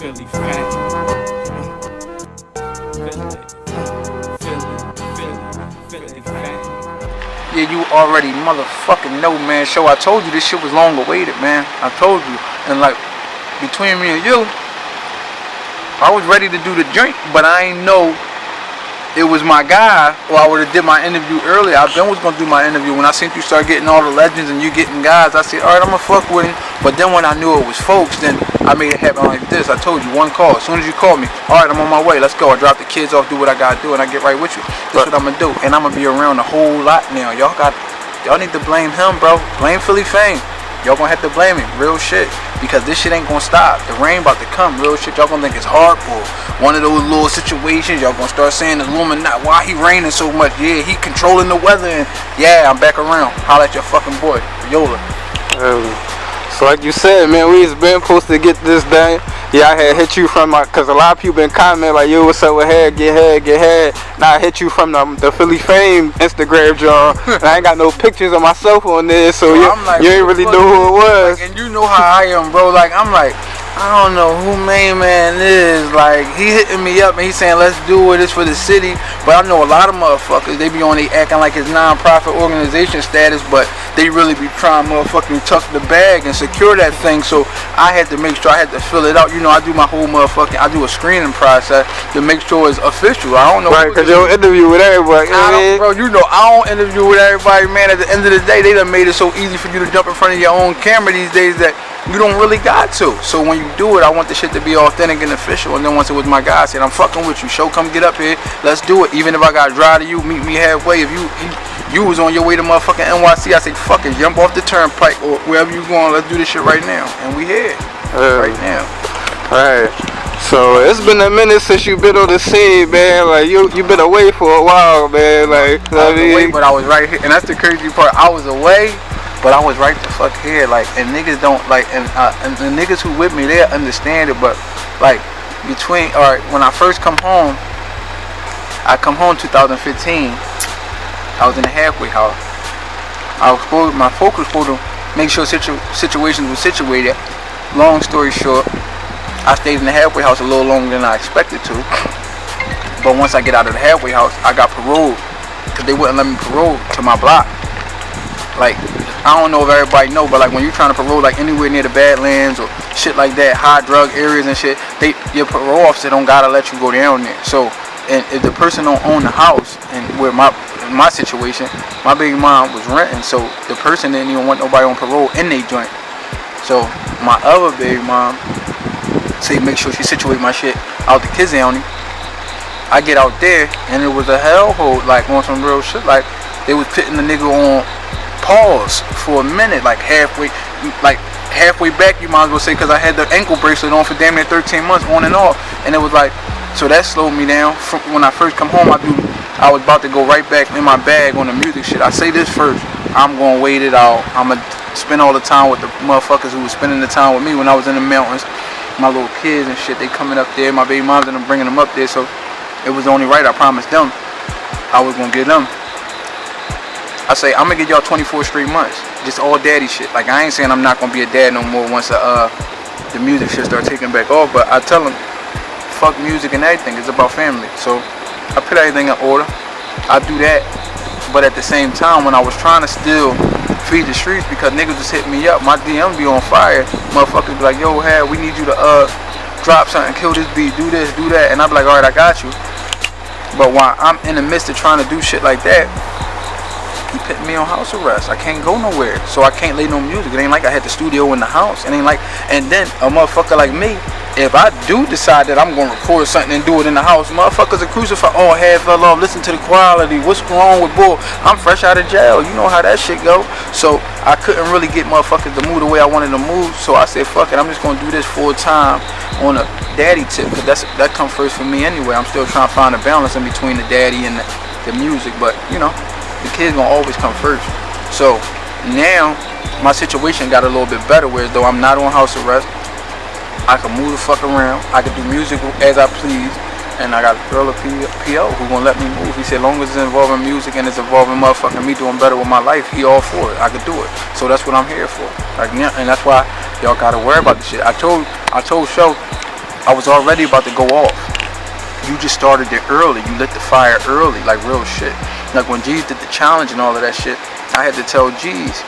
Philly F.A.M.E. Philly F.A.M.E. Yeah, you already motherfucking know, man. Show, I told you this shit was long awaited, man. I told you. And like, between me and you, I was ready to do the joint, but I ain't know it was my guy, or I would have did my interview earlier. I been was gonna do my interview. When I seen you start getting all the legends and you getting guys, I said, alright, I'm gonna fuck with him. But then when I knew it was folks, then I made it happen like this. I told you, one call. As soon as you call me, alright, I'm on my way, let's go. I drop the kids off, do what I gotta do, and I get right with you. That's what I'm gonna do. And I'm gonna be around a whole lot now. Y'all need to blame him, bro. Blame Philly F.A.M.E. Y'all gonna have to blame him, real shit. Because this shit ain't gonna stop. The rain about to come, real shit. Y'all gonna think it's hardcore. One of those little situations, y'all gonna start saying Illuminati. Why he raining so much? Yeah, he controlling the weather. And yeah, I'm back around. Holla at your fucking boy, Yola. So like you said, man, we just been supposed to get this done. Yeah, I had hit you from cause a lot of people been commenting like, yo, what's up with head, get head. Now I hit you from the Philly F.A.M.E. Instagram, John. And I ain't got no pictures of myself on there, so you ain't really know who it was. Like, and you know how I am, bro. Like, I'm like, I don't know who main man is. Like, he hitting me up and he saying, let's do it, it's for the city. But I know a lot of motherfuckers, they be on they acting like it's non-profit organization status, but they really be trying motherfucking tuck the bag and secure that thing. So I had to make sure I had to fill it out. You know, I do my whole motherfucking, I do a screening process to make sure it's official. I don't know. Right, because you don't interview with everybody. Bro, you know, I don't interview with everybody, man. At the end of the day, they done made it so easy for you to jump in front of your own camera these days that you don't really got to. So when you do it, I want the shit to be authentic and official. And then once it was my guy, I said, I'm fucking with you. Show, come get up here. Let's do it. Even if I got dry to you, meet me halfway. If you was on your way to motherfucking NYC, I said, fuck it, jump off the turnpike or wherever you going. Let's do this shit right now. And we here right now. Alright. So it's been a minute since you been on the scene, man. Like you been away for a while, man. Like I was away, but I was right here. And that's the crazy part. I was away, but I was right the fuck here. Like, and niggas don't like, and the niggas who with me, they understand it. But like between, alright, when I first come home, I come home 2015. I was in the halfway house. My focus was to make sure situations were situated. Long story short, I stayed in the halfway house a little longer than I expected to. But once I get out of the halfway house, I got paroled. Because they wouldn't let me parole to my block. Like, I don't know if everybody know, but like when you're trying to parole like anywhere near the Badlands or shit like that, high drug areas and shit, your parole officer don't gotta let you go down there. So, and if the person don't own the house, and where my situation, my baby mom was renting, so the person didn't even want nobody on parole in they joint. So my other baby mom say make sure she situate my shit out the Kids County. I get out there and it was a hellhole, like on some real shit. Like they was putting the nigga on pause for a minute, like halfway back, you might as well say, because I had the ankle bracelet on for damn near 13 months on and off, and it was like, so that slowed me down. From when I first come home, I was about to go right back in my bag on the music shit. I say this first, I'm gonna wait it out. I'm gonna spend all the time with the motherfuckers who was spending the time with me when I was in the mountains. My little kids and shit, they coming up there, my baby moms and I'm bringing them up there, so it was only right. I promised them I was gonna get them. I say I'm gonna get y'all 24 straight months, just all daddy shit. Like I ain't saying I'm not gonna be a dad no more once the music shit start taking back off, but I tell them fuck music and everything. It's about family. So I put everything in order. I do that, but at the same time, when I was trying to still feed the streets, because niggas just hitting me up, my DM be on fire. Motherfuckers be like, yo, we need you to drop something, kill this beat, do this, do that, and I be like, alright, I got you. But while I'm in the midst of trying to do shit like that, he put me on house arrest. I can't go nowhere, so I can't lay no music. It ain't like I had the studio in the house. It ain't like, and then a motherfucker like me, if I do decide that I'm gonna record something and do it in the house, motherfuckers are crucified. Oh, half fell off. Listen to the quality. What's wrong with bull? I'm fresh out of jail. You know how that shit go. So I couldn't really get motherfuckers to move the way I wanted to move. So I said, fuck it. I'm just gonna do this full time on a daddy tip, because that comes first for me anyway. I'm still trying to find a balance in between the daddy and the music, but you know, the kids gonna always come first. So now my situation got a little bit better, whereas though I'm not on house arrest, I can move the fuck around, I can do music as I please, and I got a girl, a PO, who gonna let me move. He said, long as it's involving music and it's involving motherfucking me doing better with my life, he all for it. I could do it. So that's what I'm here for. Like, and that's why y'all gotta worry about this shit. I told Show, I was already about to go off. You just started it early. You lit the fire early, like real shit. Like when G's did the challenge and all of that shit, I had to tell G's,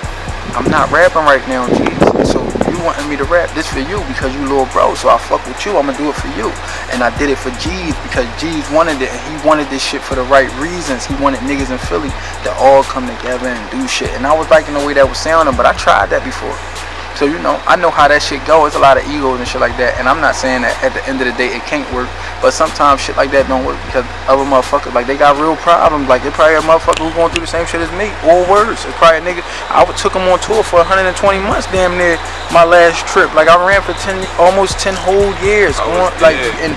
I'm not rapping right now, G's. So you wanted me to rap this for you because you little bro. So I fuck with you. I'm gonna do it for you. And I did it for G's because G's wanted it, and he wanted this shit for the right reasons. He wanted niggas in Philly to all come together and do shit. And I was liking the way that was sounding, but I tried that before. So, you know, I know how that shit go. It's a lot of egos and shit like that. And I'm not saying that at the end of the day it can't work. But sometimes shit like that don't work because other motherfuckers, like, they got real problems. Like, they probably a motherfucker who's going through the same shit as me. Or worse. It's probably a nigga. I took him on tour for 120 months damn near my last trip. Like, I ran for almost 10 whole years. Like, and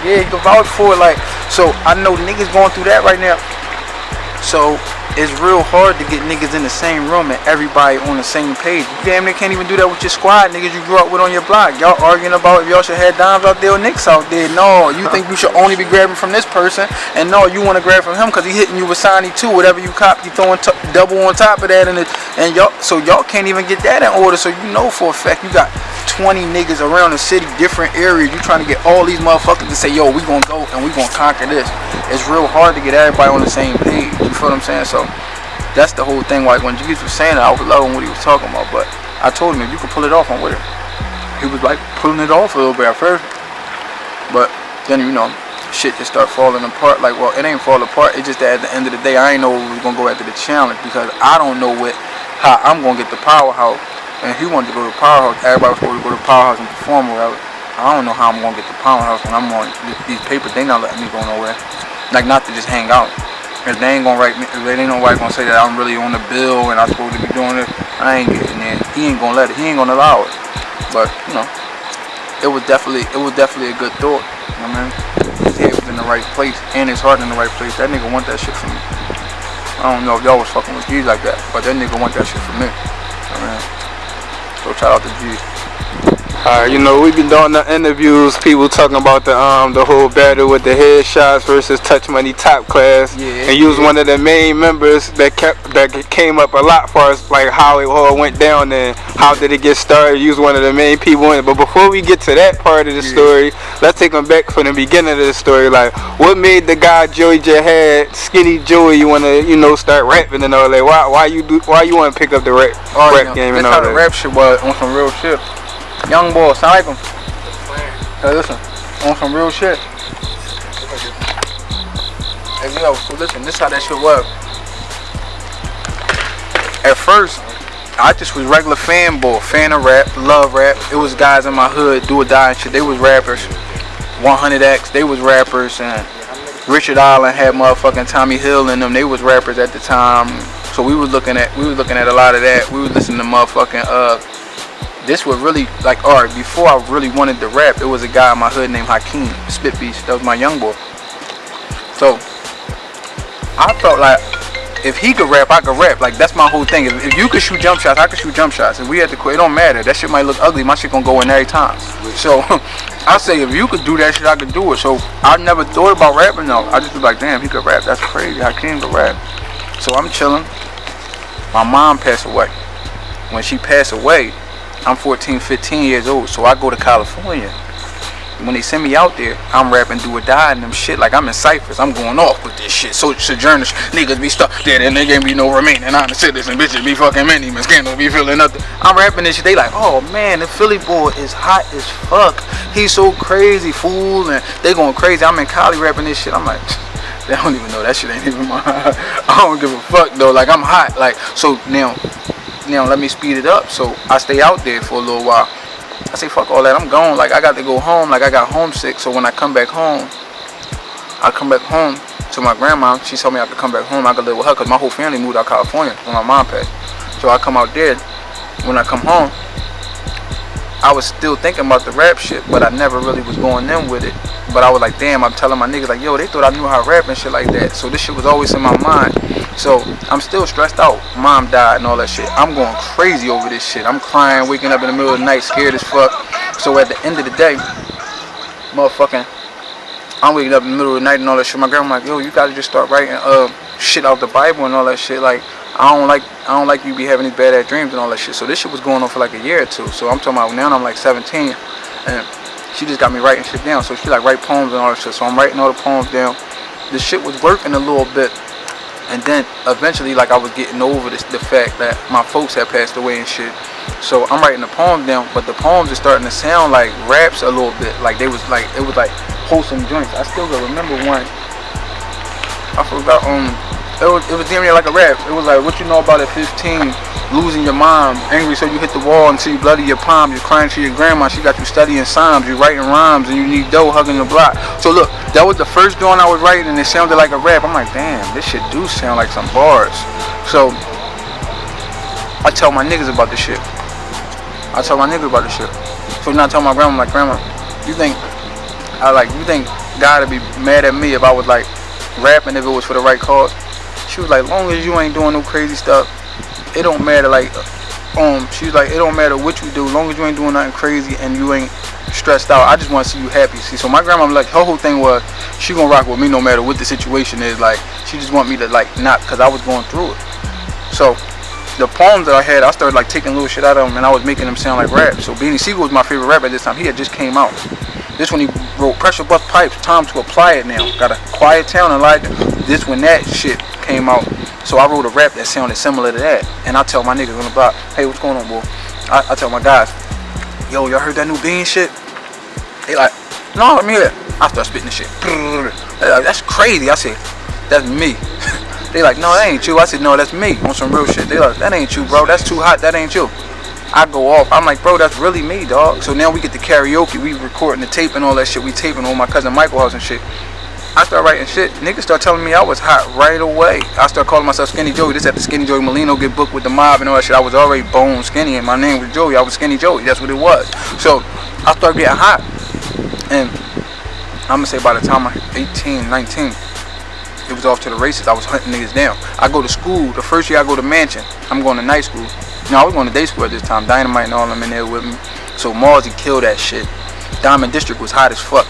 yeah, you can vouch for it. Like, so I know niggas going through that right now. So it's real hard to get niggas in the same room and everybody on the same page. You damn near can't even do that with your squad niggas you grew up with on your block. Y'all arguing about if y'all should have dimes out there or nicks out there. No, you think you should only be grabbing from this person, and no, you want to grab from him because he hitting you with Sani too. Whatever you cop, you throwing double on top of that, and y'all, so y'all can't even get that in order. So you know for a fact you got 20 niggas around the city, different areas. You trying to get all these motherfuckers to say, yo, we gonna go and we gonna conquer this. It's real hard to get everybody on the same page. You feel what I'm saying? So that's the whole thing. Like when G's was saying it, I was loving what he was talking about. But I told him, if you can pull it off, I'm with it. He was like pulling it off a little bit at first. But then, you know, shit just start falling apart. Like, well, it ain't fall apart. It's just that at the end of the day, I ain't know we was gonna go after the challenge because I don't know how I'm gonna get the powerhouse. And he wanted to go to the powerhouse. Everybody was supposed to go to the powerhouse and perform or whatever. I don't know how I'm gonna get the powerhouse when I'm on these papers. They not letting me go nowhere. Like, not to just hang out. If they ain't gonna write me, if they ain't nobody gonna say that I'm really on the bill and I'm supposed to be doing it, I ain't getting in. He ain't gonna let it. He ain't gonna allow it. But you know, it was definitely a good thought. You know what I mean? His head was in the right place and his heart in the right place. That nigga want that shit from me. I don't know if y'all was fucking with G's like that, but that nigga want that shit from me. You know what I mean? So shout out to G's. You know, we've been doing the interviews, people talking about the whole battle with the headshots versus Touch Money Top Class. Yeah, and you was one of the main members that came up a lot for us, like how it all went down and how did it get started. You was one of the main people in it. But before we get to that part of the story, let's take them back from the beginning of the story. Like, what made the guy Joey Jihad, Skinny Joey, you wanna, you know, start rapping and all that? Why you wanna pick up the rap game and all that? That's how the rap shit was, on some real shit. Young boy, sound like him. Hey, listen, on some real shit. Hey, yo, so listen, this how that shit was. At first, I just was regular fan of rap, love rap. It was guys in my hood, do or die and shit. They was rappers. 100X, they was rappers, and Richard Allen had motherfucking Tommy Hill in them. They was rappers at the time. So we was looking at a lot of that. We was listening to motherfucking this was really like, alright, before I really wanted to rap, it was a guy in my hood named Hakeem, Spit Beast. That was my young boy. So I felt like if he could rap, I could rap. Like, that's my whole thing. If you could shoot jump shots, I could shoot jump shots. If we had to quit, it don't matter. That shit might look ugly. My shit gonna go in every time. So I say, if you could do that shit, I could do it. So I never thought about rapping though. I just was like, damn, he could rap. That's crazy. Hakeem could rap. So I'm chilling. My mom passed away. When she passed away, I'm 14, 15 years old, so I go to California. When they send me out there, I'm rapping Do or Die and them shit like I'm in ciphers. I'm going off with this shit. So sojourners, niggas be stuck there, and there ain't be no remaining honest citizens, bitches be fucking many, man, scandals be feeling nothing. I'm rapping this shit, they like, oh man, the Philly boy is hot as fuck. He's so crazy, fool, and they going crazy. I'm in Cali rapping this shit. I'm like, they don't even know that shit ain't even mine. I don't give a fuck though. Like, I'm hot. Like, so now let me speed it up. So I stay out there for a little while. I say, fuck all that, I'm gone. Like, I got to go home. Like, I got homesick. So when I come back home to my grandma. She told me I could come back home, I could live with her, because my whole family moved out California when my mom passed. So I come out there. When I come home, I was still thinking about the rap shit, but I never really was going in with it. But I was like, damn, I'm telling my niggas, like, yo, they thought I knew how to rap and shit like that. So this shit was always in my mind. So I'm still stressed out. Mom died and all that shit. I'm going crazy over this shit. I'm crying, waking up in the middle of the night, scared as fuck. So at the end of the day, motherfucking, I'm waking up in the middle of the night and all that shit. My grandma like, yo, you gotta just start writing shit out the Bible and all that shit. Like, I don't like you be having these bad ass dreams and all that shit. So this shit was going on for like a year or two. So I'm talking about now I'm like 17, and she just got me writing shit down. So she like write poems and all that shit. So I'm writing all the poems down. The shit was working a little bit. And then eventually, like, I was getting over the fact that my folks had passed away and shit. So I'm writing the poems down, but the poems are starting to sound like raps a little bit. Like it was like wholesome joints. I still can remember one. I forgot. It was damn near like a rap. It was like, what you know about at 15, losing your mom, angry so you hit the wall until you bloody your palm, you're crying to your grandma, she got you studying psalms, you writing rhymes, and you need dough hugging the block. So look, that was the first joint I was writing, and it sounded like a rap. I'm like, damn, this shit do sound like some bars. So I tell my niggas about this shit. So now I tell my grandma, I'm like, grandma, you think God would be mad at me if I was like rapping if it was for the right cause? She was like, long as you ain't doing no crazy stuff, it don't matter. Like, she was like, it don't matter what you do, long as you ain't doing nothing crazy and you ain't stressed out. I just want to see you happy. See, so my grandma, like, her whole thing was, she gonna rock with me no matter what the situation is. Like, she just want me to like not, cause I was going through it. So the poems that I had, I started like taking little shit out of them, and I was making them sound like rap. So Beanie Siegel was my favorite rapper at this time. He had just came out. This one he wrote Pressure Bust Pipes, Time to Apply It Now. Got a Quiet Town and like this when that shit came out. So I wrote a rap that sounded similar to that. And I tell my niggas on the block, hey, what's going on, boy? I tell my guys, yo, y'all heard that new Bean shit? They like, no, let me hear it. I start spitting this shit. They like, that's crazy. I said, that's me. They like, no, that ain't you. I said, no, that's me on some real shit. They like, that ain't you, bro. That's too hot. That ain't you. I go off. I'm like, bro, that's really me, dog. So now we get the karaoke. We recording the tape and all that shit. We taping on my cousin Michael house and shit. I start writing shit. Niggas start telling me I was hot right away. I start calling myself Skinny Joey. This after Skinny Joey Molino get booked with the mob and all that shit. I was already bone skinny and my name was Joey. I was Skinny Joey. That's what it was. So I started getting hot. And I'm going to say by the time I'm 18, 19, it was off to the races. I was hunting niggas down. I go to school. The first year I go to Mansion. I'm going to night school. No, I was going to day school at this time. Dynamite and all them in there with me. So Marsy killed that shit. Diamond District was hot as fuck.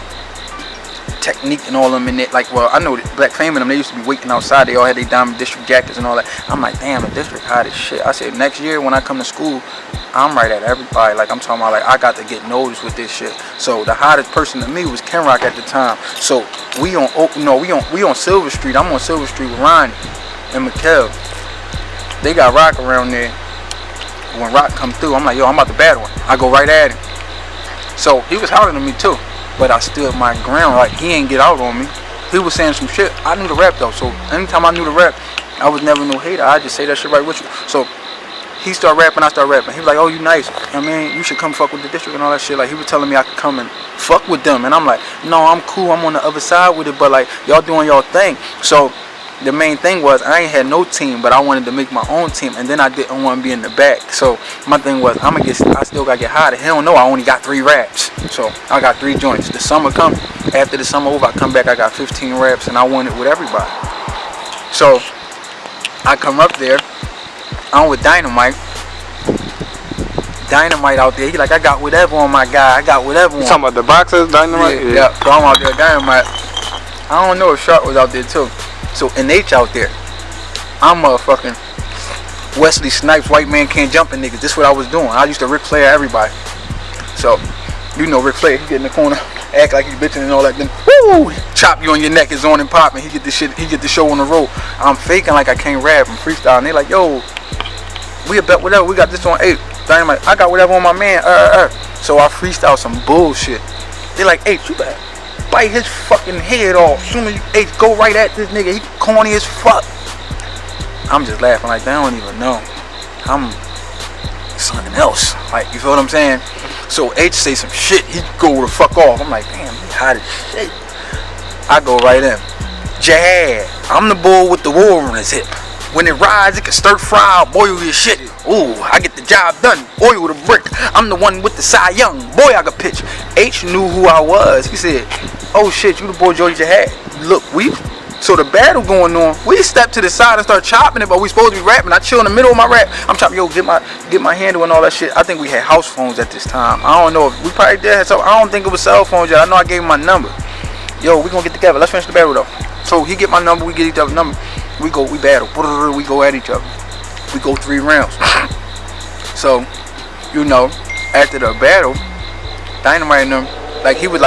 Technique and all them in there. Like, well, I know that Black F.A.M.E and them, they used to be waiting outside. They all had their Diamond District jackets and all that. I'm like, damn, the district hot as shit. I said, next year when I come to school, I'm right at everybody. Like, I'm talking about, like, I got to get noticed with this shit. So the hottest person to me was Ken Rock at the time. So we on Silver Street. I'm on Silver Street with Ronnie and Mikkel. They got Rock around there. When Rock come through, I'm like, yo, I'm about to battle him. I go right at him. So he was hotter than me too, but I stood my ground. Like, he ain't get out on me. He was saying some shit. I knew the rap though, so anytime I knew the rap, I was never no hater. I just say that shit right with you. So he start rapping, I start rapping. He was like, oh, you nice. I mean, you should come fuck with the district and all that shit. Like, he was telling me I could come and fuck with them, and I'm like, no, I'm cool. I'm on the other side with it, but like, y'all doing y'all thing. So the main thing was, I ain't had no team, but I wanted to make my own team, and then I didn't want to be in the back. So my thing was, I still gotta get hotter. He don't know I only got 3 raps, so I got 3 joints. The summer come, after the summer over, I come back, I got 15 raps, and I won it with everybody. So I come up there, I'm with Dynamite out there. He like, I got whatever on my guy. I got whatever on. You talking about the boxers, Dynamite? Yeah. So I'm out there, Dynamite. I don't know if Sharp was out there too. So NH out there, I'm motherfucking Wesley Snipes, white man can't jump in niggas. This is what I was doing. I used to Ric Flair everybody. So, you know Ric Flair, he get in the corner, act like he's bitching and all that, then woo, chop you on your neck, it's on and popping. He get the show on the road. I'm faking like I can't rap and freestyle, and they like, yo, we a bet whatever, we got this on 8. Dynamite, I got whatever on my man, So I freestyle some bullshit. They like, 8, you better bite his fucking head off. Soon as you go right at this nigga, he corny as fuck. I'm just laughing like, they don't even know. I'm something else. Like, you feel what I'm saying? So H say some shit, he go the fuck off. I'm like, damn, he hot as shit. I go right in. Jihad, I'm the bull with the war on his hip. When it rides, it can stir fry, boil your shit. Ooh, I get the job done. Oil the brick. I'm the one with the Cy Young. Boy, I could pitch. H knew who I was. He said, oh shit, you the boy Joey Jihad. Look, so the battle going on. We step to the side and start chopping it, but we supposed to be rapping. I chill in the middle of my rap. I'm chopping, yo, get my handle and all that shit. I think we had house phones at this time. I don't know if we probably did. So I don't think it was cell phones yet. I know I gave him my number. Yo, we gonna get together. Let's finish the battle though. So he get my number, we get each other's number. We battle. We go at each other. We go 3 rounds. So, you know, after the battle, Dynamite and them, like he was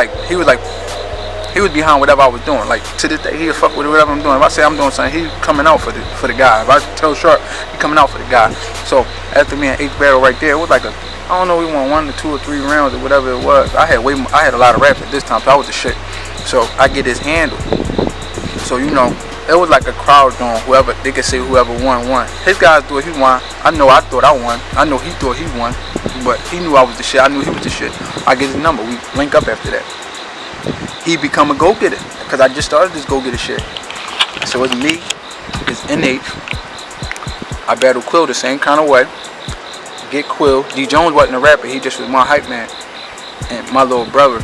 behind whatever I was doing. Like to this day, he'll fuck with whatever I'm doing. If I say I'm doing something, he's coming out for the guy. If I tell Sharp, he coming out for the guy. So after me and H battle right there, it was like a, I don't know, we won 1 to 2 or 3 rounds or whatever it was. I had a lot of raps at this time, so I was the shit. So I get his handle. So you know, it was like a crowd doing whoever, they could say whoever won. His guys thought he won. I thought I won. I know he thought he won. But he knew I was the shit. I knew he was the shit. I get his number. We link up after that. He become a go-getter. Because I just started this go-getter shit. So it's me. It's NH. I battle Quill the same kind of way. Get Quill. D Jones wasn't a rapper. He just was my hype man. And my little brother.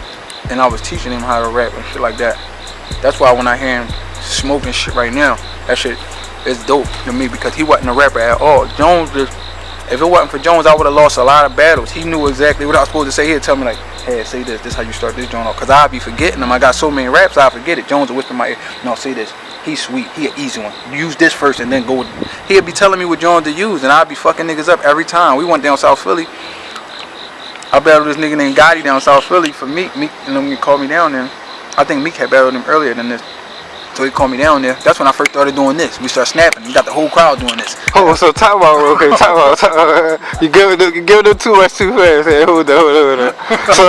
And I was teaching him how to rap and shit like that. That's why when I hear him smoking shit right now, that shit is dope to me because he wasn't a rapper at all. Jones just, if it wasn't for Jones, I would have lost a lot of battles. He knew exactly what I was supposed to say. He'd tell me like, hey, say this. This is how you start this joint off. Because I'd be forgetting them. I got so many raps, I forget it. Jones would whisper in my ear, no, say this. He's sweet. He an easy one. Use this first and then go with it. He'd be telling me what Jones to use, and I'd be fucking niggas up every time. We went down South Philly. I battled this nigga named Gotti down South Philly for Meek. Meek, and then he called me down there. I think Meek had battled him earlier than this. So he called me down there. That's when I first started doing this. We started snapping. We got the whole crowd doing this. Oh, so talk about real quick. Talk about. You give them too much too fast. Hey, hold on. So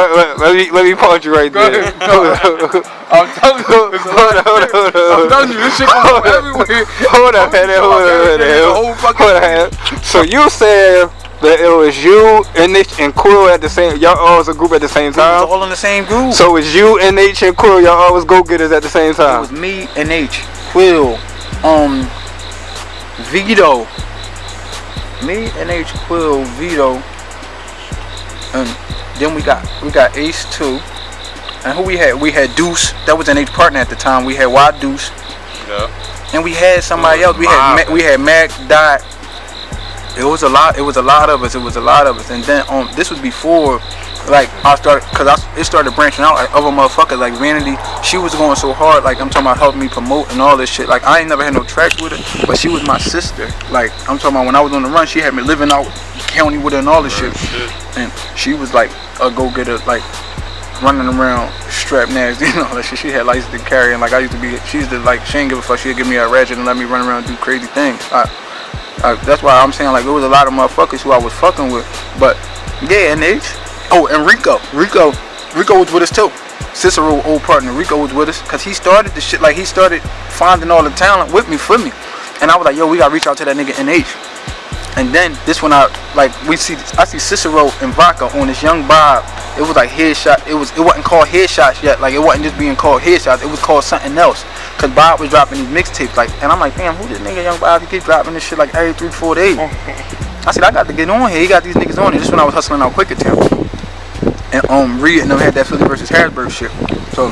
let me pause you right there. I'm telling you. I'm telling you, this shit goes everywhere. Hold up, man. So you said that it was you, NH, and Quill at the same. Y'all all was a group at the same time. We was all in the same group. So it's you, NH, and Quill. Y'all always go-getters at the same time. It was me, NH, Quill, Vito. Me, NH, Quill, Vito, and then we got Ace too. And who we had? We had Deuce. That was NH partner at the time. We had Wild Deuce. Yeah. And we had somebody else. We had Mac Dot. It was a lot of us. And then this was before, like I started, it started branching out. Like other motherfuckers, like Vanity, she was going so hard. Like I'm talking about helping me promote and all this shit. Like I ain't never had no tracks with her, but she was my sister. Like I'm talking about when I was on the run, she had me living out county with her and all this shit. And she was like a go-getter, like running around strapped nasty, you know. Like she had license to carry, and like I used to be. She used to like, she ain't give a fuck. She'd give me a ratchet and let me run around and do crazy things. That's why I'm saying like there was a lot of motherfuckers who I was fucking with. But yeah, NH. Oh, and Rico was with us too. Cicero, old partner, Rico was with us because he started the shit. Like he started finding all the talent with me for me, and I was like, yo, we gotta reach out to that nigga NH. And then this one I see Cicero and Vodka on this Young Bob. It was like headshot. It wasn't called headshots yet. Like it wasn't just being called headshots. It was called something else. Cause Bob was dropping these mixtapes. Like, and I'm like, damn, who this nigga Young Bob? He keep dropping this shit like every 3-4 days. I said, I got to get on here. He got these niggas on here. This when I was hustling out Quicker Town. And Reed and them had that Philly versus Harrisburg shit. So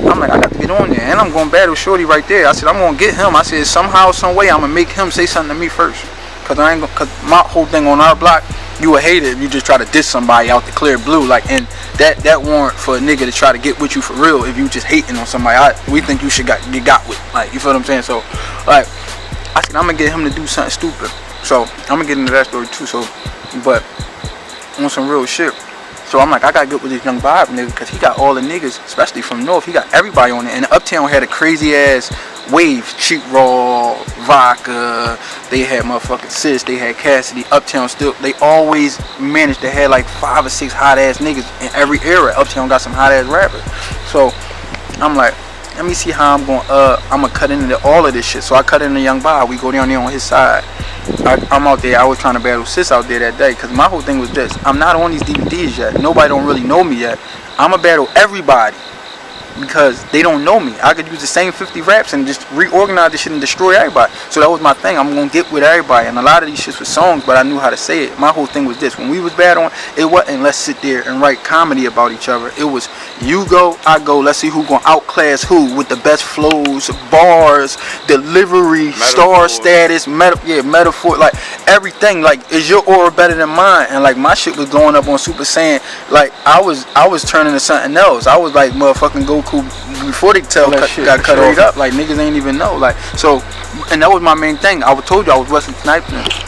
I'm like, I got to get on there. And I'm gonna battle Shorty right there. I said, I'm gonna get him. I said, somehow, some way, I'm gonna make him say something to me first. Cause my whole thing on our block, you a hater if you just try to diss somebody out the clear blue. Like, and that warrant for a nigga to try to get with you for real if you just hating on somebody. We think you should get got with. Like, you feel what I'm saying? So, like, I said, I'm gonna get him to do something stupid. So I'm gonna get into that story too. So, but on some real shit. So I'm like, I gotta get with this Young Bob nigga because he got all the niggas, especially from North. He got everybody on it. And Uptown had a crazy ass wave. Cheap Raw, Vodka. They had motherfucking Sis. They had Cassidy. Uptown still. They always managed to have like 5 or 6 hot ass niggas in every era. Uptown got some hot ass rappers. So I'm like, let me see how I'm gonna cut into all of this shit. So I cut into Young Bob. We go down there on his side. I'm out there. I was trying to battle Sis out there that day because my whole thing was this: I'm not on these DVDs yet. Nobody don't really know me yet. I'ma battle everybody because they don't know me. I could use the same 50 raps and just reorganize this shit and destroy everybody. So that was my thing. I'm gonna get with everybody. And a lot of these shits were songs, but I knew how to say it. My whole thing was this: when we was battling, it wasn't let's sit there and write comedy about each other. It was you go, I go. Let's see who gonna outclass who with the best flows, bars, delivery, star status, metaphor, like everything. Like, is your aura better than mine? And like my shit was going up on Super Saiyan. Like I was turning to something else. I was like motherfucking Goku before they got cut off. Up. Like niggas ain't even know. Like so, and that was my main thing. I told you I was Wesley Snipes,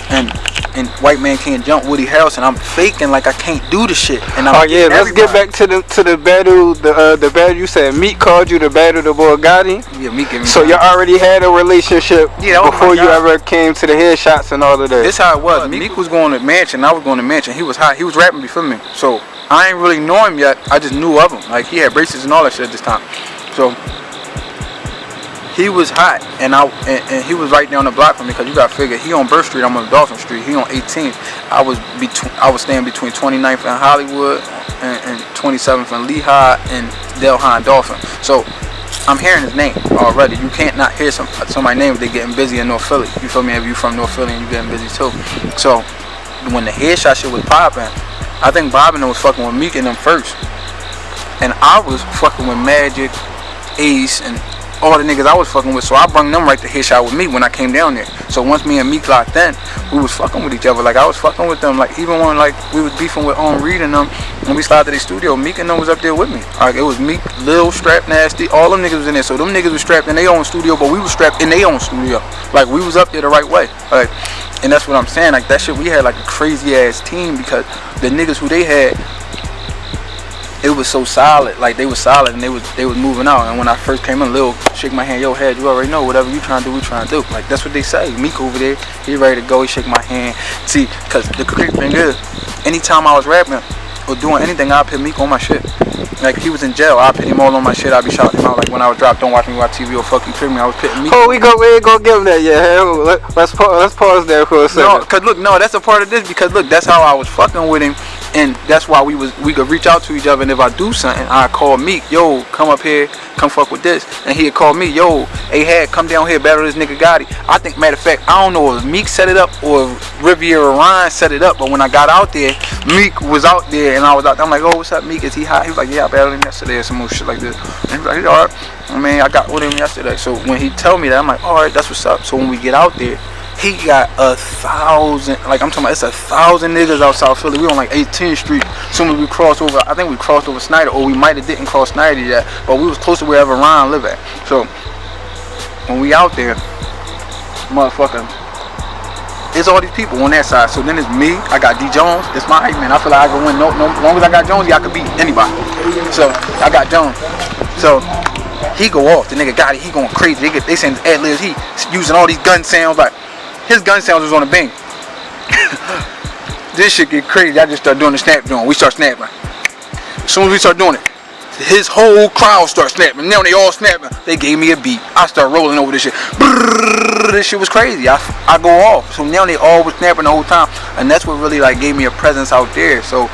and and White Man Can't Jump, Woody Harrelson. I'm faking like I can't do the shit. And I'm let's get back to the battle. The battle you said Meek called you the battle the boy Gotti. Yeah, Meek gave me. So you already had a relationship before you ever came to the headshots and all of that. This how it was. Meek was going to Mansion. I was going to Mansion. He was hot. He was rapping before me. So I ain't really know him yet. I just knew of him. Like he had braces and all that shit at this time. So he was hot, and he was right down the block from me because you got to figure he on Burst Street, I'm on Dawson Street. He on 18th. I was staying between 29th and Hollywood and 27th and Lehigh and Delhi and Dawson. So I'm hearing his name already. You can't not hear somebody's name if they getting busy in North Philly. You feel me? If you from North Philly and you getting busy too. So when the headshot shit was popping, I think Bobbin was fucking with Meek and them first, and I was fucking with Magic, Ace, and all the niggas I was fucking with, so I brung them right to headshot with me when I came down there. So once me and Meek locked in, we was fucking with each other. Like I was fucking with them. Like even when like we was beefing with Reed and them, when we slid to the studio, Meek and them was up there with me. Like it was Meek, Lil, Strap Nasty, all them niggas was in there. So them niggas was strapped in their own studio, but we was strapped in their own studio. Like we was up there the right way. Like, and that's what I'm saying. Like that shit, we had like a crazy ass team because the niggas who they had, it was so solid. Like they was solid and they was moving out. And when I first came in, Lil shake my hand, yo head, you already know whatever you trying to do, we trying to do. Like that's what they say. Meek over there, he ready to go. He shake my hand. See, cause the crazy thing is, anytime I was rapping or doing anything, I put Meek on my shit. Like if he was in jail, I put him all on my shit. I be shouting him out. Like when I was dropped, don't watch me watch TV or fuck you, trick me. I was putting Meek. Oh, we ain't gonna give him that yet. Let's pause there for a second. No, cause look, that's a part of this because look, that's how I was fucking with him. And that's why we could reach out to each other, and if I do something, I call Meek, yo, come up here, come fuck with this. And he'd call me, yo, A-Had, come down here, battle this nigga Gotti. I think, matter of fact, I don't know if Meek set it up or if Riviera Ryan set it up, but when I got out there, Meek was out there, and I was out there. I'm like, oh, what's up, Meek? Is he hot? He was like, yeah, I battled him yesterday or some more shit like this. And he was like, he's alright. I mean, I got with him yesterday. So when he tell me that, I'm like, alright, that's what's up. So when we get out there, he got 1,000, like I'm talking about, it's 1,000 niggas out South Philly. We on like 18th Street. Soon as we crossed over, I think we crossed over Snyder, or we might have didn't cross Snyder yet, but we was close to wherever Ryan live at. So when we out there, motherfucker, it's all these people on that side. So then it's me, I got D Jones, it's my hype man. I feel like I can win. No, long as I got Jones, yeah, I can beat anybody. So I got Jones. So he go off. The nigga got it. He going crazy. They saying ad-libs. He using all these gun sounds like. His gun sounds was on the bing. This shit get crazy. I just start doing the snap joint. We start snapping. As soon as we start doing it, his whole crowd start snapping. Now they all snapping. They gave me a beat. I start rolling over this shit. Brrr, this shit was crazy. I go off. So now they all was snapping the whole time. And that's what really like gave me a presence out there. So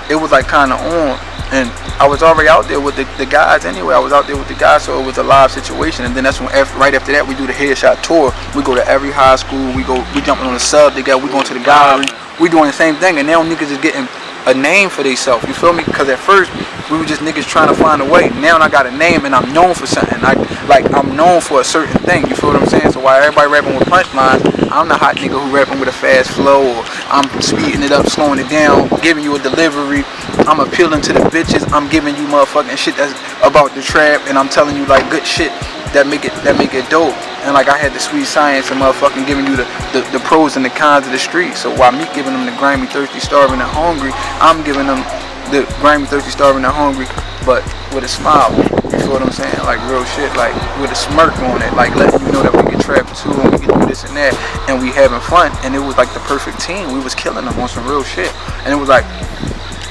it was like kind of on. And I was already out there with the guys anyway. I was out there with the guys, so it was a live situation. And then that's when, right after that, we do the headshot tour. We go to every high school. We jumping on the sub together. We going to the gallery. We doing the same thing. And now niggas is getting a name for themselves. You feel me? Because at first we were just niggas trying to find a way. Now I got a name and I'm known for something. I'm known for a certain thing. You feel what I'm saying? So while everybody rapping with punchlines, I'm the hot nigga who rapping with a fast flow, or I'm speeding it up, slowing it down, giving you a delivery. I'm appealing to the bitches. I'm giving you motherfucking shit that's about the trap, and I'm telling you like good shit that make it dope. And like I had the sweet science and motherfucking giving you the pros and the cons of the street. So while me giving them the grimy, thirsty, starving, and hungry, I'm giving them the grimy, thirsty, starving, and hungry, but with a smile. You feel what I'm saying? Like real shit, like with a smirk on it, like letting you know that we can trap too and we can do this and that, and we having fun. And it was like the perfect team. We was killing them on some real shit. And it was like,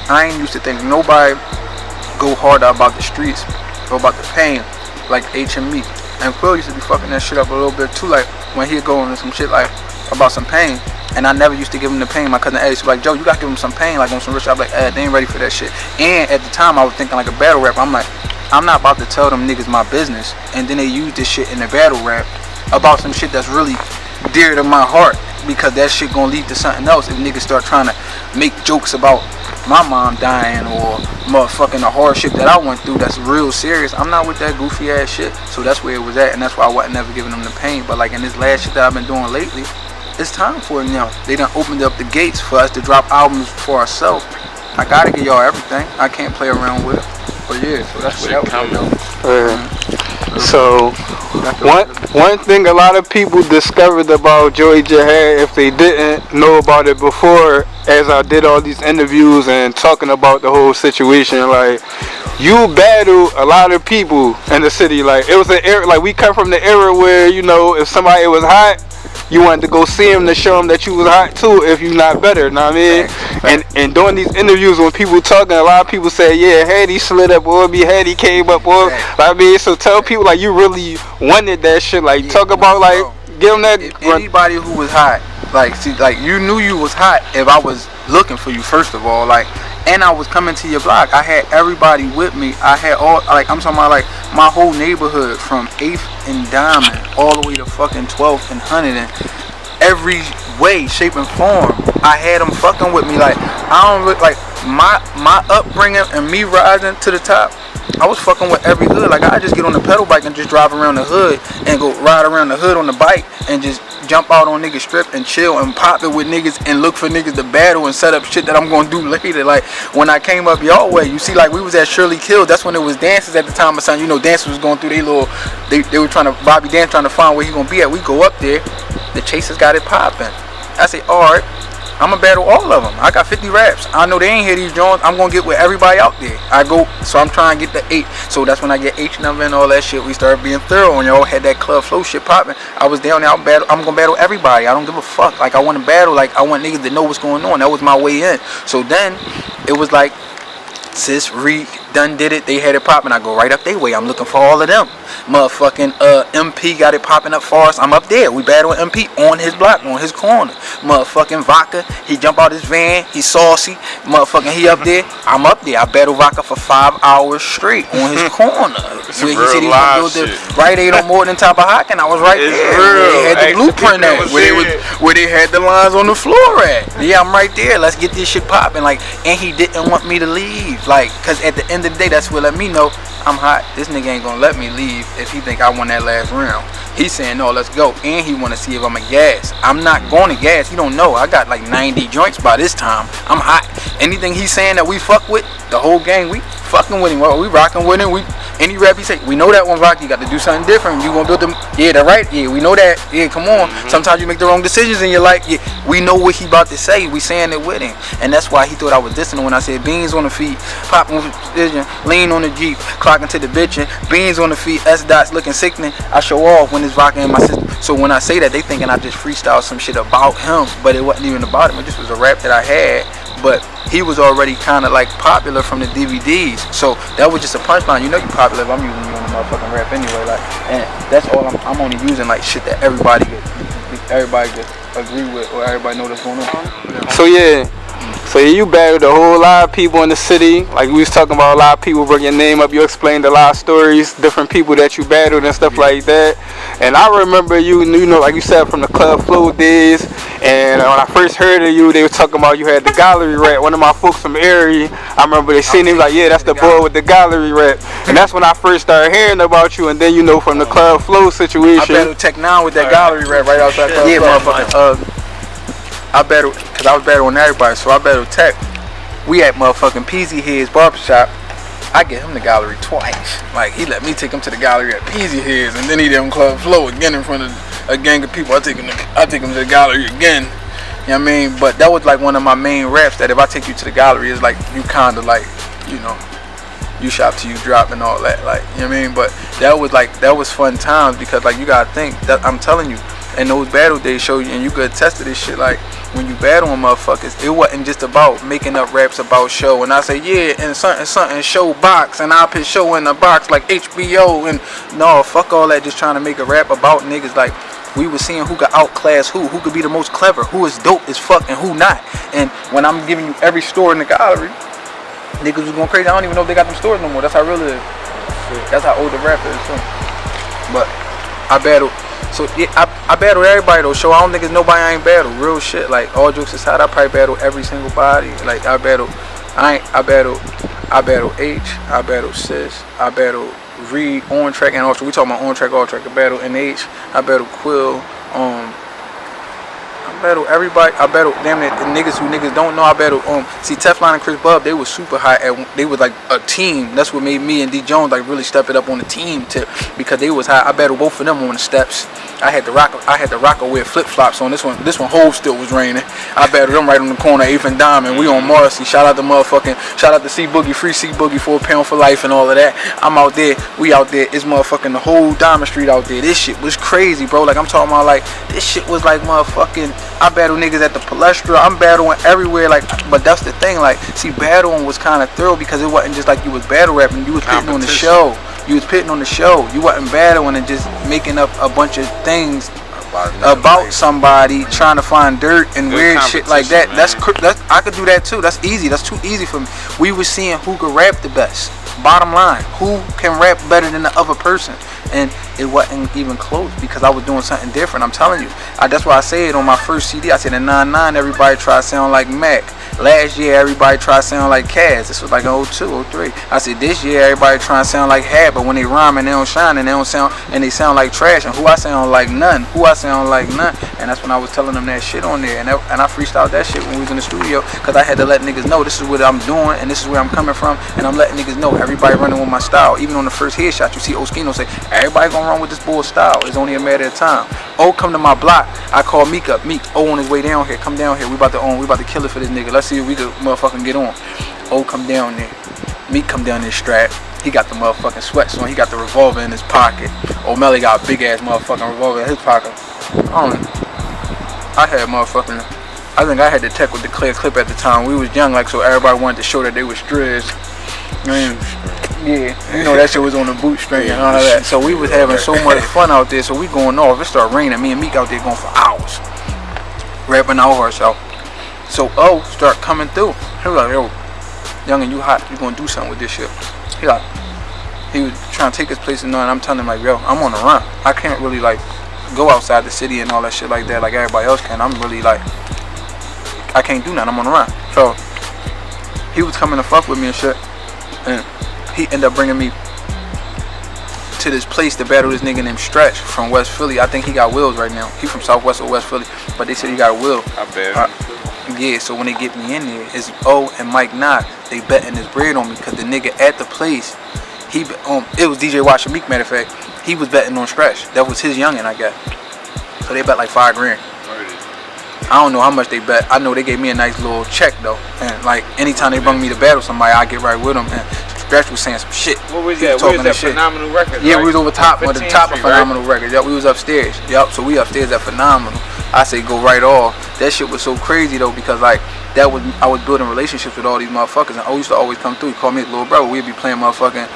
I ain't used to think nobody go harder about the streets or about the pain like H and me. And Quill used to be fucking that shit up a little bit too, like when he'd go into some shit like about some pain. And I never used to give him the pain. My cousin Eddie used to be like, Joe, you gotta give him some pain, like on some rich shit. I'm like, they ain't ready for that shit. And at the time I was thinking like a battle rapper. I'm like, I'm not about to tell them niggas my business and then they use this shit in the battle rap about some shit that's really dear to my heart, because that shit gonna lead to something else if niggas start trying to make jokes about my mom dying or motherfucking the hardship that I went through that's real serious. I'm not with that goofy ass shit. So that's where it was at, and that's why I wasn't never giving them the pain. But like in this last shit that I've been doing lately, it's time for it now. They done opened up the gates for us to drop albums for ourselves. I gotta give y'all everything. I can't play around with it. But yeah, so that's what that was. So one thing a lot of people discovered about Joey Jihad, if they didn't know about it before, as I did all these interviews and talking about the whole situation, like, you battle a lot of people in the city. Like, it was an era, like, we come from the era where, you know, if somebody was hot, you wanted to go see him to show him that you was hot too, if you not better, know what I mean? And during these interviews, when people talking, a lot of people say, yeah, Hattie slid up, boy, Hattie came up, boy. I mean, so tell people, like, you really wanted that shit. Like, talk about, like, give them that. If anybody who was hot, like, see, like, you knew you was hot if I was looking for you, first of all, like, and I was coming to your block. I had everybody with me. I had all, like, I'm talking about, like, my whole neighborhood from 8th and Diamond all the way to fucking 12th and 100, and every way, shape, and form, I had them fucking with me. Like, I don't look like my upbringing and me rising to the top. I was fucking with every hood. Like, I just get on the pedal bike and just drive around the hood and go ride around the hood on the bike and just jump out on niggas strip and chill and pop it with niggas and look for niggas to battle and set up shit that I'm gonna do later. Like, when I came up y'all way, you see, like, we was at Shirley Kills. That's when it was dances at the time of something. You know, dancers was going through they little, they were trying to, Bobby Dance trying to find where he gonna be at. We go up there, the chasers got it popping. I say, alright, I'm gonna battle all of them. I got 50 raps. I know they ain't hear these joints. I'm gonna get with everybody out there. I go, so I'm trying to get the 8. So that's when I get H number and all that shit. We started being thorough, and y'all had that club flow shit popping. I was down there. I'm gonna battle everybody. I don't give a fuck. Like, I want to battle. Like, I want niggas to know what's going on. That was my way in. So then it was like, Sis, Reek, done did it. They had it popping. I go right up their way. I'm looking for all of them. Motherfucking MP got it popping up for us. I'm up there. We battle MP on his block, on his corner. Motherfucking Vodka, he jump out his van. He saucy. Motherfucking he up there. I'm up there. I battle Vodka for 5 hours straight on his corner. Where he said he was gonna build the Right Aid on more than top of Hockin. I was right there. Where they had the blueprint at. Where they had the lines on the floor at. Yeah, I'm right there. Let's get this shit popping. Like, and he didn't want me to leave. Like, cause at the end of the day, that's what let me know I'm hot. This nigga ain't gonna let me leave if he think I won that last round. He's saying, no, let's go. And he wanna see if I'm a gas. I'm not going to gas. He don't know. I got like 90 joints by this time. I'm hot. Anything he's saying that we fuck with, the whole gang, we fucking with him. We rocking with him. Any rap he say, we know that one rock. You got to do something different. You gonna build them? Yeah, that right. Yeah, we know that. Yeah, come on. Sometimes you make the wrong decisions and you're like, yeah, we know what he about to say. We saying it with him, and that's why he thought I was dissing when I said beans on the feet, popping with precision, lean on the Jeep, clocking to the bitchin', beans on the feet, S dots looking sickening. I show off when it's rocking in my system. So when I say that, they thinking I just freestyle some shit about him, but it wasn't even about him. It just was a rap that I had. But he was already kind of like popular from the DVDs, so that was just a punchline. You know you popular if I'm using you on the motherfucking rap anyway. Like, and that's all I'm only using, like, shit that everybody could agree with or everybody know that's going on. So yeah. So you battled a whole lot of people in the city. Like, we was talking about, a lot of people bring your name up. You explained a lot of stories, different people that you battled and stuff like that. And I remember you know, like you said, from the Club Flow days. And when I first heard of you, they were talking about you had the gallery rap. One of my folks from the area, I remember they seen him like, yeah, that's the boy with the gallery rap. And that's when I first started hearing about you. And then, you know, from the Club Flow situation. I battled Tech 9 with that gallery rap right outside Club Flow. Yeah, motherfucking. I battled, cause I was battling everybody, so I battled Tech. We at motherfucking Peasy Head's barbershop. I get him the gallery twice. Like, he let me take him to the gallery at Peasy Head's, and then he did on Club Flow again in front of a gang of people. I take him to the gallery again. You know what I mean? But that was like one of my main raps, that if I take you to the gallery, it's like you kind of like, you know, you shop till you drop and all that. Like, you know what I mean? But that was fun times, because like, you gotta think that I'm telling you. And those battle days show you, and you could attest to this shit, like, when you battle on motherfuckers, it wasn't just about making up raps about show. And I say, yeah, and something show box, and I put show in the box like HBO, and no, fuck all that, just trying to make a rap about niggas. Like, we was seeing who could outclass who could be the most clever, who is dope as fuck, and who not. And when I'm giving you every store in the gallery, niggas was going crazy. I don't even know if they got them stores no more. That's how real it is. That's how old the rap is, too. But I battled. So yeah, I battled everybody though. So I don't think there's nobody I ain't battled. Real shit. Like, all jokes aside, I probably battled every single body. Like, I battled H. I battled Sis. I battled Reed, on track and off track. We talking about on track, off track. I battled NH. I battled Quill. I battle everybody. I battle damn it niggas who niggas don't know. I battle see Teflon and Chris Bub. They was super high they was like a team. That's what made me and D Jones like really step it up on the team tip because they was high. I battled both of them on the steps. I had the rocker wear flip flops on this one. This one Hove still was raining. I battled them right on the corner, 8th and Diamond. We on Marcy. Shout out to C Boogie, free C Boogie for £1 for life and all of that. I'm out there. We out there. It's motherfucking the whole Diamond Street out there. This shit was crazy, bro. Like I'm talking about like this shit was like motherfucking. I battle niggas at the Palestra. I'm battling everywhere. Like, but that's the thing. Like, see, battling was kind of thrill because it wasn't just like you was battle rapping. You was pitting on the show. You was pitting on the show. You wasn't battling and just making up a bunch of things about somebody trying to find dirt and weird shit like that. That's I could do that too. That's easy. That's too easy for me. We was seeing who could rap the best. Bottom line, who can rap better than the other person? And it wasn't even close because I was doing something different. I'm telling you. That's why I say it on my first CD. I said in 99 everybody try to sound like Mac. Last year everybody try to sound like Kaz. This was like 02, 03. I said this year everybody trying to sound like Had, but when they rhyme and they don't shine and they sound like trash. And who I sound like none. And that's when I was telling them that shit on there. And I freestyled that shit when we was in the studio because I had to let niggas know this is what I'm doing and this is where I'm coming from. And I'm letting niggas know everybody running with my style. Even on the first headshot, you see Oschino say, everybody gonna run with this bull style. It's only a matter of time. O come to my block. I call Meek up. Meek, O on his way down here. Come down here. We about to kill it for this nigga. Let's see if we could motherfucking get on. O come down there. Meek come down there strapped. He got the motherfucking sweats on. He got the revolver in his pocket. O'Malley got a big ass motherfucking revolver in his pocket. I think I had the tech with the clear clip at the time. We was young, like, so everybody wanted to show that they was striz. Yeah, you know that shit was on the bootstring and all of that. So we was having so much fun out there. So we going off. It started raining. Me and Meek out there going for hours, rapping our hearts out. So O start coming through. He was like, yo, youngin', you hot. You gonna do something with this shit? He was trying to take his place and I'm telling him like, yo, I'm on the run. I can't really like go outside the city and all that shit like that like everybody else can. I'm really like, I can't do nothing. I'm on the run. So he was coming to fuck with me and shit, and he ended up bringing me to this place to battle this nigga named Stretch from West Philly. I think he got wheels right now. He from Southwest or West Philly, but they said he got a wheel. I bet. Yeah, so when they get me in there, it's O and Mike Knott. They betting his bread on me because the nigga at the place, it was DJ Watch Meek, matter of fact. He was betting on Stretch. That was his youngin', I guess. So they bet like $5 grand. I don't know how much they bet. I know they gave me a nice little check though. And like anytime they bring me to battle somebody, I get right with them. And Stretch was saying some shit. What was that? What was that? Phenomenal Records? Yeah, right? we was over top of the top of Phenomenal right? Records. Yep, we was upstairs. Yep, so we upstairs at Phenomenal. I say go right off. That shit was so crazy though because like I was building relationships with all these motherfuckers and O used to always come through. He called me his little brother. We'd be playing motherfucking.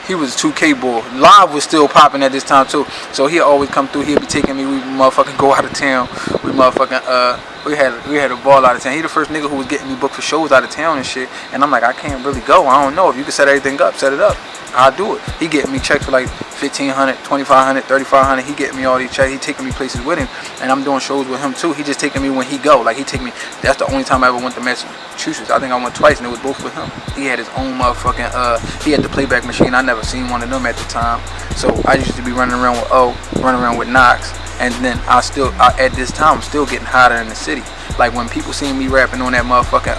He was 2K boy. Live was still popping at this time too. So he'd always come through. He'd be taking me. We motherfucking go out of town. We motherfucking we had a ball out of town. He the first nigga who was getting me booked for shows out of town and shit. And I'm like, I can't really go. I don't know if you can set everything up. Set it up. I'll do it. He getting me checks for like $1,500, $2,500, $3,500. He getting me all these checks. He taking me places with him, and I'm doing shows with him too. He just taking me when he go. Like he take me. That's the only time I ever went to Massachusetts. I think I went twice, and it was both with him. He had his own motherfucking. He had the playback machine. I never seen one of them at the time. So I used to be running around with O, running around with Knox, and then at this time I'm still getting hotter in the city. Like when people see me rapping on that motherfucking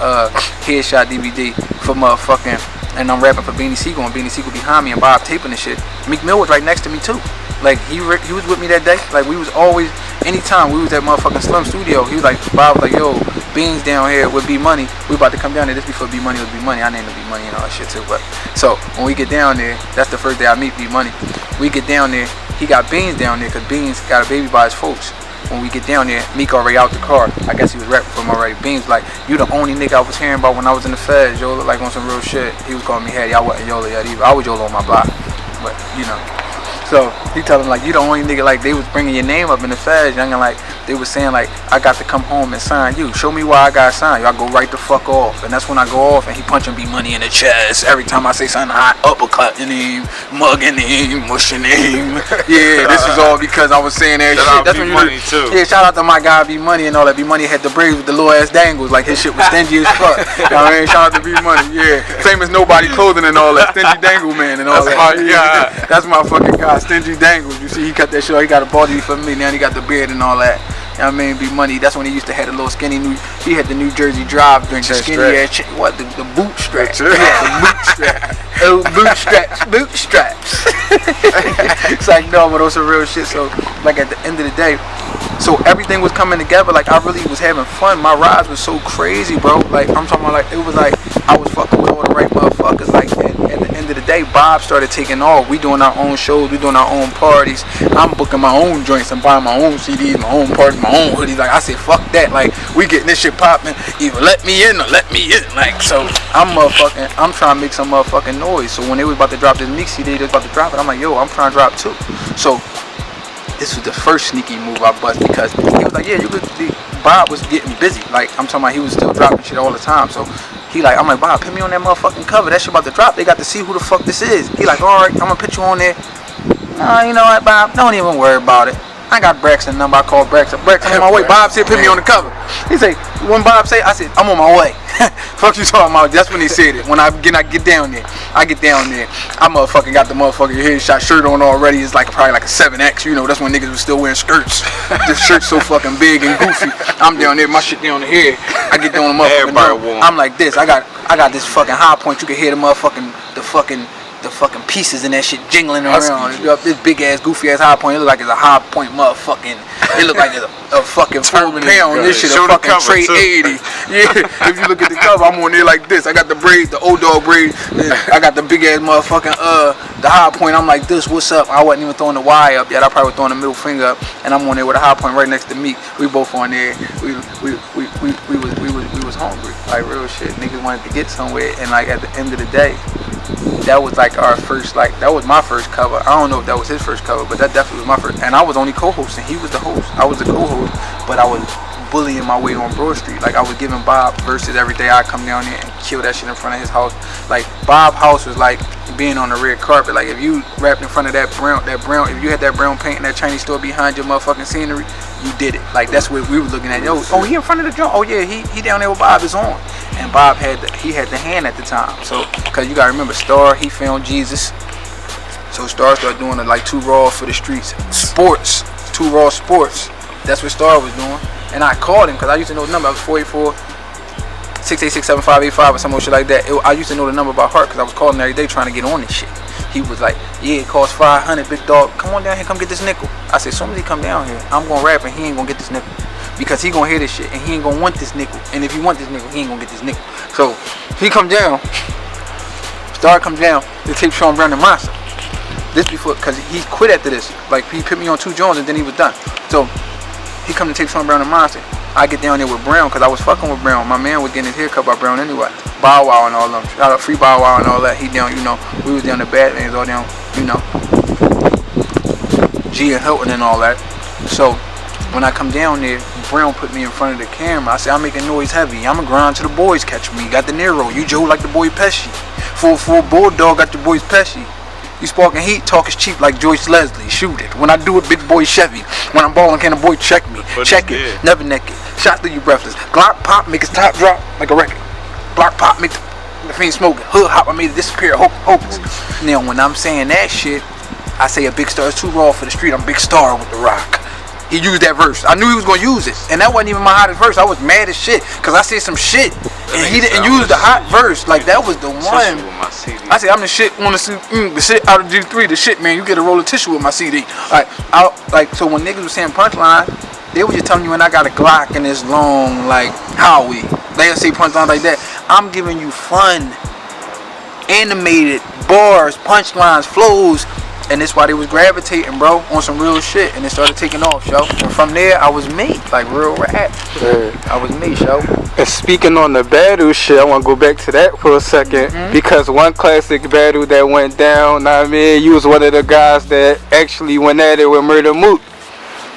headshot DVD for motherfucking. And I'm rapping for Beanie Siegel, and Beanie Siegel behind me, and Bob taping this shit. Meek Mill was right next to me too. Like he was with me that day. Like we was always, anytime we was at motherfucking Slim Studio, he was like, Bob was like, yo, Beans down here with B Money. We about to come down there. This before B Money was B Money. I named it B Money and all that shit too. But so when we get down there, that's the first day I meet B Money. We get down there, he got Beans down there because Beans got a baby by his folks. When we get down there, Meek already out the car. I guess he was rapping for him already. Beans like, you the only nigga I was hearing about when I was in the feds. Yo, look like on some real shit. He was calling me Hattie. I wasn't YOLO yet either. I was YOLO on my block. But, you know. So, he telling like, you the only nigga, like, they was bringing your name up in the feds, young, and like, they was saying like, I got to come home and sign you. Show me why I got signed you. I go right the fuck off. And that's when I go off and he punching B Money in the chest. Every time I say something hot, uppercutting him, mugging him, mushing him. Yeah, this is all because I was saying that shit. That's when Money too. Yeah, shout out to my guy B Money and all that. B Money had the braids with the little ass dangles. Like his shit was stingy as fuck. You know what I mean? Shout out to B Money. Yeah. Same as Nobody Clothing and all that. Stingy Dangle Man and all that. That's my guy. That's my fucking guy. Stingy Dangles. You see, he cut that shit off. He got a body for me. Now he got the beard and all that. I mean, be money. That's when he used to have the little skinny he had the New Jersey Drive drink, the skinny ass the bootstraps. Yeah, the bootstraps. Bootstraps. It's like, no, but those are real shit. So, like, at the end of the day, so everything was coming together. Like, I really was having fun. My rides was so crazy, bro. Like, I'm talking about, like, it was like I was fucking with all the right motherfuckers. Like, at the end of the day, Bob started taking off. We doing our own shows. We doing our own parties. I'm booking my own joints and buying my own CDs, my own parties, my own hoodies. Like, I said, fuck that. Like, we getting this shit popping. Either let me in or let me in. Like, so I'm trying to make some motherfucking noise. So when they was about to drop this Meek CD, they was about to drop it. I'm like, yo, I'm trying to drop too. So this was the first sneaky move I bust, because he was like, yeah, you could. Bob was getting busy. Like, I'm talking about, he was still dropping shit all the time. So he like, I'm like, Bob, put me on that motherfucking cover. That shit about to drop. They got to see who the fuck this is. He like, all right, I'm gonna put you on there. You know what, Bob? Don't even worry about it. I got Braxton's number. I called Braxton. Braxton, I'm on my way. Bob said, put me on the cover. He said, when Bob say, I said, I'm on my way. Fuck you talking about? That's when he said it. When I get down there, I motherfucking got the motherfucking headshot shirt on already. It's like probably like a 7X. You know, that's when niggas was still wearing skirts. This shirt's so fucking big and goofy. I'm down there, my shit down here. I get down the motherfucking door. I'm like this. I got this fucking high point. You can hear the fucking pieces in that shit jingling around. This big ass goofy ass high point. It look like it's a high point motherfucking. It look like it's a fucking 4 pound. This shit a fucking tray 80. Yeah. If you look at the cover, I'm on there like this. I got the braids, the old dog braids. I got the big ass motherfucking the high point. I'm like this. What's up? I wasn't even throwing the Y up yet. I probably was throwing the middle finger up, and I'm on there with a high point right next to Meek. We both on there. We was hungry. Like, real shit. Niggas wanted to get somewhere, and like at the end of the day, that was like our first, like, that was my first cover. I don't know if that was his first cover, but that definitely was my first. And I was only co-host, and he was the host. I was the co-host, but I was bullying my way on Broad Street. Like, I was giving Bob verses every day. I'd come down there and kill that shit in front of his house. Like, Bob's house was like being on the red carpet. Like, if you rapped in front of that brown, if you had that brown paint in that Chinese store behind your motherfucking scenery, you did it. Like, that's what we were looking at. Yo, oh, he in front of the joint. Oh yeah, he down there with Bob is on. And Bob had the hand at the time. So, cause you gotta remember, Star, he found Jesus. So Star started doing it like 2 Raw for the streets. Sports, 2 Raw Sports. That's what Star was doing. And I called him because I used to know the number. I was 484-686-7585 or some shit like that. I used to know the number by heart because I was calling every day trying to get on this shit. He was like, yeah, it costs 500, big dog. Come on down here, come get this nickel. I said, as soon as he come down here, I'm gonna rap and he ain't gonna get this nickel. Because he gonna hear this shit and he ain't gonna want this nickel. And if he want this nickel, he ain't gonna get this nickel. So he come down, Star comes down, the tape showing Brandon Monster. This before, cause he quit after this. Like, he put me on 2 Jones and then he was done. So he come to tape showing Brown and Monster. I get down there with Brown because I was fucking with Brown. My man was getting his hair cut by Brown anyway. Bow Wow and all them. Shout out Free Bow Wow and all that. He down, you know, we was down the Badlands, all down, you know, G and Hilton and all that. So when I come down there, Brown put me in front of the camera. I said, I'm making noise heavy. I'm going to grind to the boys catch me. Got the Nero. You Joe like the boy Pesci. 4-4 Bulldog got the boys Pesci. You sparking heat, talk is cheap like Joyce Leslie. Shoot it. When I do it, big boy Chevy. When I'm balling, can a boy check me? Check it. Never naked. Shot through you breathless. Glock pop, make his top drop like a record. Block pop, make the fiend smoking. Hood hop, I made it disappear. Hopeless. Now, when I'm saying that shit, I say a big star is too raw for the street. I'm Big Star with the rock. He used that verse. I knew he was going to use it. And that wasn't even my hottest verse. I was mad as shit. Because I said some shit. And he didn't use the hot verse. Like, that was the one. I said, I'm the shit on the shit out of G3. The shit, man. You get a roll of tissue with my CD. Like, so when niggas was saying punchline, they was just telling you, and I got a Glock and it's long, like, Howie. They'll say punchline like that. I'm giving you fun, animated bars, punchlines, flows. And that's why they was gravitating, bro, on some real shit. And it started taking off, yo. And from there, I was me, like real rap. Yeah. I was me, yo. And speaking on the battle shit, I want to go back to that for a second. Because one classic battle that went down, know what I mean, you was one of the guys that actually went at it with Murda Mook.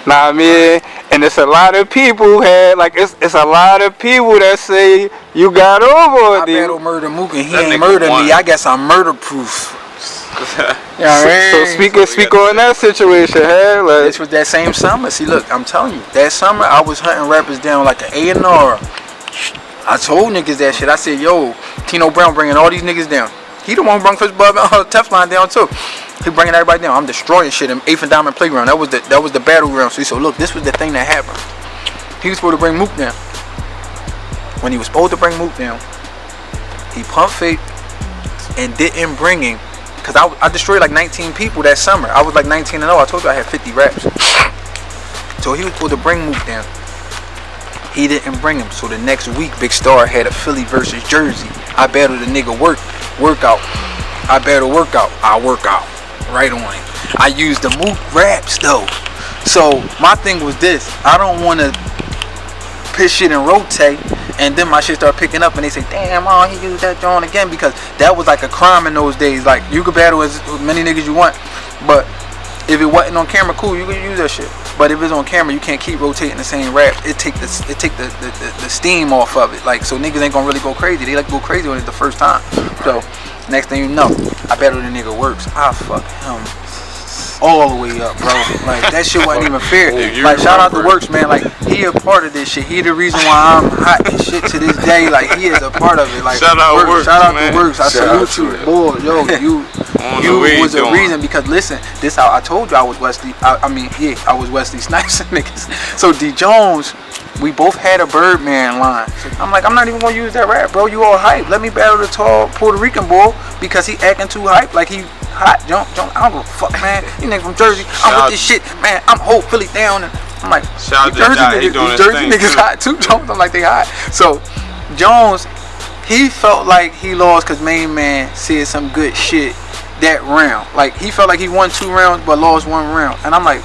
Know what I mean? And it's a lot of people who had, like, it's a lot of people that say you got over. I battled Murda Mook and he ain't murdered me. I guess I'm murder proof. So speak on that situation, hey? Like, this was that same summer. See, look, I'm telling you, that summer I was hunting rappers down like an A&R. I told niggas that shit. I said, yo, Tino Brown bringing all these niggas down. He the one who brought Chris Bub and Teflon down too. He bringing everybody down. I'm destroying shit in 8th and Diamond Playground. That was the battleground. So he said, look, this was the thing that happened. He was supposed to bring Mook down. When he was supposed to bring Mook down, he pump faked and didn't bring him. Because I destroyed like 19 people that summer. I was like 19-0. I told you I had 50 raps. So he was supposed to bring Mook down. He didn't bring him. So the next week, Big Star had a Philly versus Jersey. I battled the nigga workout. I battled workout. I work out. Right on him. I used the Mook raps though. So my thing was this. I don't want to pitch shit and rotate. And then my shit start picking up and they say, damn, oh, he used that joint again. Because that was like a crime in those days. Like, you could battle as many niggas you want. But if it wasn't on camera, cool, you could use that shit. But if it's on camera, you can't keep rotating the same rap. It take the steam off of it. Like, so niggas ain't gonna really go crazy. They like to go crazy when it's the first time. So, next thing you know, I battle the nigga Works. I fuck him all the way up, bro. Like, that shit wasn't even fair. Like, shout out to Works, man. Like, he a part of this shit. He the reason why I'm hot and shit to this day. Like, he is a part of it. Like, shout out Works, to Works. I salute you, boy. Yo, you was a reason. Because listen, this how I told you I was Wesley. I was Wesley Snipes niggas. So D Jones, we both had a Birdman line. I'm like, I'm not even gonna use that rap, bro. You all hype. Let me battle the tall Puerto Rican boy because he acting too hype. Like he hot, jump. I don't give a fuck, man. You niggas from Jersey. I'm with this shit, man. I'm whole Philly down, and I'm like, Jersey niggas hot too. Jones, I'm like, they hot. So Jones, he felt like he lost because Main Man said some good shit that round. Like he felt like he won 2 rounds but lost 1 round, and I'm like,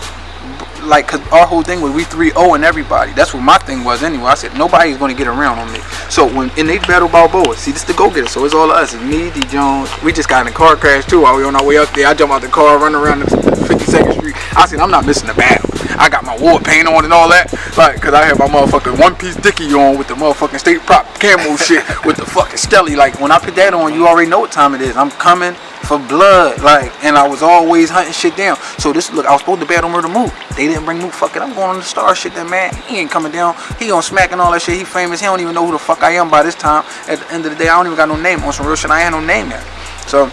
cause our whole thing was we 3-0 and everybody. That's what my thing was anyway. I said nobody's gonna get around on me. So when in they battle Balboa, see this the Go-Gettas. So it's all of us. It's me, D Jones. We just got in a car crash too while we on our way up there. I jump out the car, run around the 52nd Street. I said I'm not missing the battle. I got my war paint on and all that. Like, cause I had my motherfucking one-piece dickie on with the motherfucking state prop camo shit with the fucking skelly. Like when I put that on, you already know what time it is. I'm coming for blood, like, and I was always hunting shit down. So this, look, I was supposed to battle Murda Mook. They didn't bring Mook. Fuck it, I'm going on the star shit. That man, he ain't coming down. He on smack and all that shit. He famous. He don't even know who the fuck I am by this time. At the end of the day, I don't even got no name. On some real shit, I ain't no name yet. So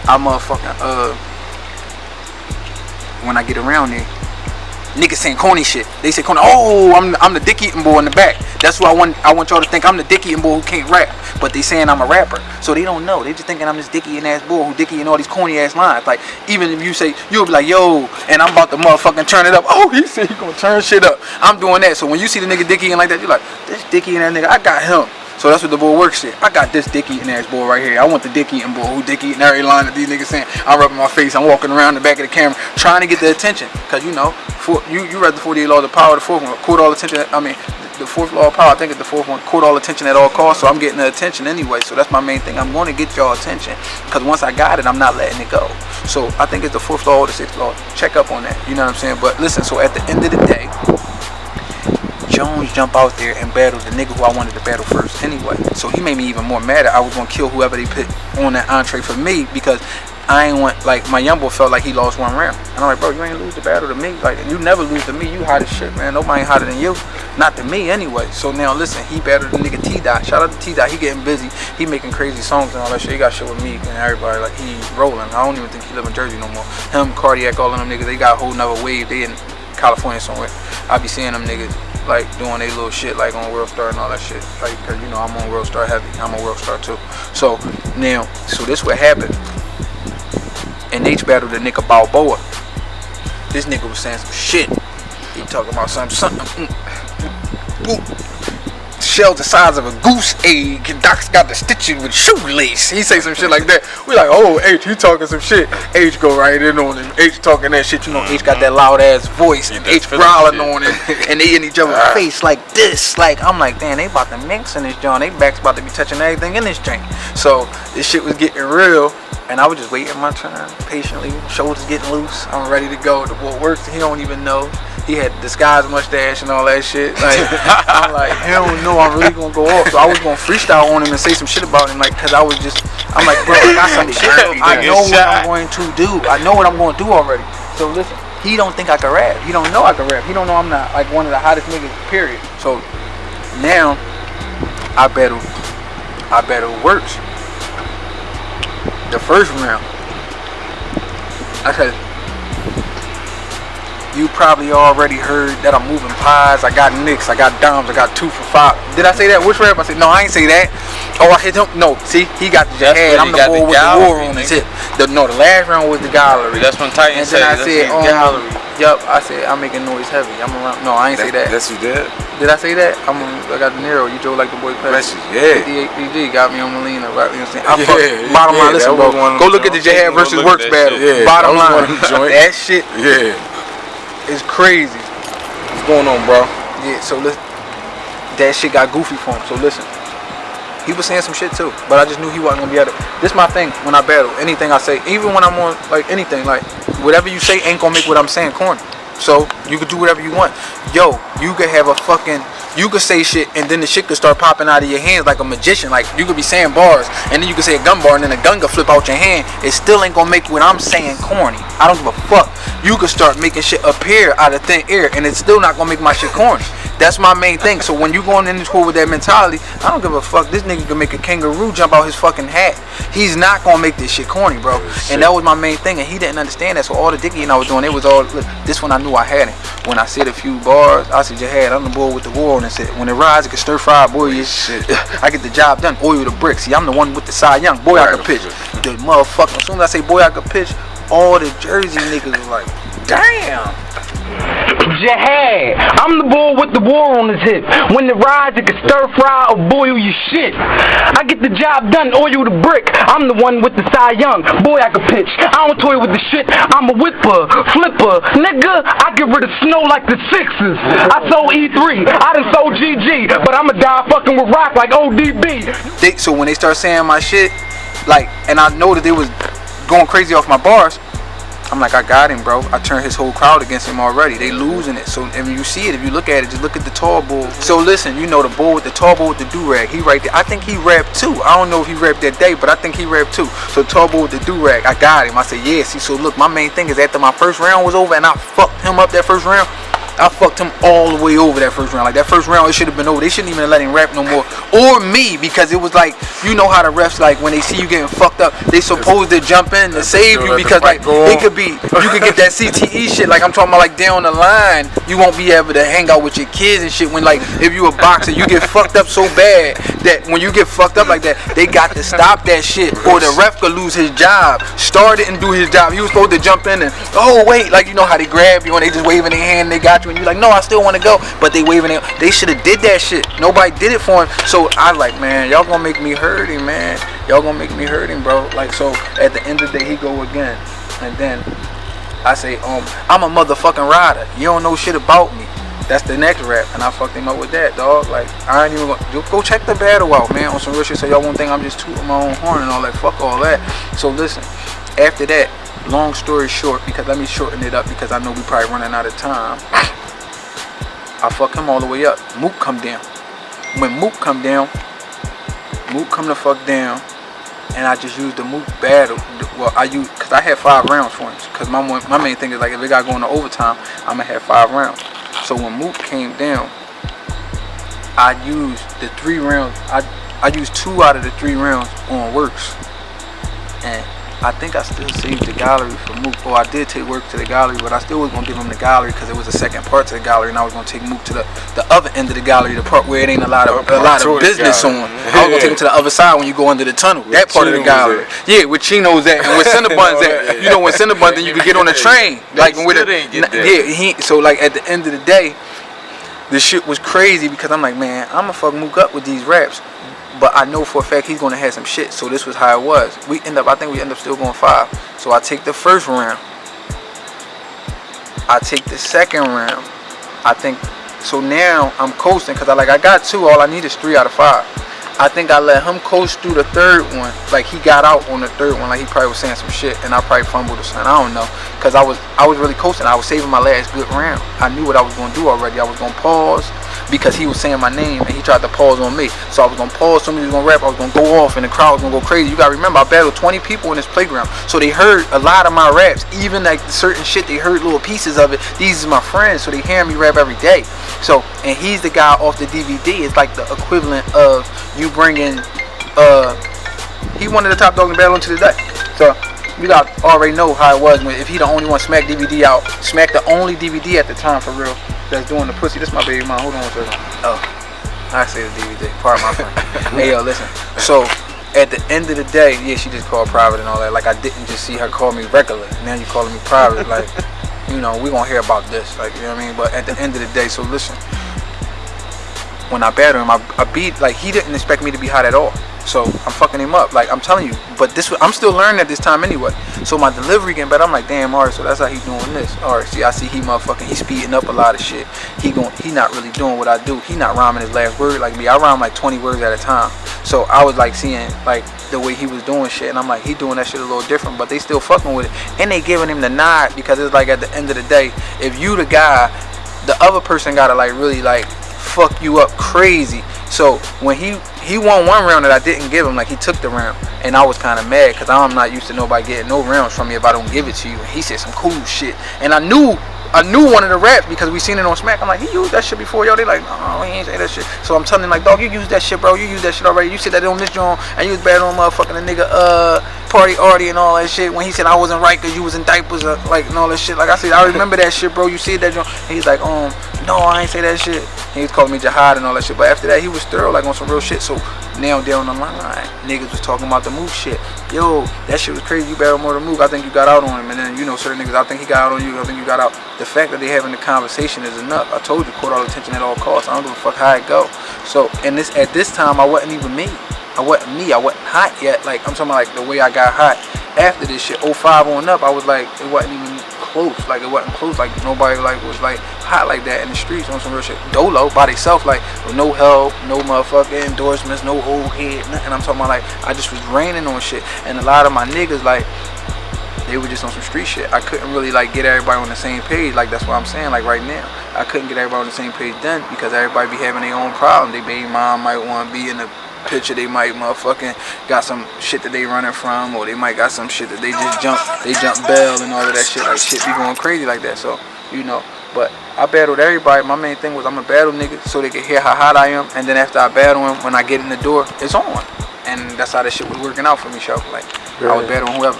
I motherfucking when I get around there, niggas saying corny shit. They say corny. Oh, I'm the dick eating boy in the back. That's why I want y'all to think I'm the dick eating boy who can't rap. But they saying I'm a rapper, so they don't know. They just thinking I'm this dick eating ass boy who dick eating all these corny ass lines. Like even if you say you'll be like yo, and I'm about to motherfucking turn it up. Oh, he said he gonna turn shit up. I'm doing that. So when you see the nigga dick eating like that, you're like this dick eating that nigga. I got him. So that's what the boy Works shit. I got this dick eating ass boy right here. I want the dick eating boy who dick eating every line that these niggas saying. I'm rubbing my face. I'm walking around the back of the camera trying to get the attention. Cause you know, you read the 48 laws of power. The fourth one, caught all attention. The fourth law of power. I think it's the fourth one. Caught all attention at all costs. So I'm getting the attention anyway. So that's my main thing. I'm going to get y'all attention. Cause once I got it, I'm not letting it go. So I think it's the 4th law or the 6th law. Check up on that. You know what I'm saying? But listen. So at the end of the day, Jones jump out there and battle the nigga who I wanted to battle first anyway. So he made me even more mad. I was gonna kill whoever they put on that entree for me because I ain't want, like, my young boy felt like he lost 1 round. And I'm like, bro, you ain't lose the battle to me. Like, you never lose to me. You hot as shit, man. Nobody ain't hotter than you. Not to me anyway. So now listen, he battled the nigga T-Dot. Shout out to T-Dot. He getting busy. He making crazy songs and all that shit. He got shit with Meek and everybody. Like, he rolling. I don't even think he live in Jersey no more. Him, Cardiac, all of them niggas, they got a whole nother wave. They in California somewhere. I be seeing them niggas like doing their little shit like on World Star and all that shit. Like, cause you know I'm on World Star heavy. I'm on World Star too. So now, so this what happened. And H battled the nigga Balboa. This nigga was saying some shit. He talking about something. Shell the size of a goose egg, and Doc's got to stitch it with shoelace. He say some shit like that. We like, oh, H, he talking some shit. H go right in on him. H talking that shit, you know. H got that loud ass voice, and H growling on it, and they in each other's face like this. Like, I'm like, damn, they about to mix in this joint. They backs about to be touching everything in this joint. So this shit was getting real, and I was just waiting my turn patiently. Shoulders getting loose. I'm ready to go. The boy Works. He don't even know. He had disguised mustache and all that shit. Like, I'm like, he don't know I'm really gonna go off. So I was gonna freestyle on him and say some shit about him, like, cause I'm like, bro, I got some shit. I know what I'm going to do. I know what I'm going to do already. So listen, he don't think I can rap. He don't know I can rap. He don't know I'm not like one of the hottest niggas, period. So now I battle Works. The first round, I said, You probably already heard that I'm moving pies. I got nicks, I got dimes, I got 2 for 5. Did I say that? Which rap? I said, no, I ain't say that. Oh, I hit him. No, see, he got the jihad. I'm the boy with the war on his hip. The last round was the gallery. That's when Titan said, and then I said, gallery. Yup, I said, I'm making noise heavy. I'm around. No, I ain't say that. That's you did? Did I say that? I got the Nero. You Joe like the boy Pesci. Yeah. 58 PG got me on Melina. Right? You know what I'm saying? Bottom line, listen, bro. Go look at the Jihad versus Works battle. Yeah, bottom line. That shit is crazy. What's going on, bro? Yeah, so listen. That shit got goofy for him. So listen. He was saying some shit too, but I just knew he wasn't gonna be able to. This my thing when I battle. Anything I say, even when I'm on, like anything, like whatever you say ain't gonna make what I'm saying corny. So you could do whatever you want. Yo, you could have you could say shit and then the shit could start popping out of your hands like a magician. Like you could be saying bars and then you could say a gun bar and then a gun could flip out your hand. It still ain't gonna make what I'm saying corny. I don't give a fuck. You could start making shit appear out of thin air and it's still not gonna make my shit corny. That's my main thing. So when you going in the school with that mentality, I don't give a fuck. This nigga can make a kangaroo jump out his fucking hat. He's not gonna make this shit corny, bro. And that was my main thing, and he didn't understand that. So all the dicky and I was doing, it was all. Look, this one I knew I had it. When I said a few bars, I said, Jihad, I'm the boy with the war on it. Said, when it rise, it can stir fry, boy. I get the job done. Oil the bricks. See, I'm the one with the Cy Young. Boy, I can pitch. The motherfucker. As soon as I say, boy, I can pitch, all the Jersey niggas was like, damn. Jihad, I'm the bull with the war on his hip. When it rise, it can stir fry or boil your shit. I get the job done, oil the brick. I'm the one with the Cy Young. Boy, I can pitch. I don't toy with the shit. I'm a whipper, flipper. Nigga, I get rid of snow like the Sixers. I sold E3. I done sold GG. But I'ma die fucking with rock like ODB. So when they start saying my shit, like, and I know that they was going crazy off my bars, I'm like, I got him, bro. I turned his whole crowd against him already. They losing it. So if you see it, if you look at it, just look at the tall bull. So listen, you know the bull with the tall bull with the do-rag. He right there. I think he rapped too. I don't know if he rapped that day, but I think he rapped too. So tall bull with the do-rag, I got him. I said, yeah, see, so look, my main thing is after my first round was over and I fucked him up that first round, I fucked him all the way over that first round. Like that first round, it should have been over. They shouldn't even let him rap no more. Or me, because it was like, you know how the refs, like when they see you getting fucked up, they supposed to jump in to save you because like it could be, you could get that CTE shit. Like I'm talking about like down the line, you won't be able to hang out with your kids and shit. When like if you a boxer, you get fucked up so bad that when you get fucked up like that, they got to stop that shit or the ref could lose his job. Start it and do his job. He was supposed to jump in and oh wait, like you know how they grab you and they just waving their hand, and they got you and you like no, I still want to go, but they waving it. They should have did that shit. Nobody did it for him. So I like, man, y'all gonna make me hurt him, man. Y'all gonna make me hurt him, bro. Like so, at the end of the day, he go again, and then I say, I'm a motherfucking rider. You don't know shit about me. That's the next rap, and I fucked him up with that, dog. Like I ain't even gonna go check the battle out, man, on some real shit. So y'all won't think I'm just tooting my own horn and all that. Fuck all that. So listen, after that, long story short, because let me shorten it up because I know we probably running out of time. I fuck him all the way up. Mook come down. When Mook come down, Mook come the fuck down, and I just used the Mook battle. Well, cause I had 5 rounds for him. Cause my main thing is like if it got going to overtime, I'ma have 5 rounds. So when Mook came down, I used the 3 rounds. I used 2 out of the 3 rounds on Works, and I think I still saved the gallery for Mook. Or I did take Work to the gallery, but I still was gonna give him the gallery because it was the second part to the gallery, and I was gonna take Mook to the other end of the gallery, the part where it ain't a lot of business on. I was gonna take him to the other side when you go under the tunnel, that part of the gallery. Yeah, where Chino's at and where Cinnabon's at. You know when Cinnabon, then you could get on the train. Like when so like at the end of the day, the shit was crazy because I'm like, man, I'ma fuck Mook up with these raps. But I know for a fact he's gonna have some shit. So this was how it was. I think we end up still going 5. So I take the first round. I take the second round. I think so now I'm coasting because I got 2. All I need is 3 out of 5. I think I let him coast through the third one. Like he got out on the third one. Like he probably was saying some shit and I probably fumbled or something. I don't know. Cause I was really coasting. I was saving my last good round. I knew what I was gonna do already. I was gonna pause because he was saying my name and he tried to pause on me. So I was gonna pause, somebody was gonna rap, I was gonna go off and the crowd was gonna go crazy. You gotta remember I battled 20 people in this playground. So they heard a lot of my raps. Even like certain shit, they heard little pieces of it. These are my friends, so they hear me rap every day. So, and he's the guy off the DVD. It's like the equivalent of you bringing, he one of the top dogs in battle to the day. So we got already know how it was when if he the only one Smack DVD out. Smack the only DVD at the time for real that's doing the pussy. This my baby mom. Hold on a second. Oh, I say the DVD. Part of my friend. Hey yo, listen. So at the end of the day, yeah, she just called private and all that. Like I didn't just see her call me regular. Now you calling me private. Like, you know, we gonna hear about this. Like, you know what I mean? But at the end of the day, so listen. When I battled him, I beat, like, he didn't expect me to be hot at all. So I'm fucking him up, like I'm telling you. But this, I'm still learning at this time anyway. So my delivery getting better. I'm like, damn, alright. So that's how he doing this. Alright, see, I see he motherfucking, he speeding up a lot of shit. He not really doing what I do. He not rhyming his last word like me. I rhyme like 20 words at a time. So I was like seeing like the way he was doing shit, and I'm like, he doing that shit a little different. But they still fucking with it, and they giving him the nod because it's like at the end of the day, if you the guy, the other person gotta like really like fuck you up crazy. So when he won one round that I didn't give him, like he took the round, and I was kind of mad because I'm not used to nobody getting no rounds from me if I don't give it to you. And he said some cool shit, and I knew one of the raps because we seen it on Smack. I'm like, he used that shit before, yo. They like, no, he ain't say that shit. So I'm telling him like, dog, you used that shit, bro. You used that shit already. You said that on this joint, and you was bad on motherfucking the nigga Party Artie and all that shit. When he said I wasn't right because you was in diapers, like and all that shit. Like I said, I remember that shit, bro. You said that joint. And he's like, no, I ain't say that shit. And he was calling me Jihad and all that shit. But after that, he was thorough, like on some real shit. So now down the line, niggas was talking about the Mook shit. Yo, that shit was crazy. You battled Murda Mook. I think you got out on him. And then, you know, certain niggas, I think he got out on you. I think you got out. The fact that they having the conversation is enough. I told you, caught all attention at all costs. I don't give a fuck how it go. So, and this at this time, I wasn't even me. I wasn't hot yet. Like, I'm talking about like the way I got hot. After this shit, 05 on up, I was like, it wasn't even close. Like, it wasn't close. Like, nobody like was like hot like that in the streets on some real shit. Dolo by themselves, like, with no help, no motherfucking endorsements, no old head, nothing. I'm talking about like, I just was raining on shit. And a lot of my niggas, like, they were just on some street shit. I couldn't really like get everybody on the same page. Like, that's what I'm saying. Like right now, I couldn't get everybody on the same page then because everybody be having their own problem. They baby mom might want to be in the picture. They might motherfucking got some shit that they running from, or they might got some shit that they just jump bail and all of that shit. Like shit be going crazy like that. So, you know, but I battled everybody. My main thing was I'm a battle nigga so they can hear how hot I am, and then after I battle him, when I get in the door, it's on. And that's how that shit was working out for me, show. Like, I was battling whoever.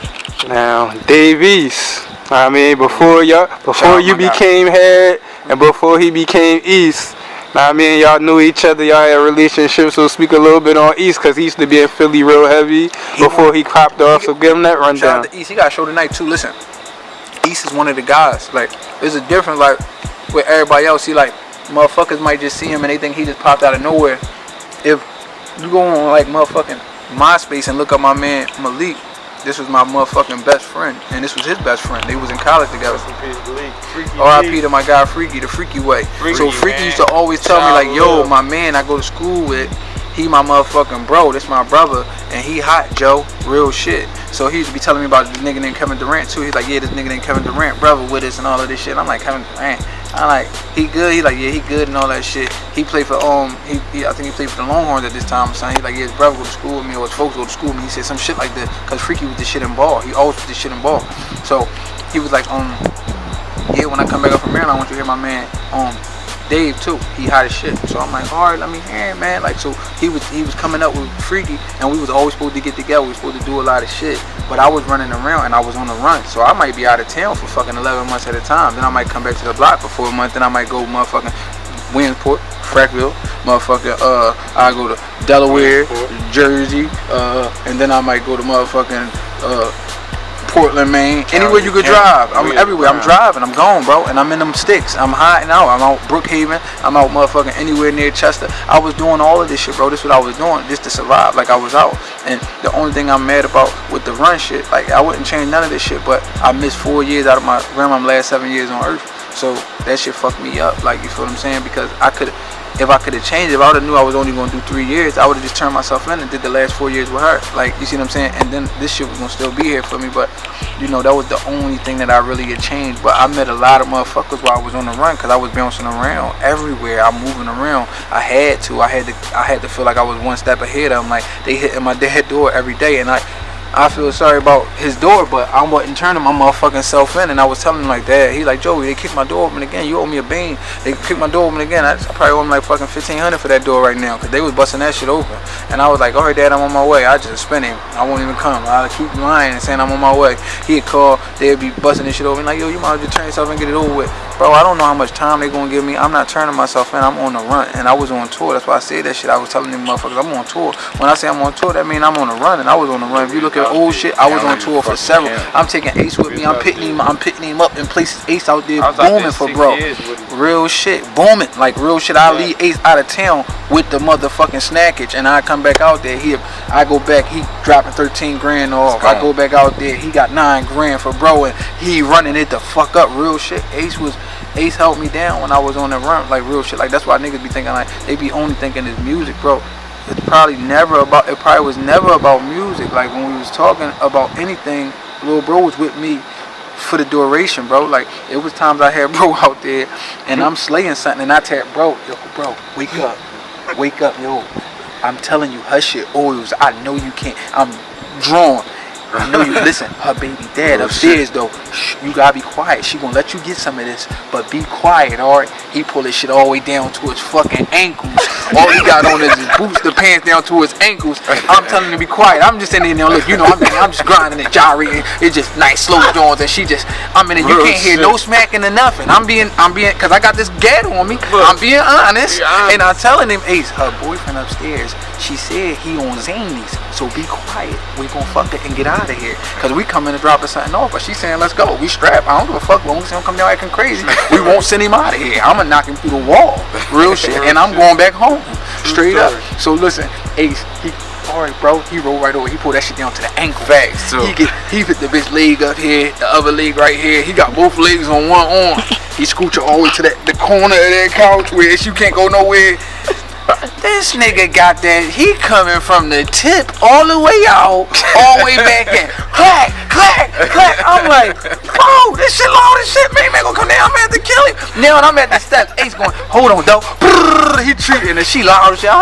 Now, Davies, I mean, before you became head and before he became East, I mean, y'all knew each other, y'all had relationships, so speak a little bit on East, because he used to be in Philly real heavy before he popped off, so give him that rundown. Shout out to East, he got a show tonight too. Listen, East is one of the guys. Like, there's a difference, like, with everybody else. See, like, motherfuckers might just see him and they think he just popped out of nowhere. If you go on, like, motherfucking MySpace and look up my man Malik, this was my motherfucking best friend, and this was his best friend. They was in college together. R.I.P. to my guy Freaky, the Freaky way. So Freaky used to always tell me like, yo, my man I go to school with, he my motherfucking bro, this my brother, and he hot, Joe, real shit. So he used to be telling me about this nigga named Kevin Durant too. He's like, yeah, this nigga named Kevin Durant, brother with us and all of this shit. I'm like, Kevin Durant. I'm like, he good? He like, yeah, he good and all that shit. He played for I think he played for the Longhorns at this time. Son, he like, yeah, his brother go to school with me, or his folks go to school with me. He said some shit like that, cause Freaky was the shit in ball. He always was the shit in ball. So he was like, yeah, when I come back up from Maryland, I want you to hear my man Dave too. He hot as shit. So I'm like, alright, let me hear it, man. Like, so he was coming up with Freaky, and we was always supposed to get together. We was supposed to do a lot of shit. But I was running around and I was on the run. So I might be out of town for fucking 11 months at a time. Then I might come back to the block for 4 months. Then I might go motherfucking Williamsport, Frackville, motherfucking I go to Delaware, Jersey, and then I might go to motherfucking Portland, Maine, anywhere you could drive. I'm everywhere. I'm driving. I'm gone, bro. And I'm in them sticks. I'm hiding out. I'm out Brookhaven. I'm out motherfucking anywhere near Chester. I was doing all of this shit, bro. This is what I was doing just to survive. Like, I was out. And the only thing I'm mad about with the run shit, like, I wouldn't change none of this shit, but I missed 4 years out of my grandma's last 7 years on earth. So that shit fucked me up. Like, you feel what I'm saying? Because if I could have changed it, if I would have knew I was only going to do 3 years, I would have just turned myself in and did the last 4 years with her. Like, you see what I'm saying? And then this shit was going to still be here for me. But, you know, that was the only thing that I really had changed. But I met a lot of motherfuckers while I was on the run, because I was bouncing around everywhere. I'm moving around. I had to feel like I was one step ahead of them. Like, they hitting my dead door every day. And I feel sorry about his door, but I wasn't turning my motherfucking self in, and I was telling him like that. He like, Joey, they kicked my door open again. You owe me a bean. They kicked my door open again. I probably owe him like fucking $1,500 for that door right now, cause they was busting that shit open. And I was like, all right, Dad, I'm on my way. I just spin him. I won't even come. I'll keep lying and saying I'm on my way. He'd call. They'd be busting this shit open. Like, yo, you might as well just turn yourself and get it over with. Bro, I don't know how much time they gonna give me. I'm not turning myself in. I'm on the run, and I was on tour. That's why I said that shit. I was telling them motherfuckers I'm on tour. When I say I'm on tour, that means I'm on the run, and I was on the run. If you look at old shit, I was on tour for several. I'm taking Ace with me. I'm picking him up in places. Ace out there booming for bro. Real shit, booming like real shit. I leave Ace out of town with the motherfucking snackage, and I come back out there. I go back. He dropping 13 grand off. I go back out there. He got 9 grand for bro, and he running it the fuck up. Real shit. Ace held me down when I was on the run, like real shit. Like that's why niggas be thinking like they be only thinking it's music, bro. It probably was never about music. Like when we was talking about anything, little bro was with me for the duration, bro. Like it was times I had bro out there and I'm slaying something and I tap bro, wake up, yo. I'm telling you, her shit oils. I know you can't. I'm drawn. I know you. Listen, her baby dad upstairs though. Shh, you gotta be quiet. She gonna let you get some of this, but be quiet, alright? He pull his shit all the way down to his fucking ankles. All he got on is his boots, the pants down to his ankles. I'm telling him to be quiet. I'm just in there, look, you know, I'm just grinding and gyrating. It's just nice slow joints, and she just, I'm in it. You can't hear no smacking or nothing. I'm being, cause I got this gat on me. I'm being honest, and I'm telling him, Ace, her boyfriend upstairs. She said he on zanies, so be quiet. We gonna fuck it and get out of here, cause we coming to drop us something off. But she saying let's go. We strap. I don't give a fuck. As long as he don't come down acting crazy, we won't send him out of here. I'ma knock him through the wall, real shit, and I'm going back home, straight up. So listen, Ace, alright, bro. He rolled right over. He pulled that shit down to the ankle. Facts. He put the bitch leg up here, the other leg right here. He got both legs on one arm. He scooch her all the way to the corner of that couch where she can't go nowhere. This nigga got that. He coming from the tip all the way out, all the way back in. Clack, clack, clack. I'm like, bro, this shit loud as shit. Man gonna come down. I'm gonna have to kill him. Now I'm at the steps. Ace going, hold on, though. He treating her. She loud as shit.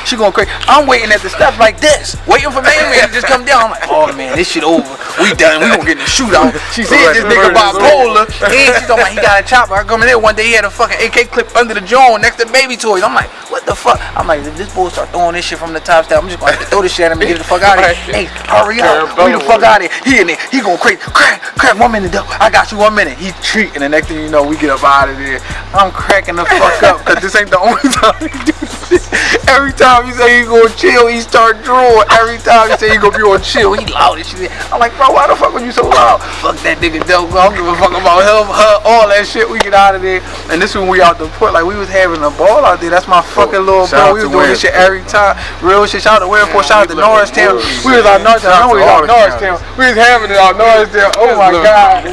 She going crazy. I'm waiting at the steps like this, waiting for man to just come down. I'm like, oh man, this shit over. We done. We gonna get in the shootout. She said this nigga bipolar. And she talking about he got a chopper. I come in there one day. He had a fucking AK clip under the jaw next to baby toys. I'm like, what the fuck? I'm like, if this boy start throwing this shit from the top step, I'm just gonna have to throw this shit at him and get the fuck out of here. Hey, hurry up. We the fuck out of here. He in there. He going crazy. Crack. 1 minute though. I got you 1 minute. He treating. The next thing you know, we get up out of there. I'm cracking the fuck up because this ain't the only time he do this. Every time he say he gonna chill, he start drawing. Every time he say he gonna be on chill, he loud as shit. I'm like, bro, why the fuck are you so loud? Fuck that nigga dope. I don't give a fuck about him, her, all that shit. We get out of there. And this when we out the port, like we was having a ball out there. That's my fucking little bro. We was doing this shit every time. Real shit. Shout out to Warrenport. Shout out to Norristown. We was out Norristown. We was out Norristown. We was having it out Norristown. Oh my god.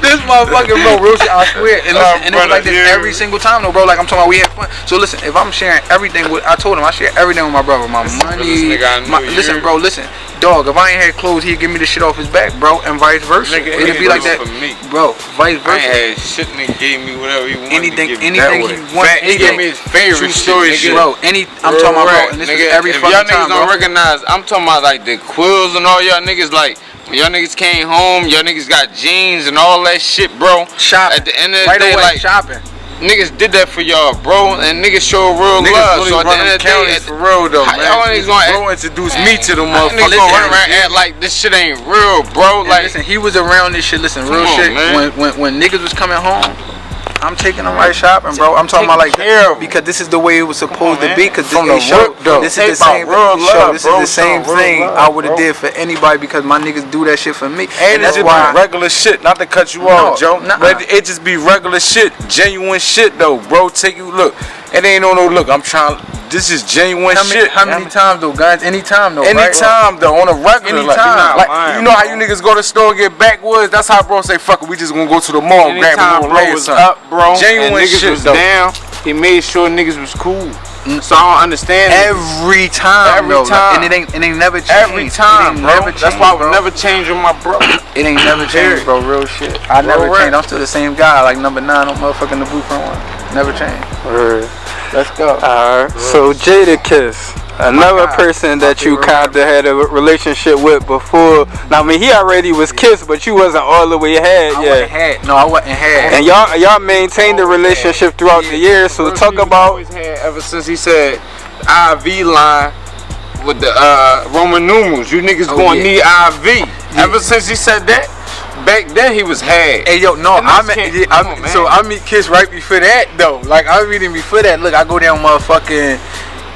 This motherfucking bro, real shit. I swear. And listen, and it was like this every single time though, bro. Like I'm talking about, we had fun. So listen, if I'm sharing everything with, I told him I share everything with my brother. My money. Listen, bro. Listen. Dog, if I ain't had clothes, he'd give me the shit off his back, bro, and vice versa. It'd be like that, bro. Vice versa. I ain't had shit, nigga gave me whatever he wanted. Anything he wants. He gave me his favorite story, shit, bro. I'm talking about, bro, and this is every fucking time, y'all niggas don't recognize, I'm talking about like the quills and all y'all niggas, like y'all niggas came home, y'all niggas got jeans and all that shit, bro. Shopping. At the end of the day, like shopping. Niggas did that for y'all, bro, and niggas show real love. So at the end of the day, for real though, man. Y'all niggas gonna introduce me to the motherfuckers. Niggas gonna run around and act like this shit ain't real, bro. Like, listen, he was around this shit. Listen, real shit. When niggas was coming home, I'm taking them right shopping, bro. I'm talking about like because this is the way it was supposed to be. Because this is the same show. This is the same thing I would have did for anybody because my niggas do that shit for me. And that's why regular shit. Not to cut you off, Joe. But it just be regular shit, genuine shit though, bro. Look. It ain't no look. I'm trying. This is genuine shit. How many times though, guys? Anytime though. Anytime though, on a regular. Anytime. Like you know how you niggas go to the store and get backwoods. That's how bro say fuck it. We just gonna go to the mall and grab a little bro was up, bro. Genuine niggas shit was though. Down. He made sure niggas was cool. So I don't understand every time, every time, and it ain't never changed. Every time, bro. That's why I would never change with my bro. It ain't never changed, bro. Real shit. I never changed. I'm still the same guy, like number 9 on motherfucking the blueprint one. Never changed. Let's go. Alright. So Jada Kiss. Another person that you kind of had a relationship with before. Now, I mean, he already was kissed, but you wasn't all the way had yet. No, I wasn't had. And y'all maintained the relationship throughout the years. So talk about. Always had ever since he said IV line with the Roman numerals. You niggas gonna need IV. Ever since he said that. Back then he was had. Hey yo, no, I meet Kiss right before that though. Like I meet him before that. Look, I go down motherfucking.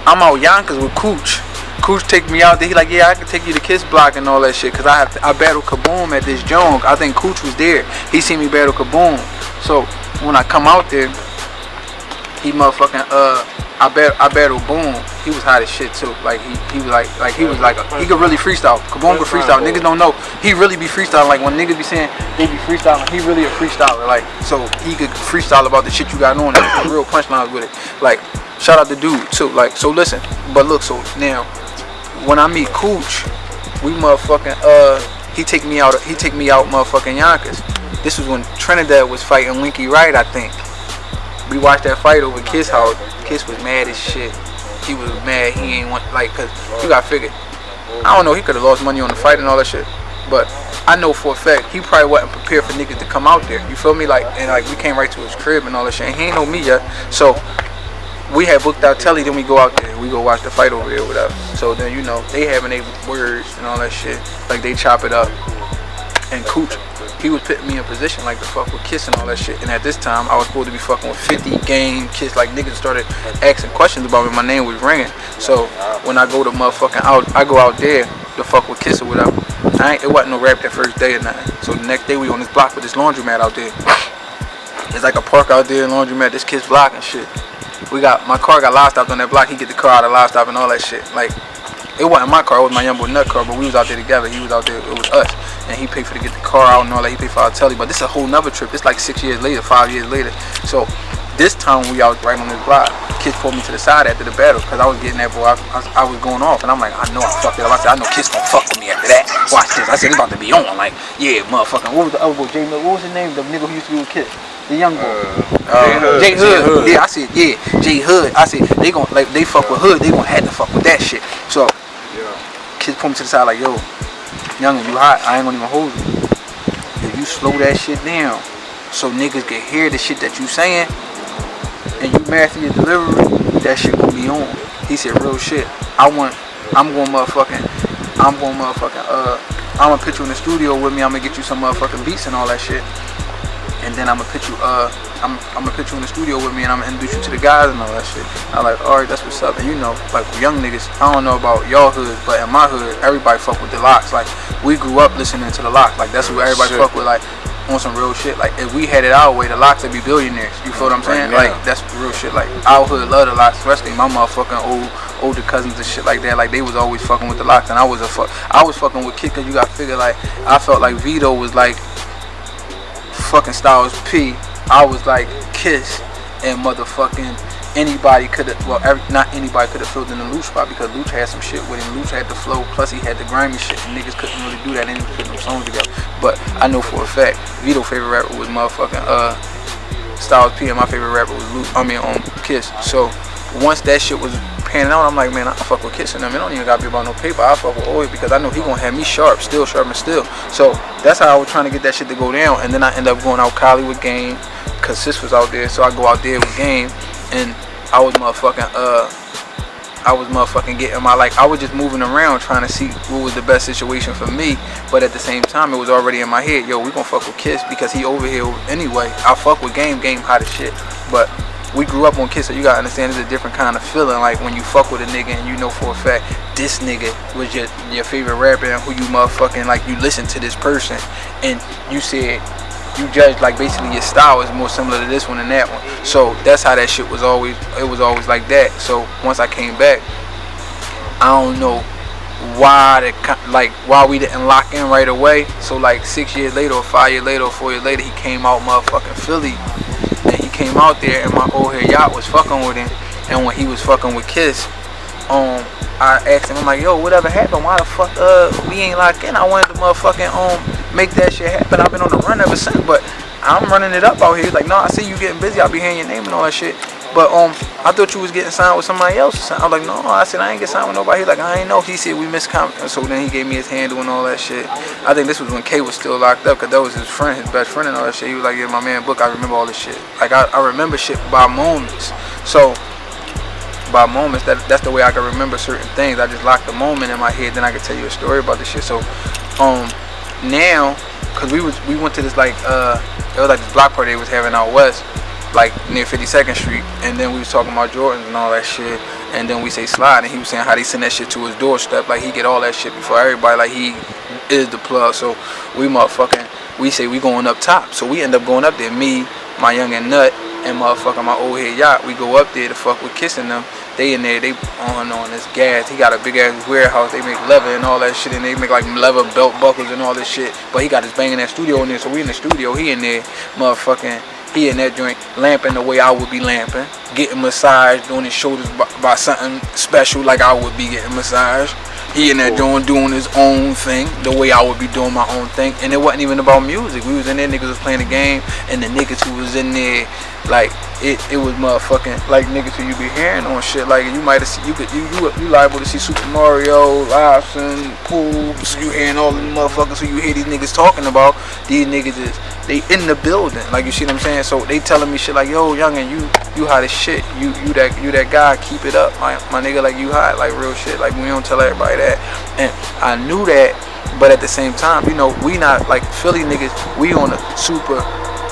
I'm out Yonkers with Cooch. Cooch take me out there. He like, yeah, I can take you to Kiss Block and all that shit. Cause I battled Kaboom at this junk. I think Cooch was there. He seen me battle Kaboom. So when I come out there, he motherfucking I battled Boom. He was hot as shit too. Like he could really freestyle. Kaboom could freestyle. Niggas don't know. He really be freestyling. Like when niggas be saying they be freestyling, he really a freestyler. Like so he could freestyle about the shit you got on. There's real punchlines with it. Like shout out the dude too. Like so listen. But look, so now when I meet Cooch, we motherfucking he take me out motherfucking Yonkers. This was when Trinidad was fighting Winky Wright, I think. We watched that fight over Kiss house. Kiss was mad as shit. He was mad. He ain't want cause you got figured. I don't know. He could have lost money on the fight and all that shit. But I know for a fact he probably wasn't prepared for niggas to come out there. You feel me? Like and like we came right to his crib and all that shit. And he ain't know me yet. So we had booked out telly. Then we go out there. We go watch the fight over there, whatever. So then you know they having their words and all that shit. Like they chop it up. And Cooch, he was putting me in position like to fuck with Kiss and all that shit. And at this time, I was supposed to be fucking with 50 Game Kiss. Like niggas started asking questions about me. My name was ringing. So when I go to motherfucking I go out there to fuck with Kiss or whatever. It wasn't no rap that first day or nothing. So the next day we on this block with this laundromat out there. It's like a park out there, laundromat, this Kiss block and shit. My car got lost out on that block. He get the car out of lost stop and all that shit. Like it wasn't my car, it was my young boy Nut car, but we was out there together. He was out there, it was us. And he paid for to get the car out and all that. He paid for our telly. But this is a whole nother trip. It's like 6 years later, 5 years later. So this time we out right on this block. Kiss pulled me to the side after the battle because I was getting that boy. I was going off and I'm like, I know I fucked it up. I said, I know Kiss gonna fuck with me after that. Watch this. I said, it's about to be on. Like, yeah, motherfucking. What was the other boy? J Mill. What was his name? The nigga who used to be with Kiss. The young boy. J Hood. Yeah, I said, yeah, J Hood. I said, they gon' like they fuck with Hood. They gon' have to fuck with that shit. So Kiss pulled me to the side like, yo, youngin', you hot. I ain't gonna even hold you. If you slow that shit down so niggas can hear the shit that you saying and you master your delivery, that shit gonna be on. He said real shit. I'm gonna put you in the studio with me. I'm gonna get you some motherfucking beats and all that shit. And then I'm gonna put you I'm gonna put you in the studio with me and I'm gonna introduce you to the guys and all that shit. I'm like, alright, that's what's up. And you know, like young niggas, I don't know about y'all hood, but in my hood, everybody fuck with the Locks. Like we grew up listening to the Locks. Like that's what everybody fuck with, like on some real shit. Like if we had it our way, the Locks would be billionaires. You feel what I'm saying? Like that's real shit. Like our hood love the Locks, especially my motherfucking older cousins and shit like that. Like they was always fucking with the Locks, and I was fucking with Kid, cause you got to figure like I felt like Vito was like fucking Styles P. I was like Kiss, and motherfucking anybody could have, well, not anybody could have filled in the Luch spot because Luch had some shit with him. Luch had the flow, plus he had the grimy shit, and niggas couldn't really do that. They didn't put no songs together. But I know for a fact, Vito's favorite rapper was motherfucking Styles P, and my favorite rapper was Kiss. So once that shit was panning out, I'm like, man, I fuck with Kiss and them. It don't even gotta be about no paper. I fuck with Oy because I know he gonna have me sharp and still. So that's how I was trying to get that shit to go down. And then I end up going out Cali with Game, cause Sis was out there. So I go out there with Game, and I was motherfucking getting my, like, I was just moving around trying to see what was the best situation for me. But at the same time, it was already in my head, yo, we gonna fuck with Kiss because he over here anyway. I fuck with Game hot as shit. But we grew up on Kiss, so you gotta understand it's a different kind of feeling. Like when you fuck with a nigga and you know for a fact this nigga was your favorite rapper and who you motherfucking, like, you listen to this person and you said you judge like basically your style is more similar to this one and that one. So that's how that shit was always. It was always like that. So once I came back, I don't know why we didn't lock in right away. So like 6 years later or 5 years later or 4 years later, he came out motherfucking Philly. And he came out there and my old head yacht was fucking with him. And when he was fucking with Kiss, I asked him, I'm like, yo, whatever happened? Why the fuck we ain't locked in? I wanted to motherfucking make that shit happen. I've been on the run ever since, but I'm running it up out here. He's like, no, I see you getting busy. I'll be hearing your name and all that shit. But I thought you was getting signed with somebody else. I was like, no. I said, I ain't get signed with nobody. He like, I ain't know. He said we miscommunicated. So then he gave me his handle and all that shit. I think this was when K was still locked up, because that was his friend, his best friend and all that shit. He was like, yeah, my man Book, I remember all this shit. Like, I remember shit by moments. So by moments, that's the way I can remember certain things. I just lock the moment in my head, then I can tell you a story about this shit. So now, cause we went to this like it was like this block party they was having out west, like near 52nd Street, and then we was talking about Jordans and all that shit, and then we say Slide, and he was saying how they send that shit to his doorstep, like he get all that shit before everybody, like he is the plug. So we say we going up top, so we end up going up there, me, my young and Nut, and motherfucking my old head yacht. We go up there to fuck with Kissing them. They in there, they on this gas. He got a big ass warehouse. They make leather and all that shit, and they make like leather belt buckles and all this shit. But he got his banging that studio in there, so we in the studio. He in there, motherfucking. He in that joint lamping the way I would be lamping, getting massaged, doing his shoulders by something special like I would be getting massaged. He in there doing his own thing, the way I would be doing my own thing. And it wasn't even about music. We was in there, niggas was playing the game, and the niggas who was in there, like it was motherfucking like niggas who you be hearing on shit. Like you might have seen, you liable to see Super Mario, Lawson, Poops. You hearing all the motherfuckers who you hear these niggas talking about. These niggas is they in the building. Like you see what I'm saying? So they telling me shit like, yo, youngin, you hot as shit. You that guy. Keep it up, my nigga. Like you hot, like real shit. Like we don't tell everybody that. And I knew that, but at the same time, you know, we not like Philly niggas. We on a super.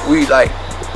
We like.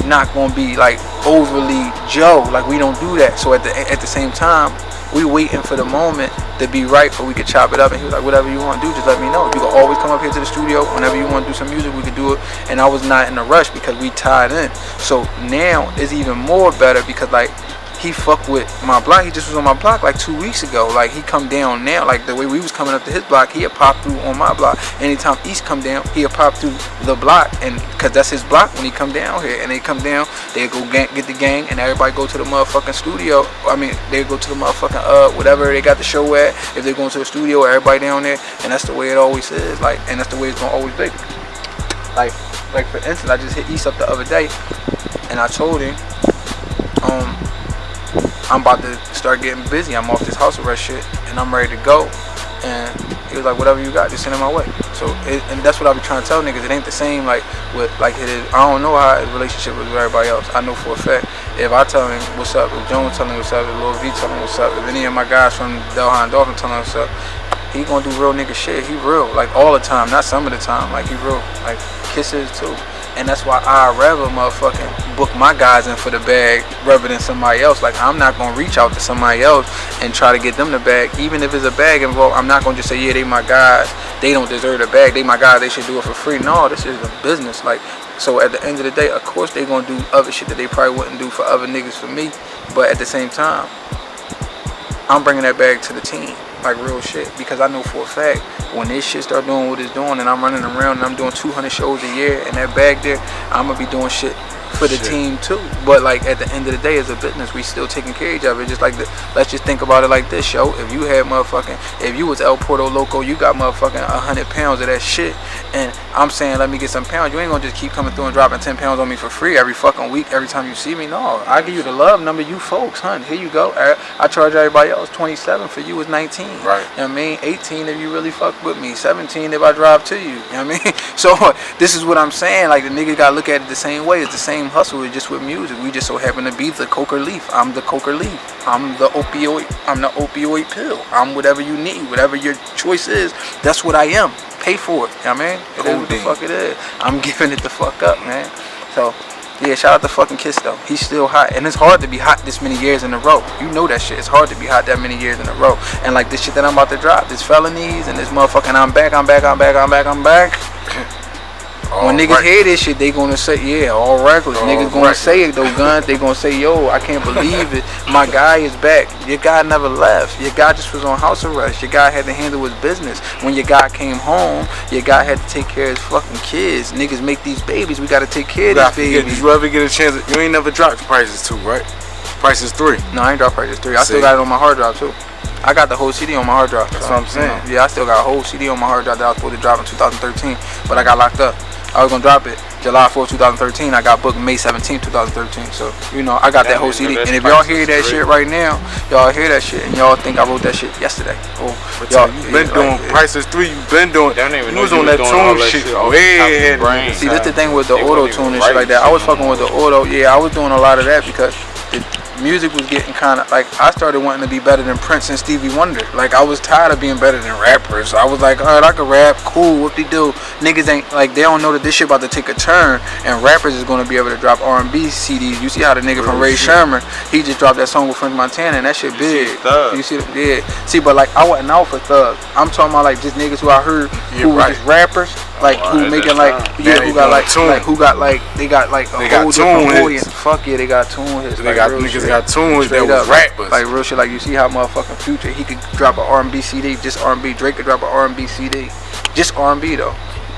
Not gonna be like overly Joe, like we don't do that. So at the same time, we waiting for the moment to be right, for we could chop it up. And he was like, whatever you want to do, just let me know. You can always come up here to the studio whenever you want to do some music. We could do it. And I was not in a rush because we tied in. So now it's even more better because like he fuck with my block. He just was on my block like 2 weeks ago. Like he come down now. Like the way we was coming up to his block, he'll pop through on my block. Anytime East come down, he'll pop through the block, and cause that's his block when he come down here. And they come down, they go get the gang, and everybody go to the motherfucking studio. I mean, they go to the motherfucking whatever they got the show at. If they going to the studio, everybody down there, and that's the way it always is. Like, and that's the way it's gonna always be. Like for instance, I just hit East up the other day, and I told him, I'm about to start getting busy. I'm off this house arrest shit, and I'm ready to go. And he was like, whatever you got, just send it my way. So, and that's what I be trying to tell niggas. It ain't the same like with like it is. I don't know how his relationship is with everybody else. I know for a fact, if I tell him what's up, if Jones tell him what's up, if Lil V tell him what's up, if any of my guys from Delhi and Dolphin tell him what's up, he gonna do real nigga shit. He real, like all the time, not some of the time. Like he real, like Kisses too. And that's why I'd rather motherfucking book my guys in for the bag rather than somebody else. Like, I'm not going to reach out to somebody else and try to get them the bag. Even if it's a bag involved, I'm not going to just say, yeah, they my guys. They don't deserve the bag. They my guys. They should do it for free. No, this is a business. Like, so at the end of the day, of course they going to do other shit that they probably wouldn't do for other niggas for me. But at the same time, I'm bringing that bag to the team. Like real shit, because I know for a fact when this shit start doing what it's doing and I'm running around and I'm doing 200 shows a year and that bag there, I'm gonna be doing shit for the team too. But like at the end of the day, as a business, we still taking care of each other. Just like let's just think about it like this, yo. If you had if you was El Porto Loco, you got motherfucking 100 pounds of that shit, and I'm saying let me get some pounds. You ain't gonna just keep coming through and dropping 10 pounds on me for free every fucking week, every time you see me. No, I give you the love number, you folks, hun. Here you go. I charge everybody else 27, for you is 19. Right. You know what I mean? 18 if you really fuck with me. 17 if I drive to you. You know what I mean? So this is what I'm saying. Like the niggas gotta look at it the same way. It's the same hustle. It's just with music. We just so happen to be the coca leaf. I'm the coca leaf. I'm the opioid. I'm the opioid pill. I'm whatever you need. Whatever your choice is, that's what I am. Pay for it. You know what I mean? It is what the fuck it is. I'm giving it the fuck up, man. So yeah, shout out to fucking Kiss though. He's still hot, and it's hard to be hot this many years in a row. You know that shit. It's hard to be hot that many years in a row. And like this shit that I'm about to drop, this felonies and this motherfucking I'm back. When niggas hear this shit, they gonna say, yeah, all reckless. Niggas gonna say it though, guns. They gonna say, yo, I can't believe it. My guy is back. Your guy never left. Your guy just was on house arrest. Your guy had to handle his business. When your guy came home, your guy had to take care of his fucking kids. Niggas make these babies. We gotta take care of these babies. Did you ever get a chance? You ain't never dropped Prices 2, right? Prices 3. No, I ain't dropped Prices 3. I still got it on my hard drive too. I got the whole CD on my hard drive. That's what I'm saying. Yeah, I still got a whole CD on my hard drive that I was supposed to drop in 2013, but I got locked up. I was gonna drop it July 4th, 2013. I got booked May 17th, 2013. So, you know, I got that whole CD. And if y'all hear that shit right now, y'all hear that shit, and y'all think I wrote that shit yesterday. Oh, y'all, you been doing Prices 3, you been doing, you was on that tune shit way ahead. See, that's the thing with the auto-tune and shit like that. I was fucking with the auto. Yeah, I was doing a lot of that because the music was getting kind of like, I started wanting to be better than Prince and Stevie Wonder. Like, I was tired of being better than rappers. I was like, alright, I can rap, cool, what they do. Niggas ain't, like, they don't know that this shit about to take a turn, and rappers is going to be able to drop R&B CDs. You see how the nigga from Ray Sherman, he just dropped that song with French Montana, and that shit big. You see, yeah. See, but like, I wasn't out for thugs. I'm talking about like just niggas who I heard who were just rappers, like who making like, yeah, who got like, who got like, they got like a whole different audience. Fuck yeah, they got tune hits. They got niggas got tunes that was rappers. Like real shit, like you see how motherfucking Future, he could drop an R&B CD, just R&B. Drake could drop an R&B CD, just R&B though.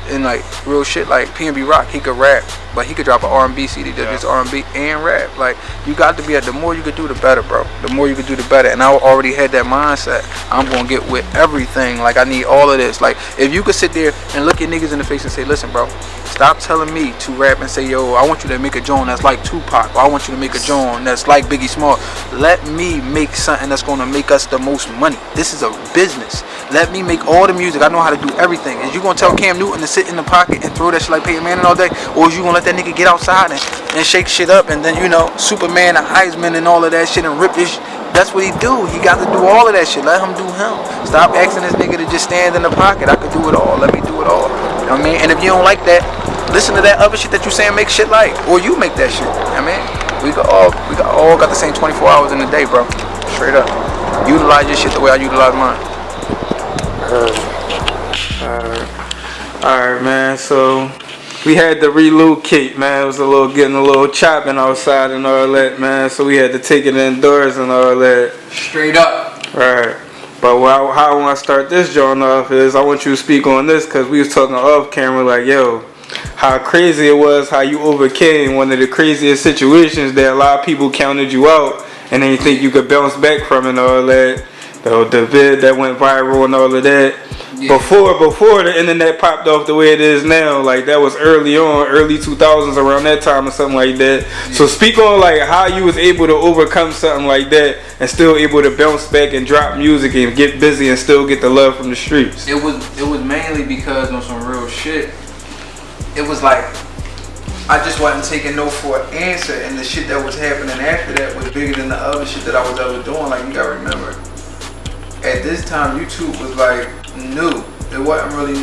And like real shit, like P&B Rock, he could rap, but he could drop an R&B CD that's just R&B and rap. Like you got to be at, the more you could do, the better, bro. The more you could do, the better. And I already had that mindset. I'm gonna get with everything. Like I need all of this. Like if you could sit there and look at niggas in the face and say, listen, bro, stop telling me to rap and say, yo, I want you to make a joint that's like Tupac, or I want you to make a joint that's like Biggie Small. Let me make something that's gonna make us the most money. This is a business. Let me make all the music. I know how to do everything. Is you gonna tell Cam Newton to sit in the pocket and throw that shit like Peyton Manning all day? Or is you gonna let that nigga get outside and shake shit up, and then, you know, Superman and Heisman and all of that shit and rip this? That's what he do. He got to do all of that shit. Let him do him. Stop asking this nigga to just stand in the pocket. I could do it all. Let me do it all. You know what I mean? And if you don't like that, listen to that other shit that you saying make shit like. Or you make that shit. You know what I mean? We all got the same 24 hours in the day, bro. Straight up. Utilize your shit the way I utilize mine. Alright, man, so we had to relocate, man. It was getting a little chopping outside and all that, man. So we had to take it indoors and all that. Straight up. Right. But how I want to start this joint off is I want you to speak on this, because we was talking off camera like, yo, how crazy it was how you overcame one of the craziest situations that a lot of people counted you out and then you think you could bounce back from and all that. The vid that went viral and all of that. Yeah. Before the internet popped off the way it is now, like that was early on, early 2000s, around that time or something like that. Yeah. So speak on like how you was able to overcome something like that and still able to bounce back and drop music and get busy and still get the love from the streets. It was mainly because on some real shit. It was like I just wasn't taking no for an answer, and the shit that was happening after that was bigger than the other shit that I was ever doing. Like you gotta remember, at this time YouTube was like new. It wasn't really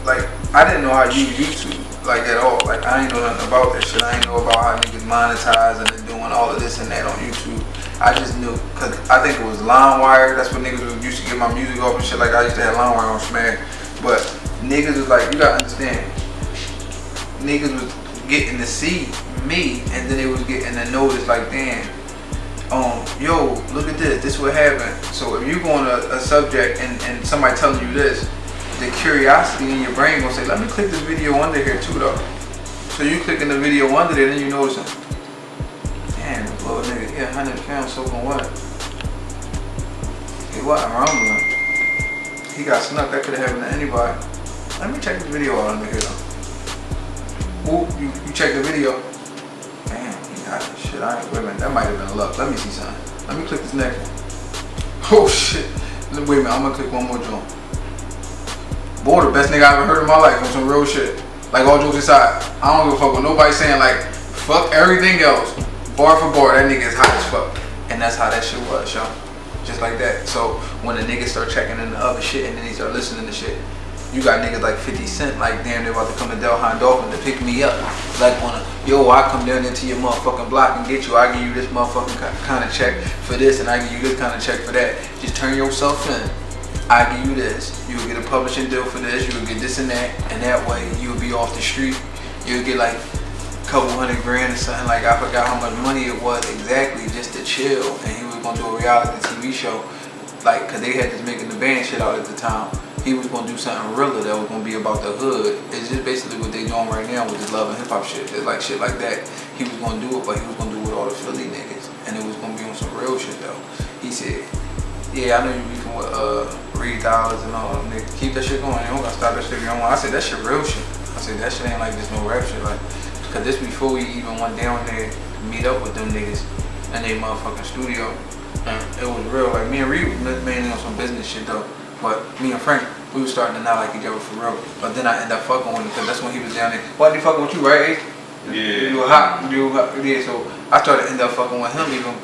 like I didn't know how to use YouTube like at all. Like I ain't know nothing about that shit. I ain't know about how niggas monetize and doing all of this and that on YouTube. I just knew, cause I think it was LimeWire. That's what niggas used to get my music off and shit. Like I used to have LimeWire on Smash, but niggas was like, you gotta understand, niggas was getting to see me, and then they was getting to notice like, damn, yo, look at this what happened. So if you go on a subject and somebody telling you this, the curiosity in your brain gonna say, let me click this video under here too though. So you clicking the video under there, then you noticing, damn, this little nigga here, 100 pounds soaking wet. He wasn't rumbling. He got snuck. That could have happened to anybody. Let me check this video out under here though. Ooh, you check the video. Damn, he got it. Shit, I ain't, wait a minute, that might have been luck. Let me see something. Let me click this next one. Oh shit. Wait a minute, I'm gonna click one more joint. Boy, the best nigga I ever heard in my life on some real shit. Like all jokes aside, I don't give a fuck with nobody saying like, fuck everything else. Bar for bar, that nigga is hot as fuck. And that's how that shit was, y'all. Just like that. So when the niggas start checking in the other shit and then they start listening to shit, you got niggas like 50 Cent, like damn, they're about to come to Delhi Dolphin to pick me up. Like yo, I come down there to your motherfucking block and get you. I give you this motherfucking kind of check for this, and I give you this kind of check for that. Just turn yourself in. I give you this. You'll get a publishing deal for this. You'll get this and that way you'll be off the street. You'll get like a couple $100 grand or something. Like I forgot how much money it was exactly just to chill. And he was gonna do a reality TV show, like, cause they had this Making the Band shit out at the time. He was gonna do something realer that was gonna be about the hood. It's just basically what they doing right now with this love and hip hop shit. It's like shit like that. He was gonna do it, but he was gonna do it with all the Philly niggas, and it was gonna be on some real shit though. He said, "Yeah, I know you beefing with Dollaz and all them niggas. Keep that shit going. You don't gotta stop that shit if you don't want." I said, "That shit real shit." I say that shit ain't like this no rap shit. Like, cause this before we even went down there to meet up with them niggas in they motherfucking studio. And it was real. Like me and Reed was mainly on some business shit though. But me and Frank, we was starting to not like each other for real. But then I ended up fucking with him because that's when he was down there. Why did he fucking with you, right, Ace? Yeah. You were hot. Yeah, so I started to end up fucking with him even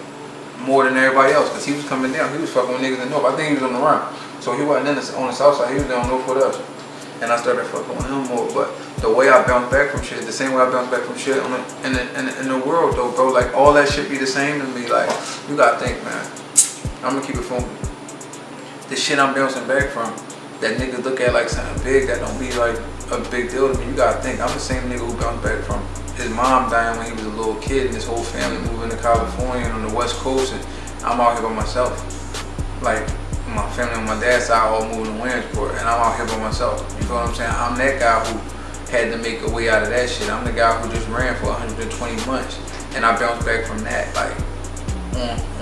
more than everybody else because he was coming down. He was fucking with niggas in the north. I think he was on the run. So he wasn't on the south side. He was down north with us. And I started fucking with him more. But the way I bounced back from shit, the same way I bounced back from shit in the world though, bro. Like all that shit be the same to me. Like you gotta think, man. I'm gonna keep it funky. The shit I'm bouncing back from, that niggas look at like something big, that don't be like a big deal to me. You gotta think, I'm the same nigga who bounced back from his mom dying when he was a little kid and his whole family moving to California and on the West Coast, and I'm out here by myself. Like, my family on my dad's side all moving to Williamsport, and I'm out here by myself. You feel what I'm saying? I'm that guy who had to make a way out of that shit. I'm the guy who just ran for 120 months, and I bounced back from that, like,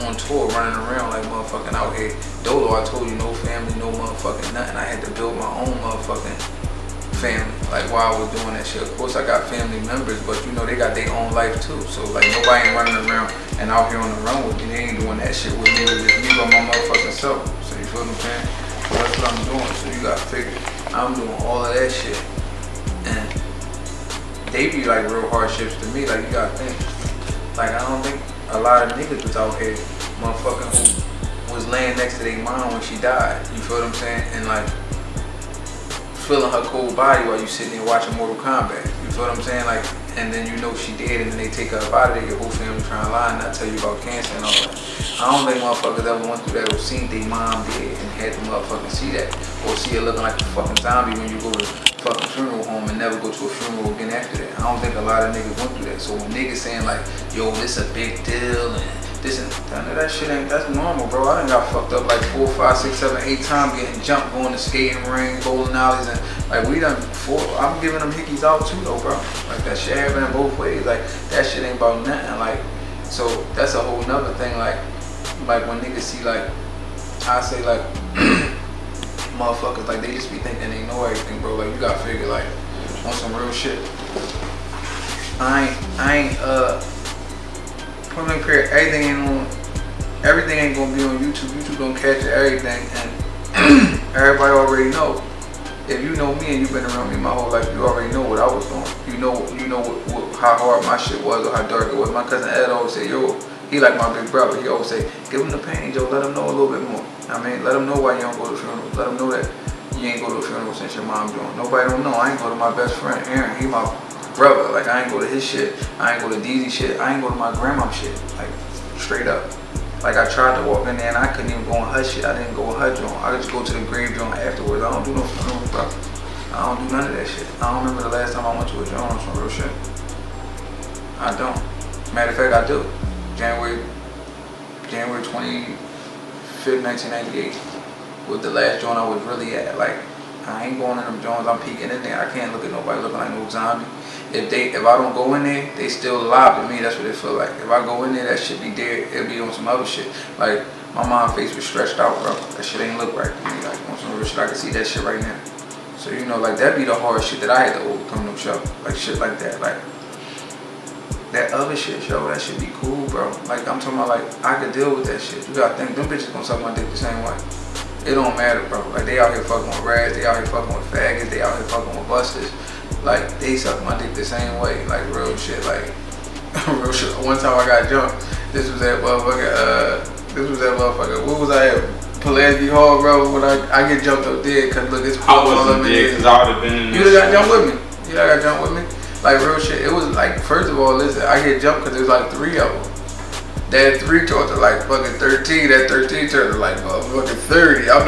on tour, running around like motherfucking out here. Dolo, I told you, no family, no motherfucking nothing. I had to build my own motherfucking family, like while I was doing that shit. Of course, I got family members, but you know, they got their own life too. So like, nobody ain't running around and out here on the run with me. They ain't doing that shit with me. It was just me by my motherfucking self. So you feel what I'm saying? So that's what I'm doing. So you gotta figure, I'm doing all of that shit. And they be like real hardships to me. Like, you gotta think, like, I don't think a lot of niggas was out here, motherfucking, who was laying next to their mom when she died. You feel what I'm saying? And like, feeling her cold body while you sitting there watching Mortal Kombat. You feel what I'm saying? Like, and then you know she dead, and then they take her up out of there, your whole family trying to lie and not tell you about cancer and all that. I don't think motherfuckers ever went through that or seen their mom dead and had to motherfucking see that. Or see her looking like a fucking zombie when you go to fucking funeral home and never go to a funeral again after that. I don't think a lot of niggas went through that. So when niggas saying like, yo, this a big deal and this and that shit ain't, that's normal, bro. I done got fucked up like 4, 5, 6, 7, 8 times getting jumped, going to skating rings, bowling alleys, and like we done before. I'm giving them hickeys out too though, bro. Like that shit happening both ways. Like that shit ain't about nothing. Like, so that's a whole nother thing. Like when niggas see like, I say like, motherfuckers, like they just be thinking they know everything, bro. Like you gotta figure like on some real shit. I ain't putting career, everything ain't gonna be on YouTube. YouTube don't catch everything, and everybody already know. If you know me and you've been around me my whole life, you already know what I was doing. You know how hard my shit was or how dark it was. My cousin Ed always say, yo, he like my big brother. He always say, give him the pain, Joe. Let him know a little bit more. I mean, let him know why you don't go to funerals. Let him know that you ain't go to a funeral since your mom doing. Nobody don't know. I ain't go to my best friend Aaron. He my brother. Like I ain't go to his shit. I ain't go to DZ shit. I ain't go to my grandma's shit. Like straight up. Like I tried to walk in there and I couldn't even go on her shit. I didn't go on her joint. I just go to the grave joint afterwards. I don't do no funerals, bro. I don't do none of that shit. I don't remember the last time I went to a joint on some real shit. I don't. Matter of fact, I do. January 25th, 1998 was the last joint I was really at. Like, I ain't going in them joints. I'm peeking in there. I can't look at nobody looking like no zombie. If I don't go in there, they still alive to me. That's what it feel like. If I go in there, that shit be dead. It'll be on some other shit. Like, my mom's face was stretched out, bro. That shit ain't look right to me. Like, on some real shit, I can see that shit right now. So, you know, like, that be the hard shit that I had to overcome them show. Like, shit like that. Like, that other shit, yo, that shit be cool, bro. Like, I'm talking about, like, I could deal with that shit. You gotta think, them bitches gonna suck my dick the same way. It don't matter, bro. Like, they out here fucking with rads, they out here fucking with faggots, they out here fucking with busters. Like, they suck my dick the same way. Like, real shit, like, real shit. One time I got jumped. This was that motherfucker, what was I at? Pulaski Hall, bro, when I get jumped up there, cause look, it's I wasn't there, cause I would've been in you got jumped with me. You got jumped with me. Like, real shit. It was like, first of all, listen, I get jumped cause there was like 3 of them. That 3 turned to like fucking 13. That 13 turned to like motherfucking 30. I'm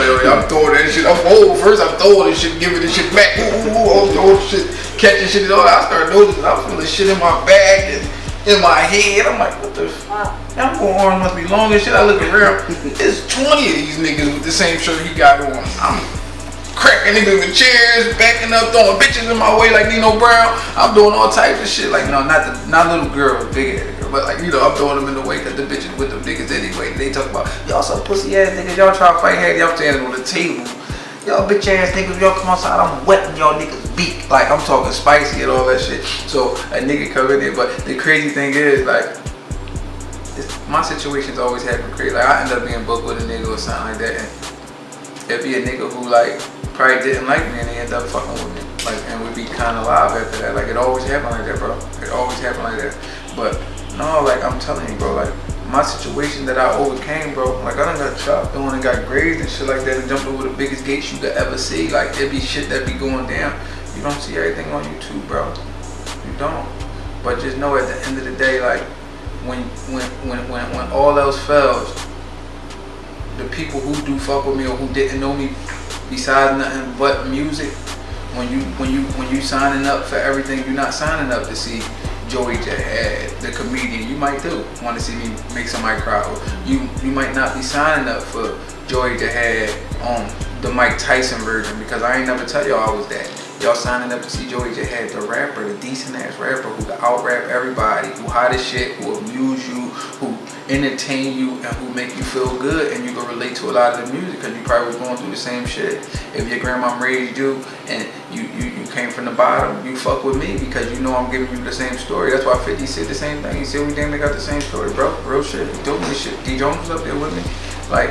throwing that shit. I'm old. First I'm throwing this shit, giving this shit back. I'm throwing shit, catching shit and all that. I started noticing I'm feeling shit in my back and in my head. I'm like, what the fuck? I'm going, arm must be long as shit. I look around. There's 20 of these niggas with the same shirt he got on. I'm cracking niggas with chairs, backing up, throwing bitches in my way like Nino Brown. I'm doing all types of shit. Like, no, not little girls, big ass girl, but like, you know, I'm throwing them in the way because the bitches with them niggas anyway. They talk about, y'all some pussy ass niggas, y'all try to fight head, y'all standing on the table, Y'all bitch ass niggas, y'all come outside, I'm wetting y'all niggas beat. Like, I'm talking spicy and all that shit. So a nigga come in there, but the crazy thing is, like, my situations always happen crazy. Like, I end up being booked with a nigga or something like that, and it'd be a nigga who, like, probably didn't like me and they end up fucking with me. Like, and we'd be kind of live after that. Like, it always happened like that, bro. It always happened like that. But, no, like, I'm telling you, bro, like, my situation that I overcame, bro, like, I done got chopped on and got grazed and shit like that and jumped over the biggest gates you could ever see. Like, it be shit that be going down. You don't see everything on YouTube, bro. You don't. But just know at the end of the day, like, when all else fails, the people who do fuck with me or who didn't know me besides nothing but music, when you signing up for everything, you're not signing up to see Joey Jihad, the comedian. You might do want to see me make somebody cry. Or you might not be signing up for Joey Jihad on the Mike Tyson version, because I ain't never tell y'all I was that. Y'all signing up to see Joey Jihad, the rapper, the decent ass rapper who can out rap everybody, who hot as shit, who amuse you, who entertain you, and who make you feel good, and you can relate to a lot of the music because you probably was going through the same shit. If your grandma raised you and you came from the bottom, you fuck with me because you know I'm giving you the same story. That's why 50 said the same thing. He said we damn near got the same story, bro. Real shit. He told me this shit. D Jones was up there with me. Like,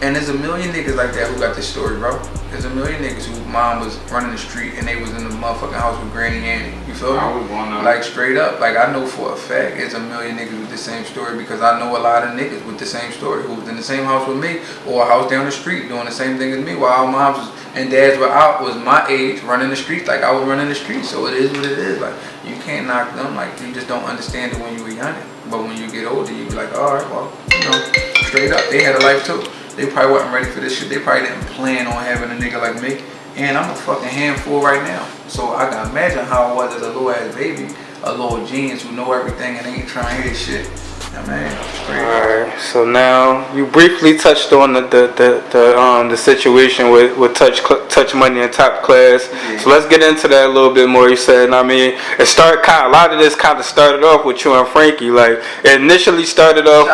and there's a million niggas like that who got this story, bro. There's a million niggas whose mom was running the street and they was in the motherfucking house with Granny Annie. You feel me? Like, straight up. Like, I know for a fact there's a million niggas with the same story because I know a lot of niggas with the same story who was in the same house with me or a house down the street doing the same thing as me while our moms and dads were out, was my age, running the streets like I was running the streets. So it is what it is. Like, you can't knock them. Like, you just don't understand it when you were younger. But when you get older, you be like, all right, well, you know, straight up. They had a life too. They probably wasn't ready for this shit. They probably didn't plan on having a nigga like me. And I'm a fucking handful right now. So I can imagine how I was as a little ass baby, a little genius who know everything and ain't trying to hear shit. Yeah, man. Alright, so now you briefly touched on the situation with Touch Money and Top Class. Yeah. So let's get into that a little bit more. You said, I mean, a lot of this kind of started off with you and Frankie. Like, it initially started off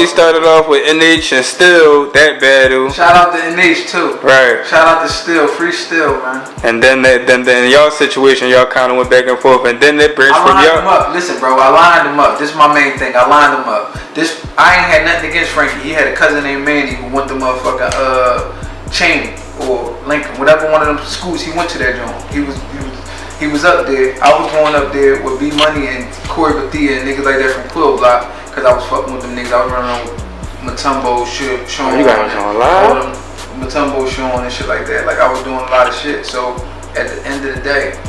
started off with NH and Still, that battle. Shout out to NH too. Right. Shout out to Still, free Still, man. And then y'all situation, y'all kind of went back and forth, and then they branched from y'all. I lined them up. Listen, bro, I lined them up. This is my main thing. I lined them up. I ain't had nothing against Frankie. He had a cousin named Manny who went to motherfucking Cheney or Lincoln, whatever one of them schools he went to that joint. He was up there. I was going up there with B Money and Corey Bethia and niggas like that from Quill Block because I was fucking with them niggas. I was running around with Matumbo, Sean, you got on live? Matumbo, Sean, and shit like that. Like, I was doing a lot of shit. So at the end of the day,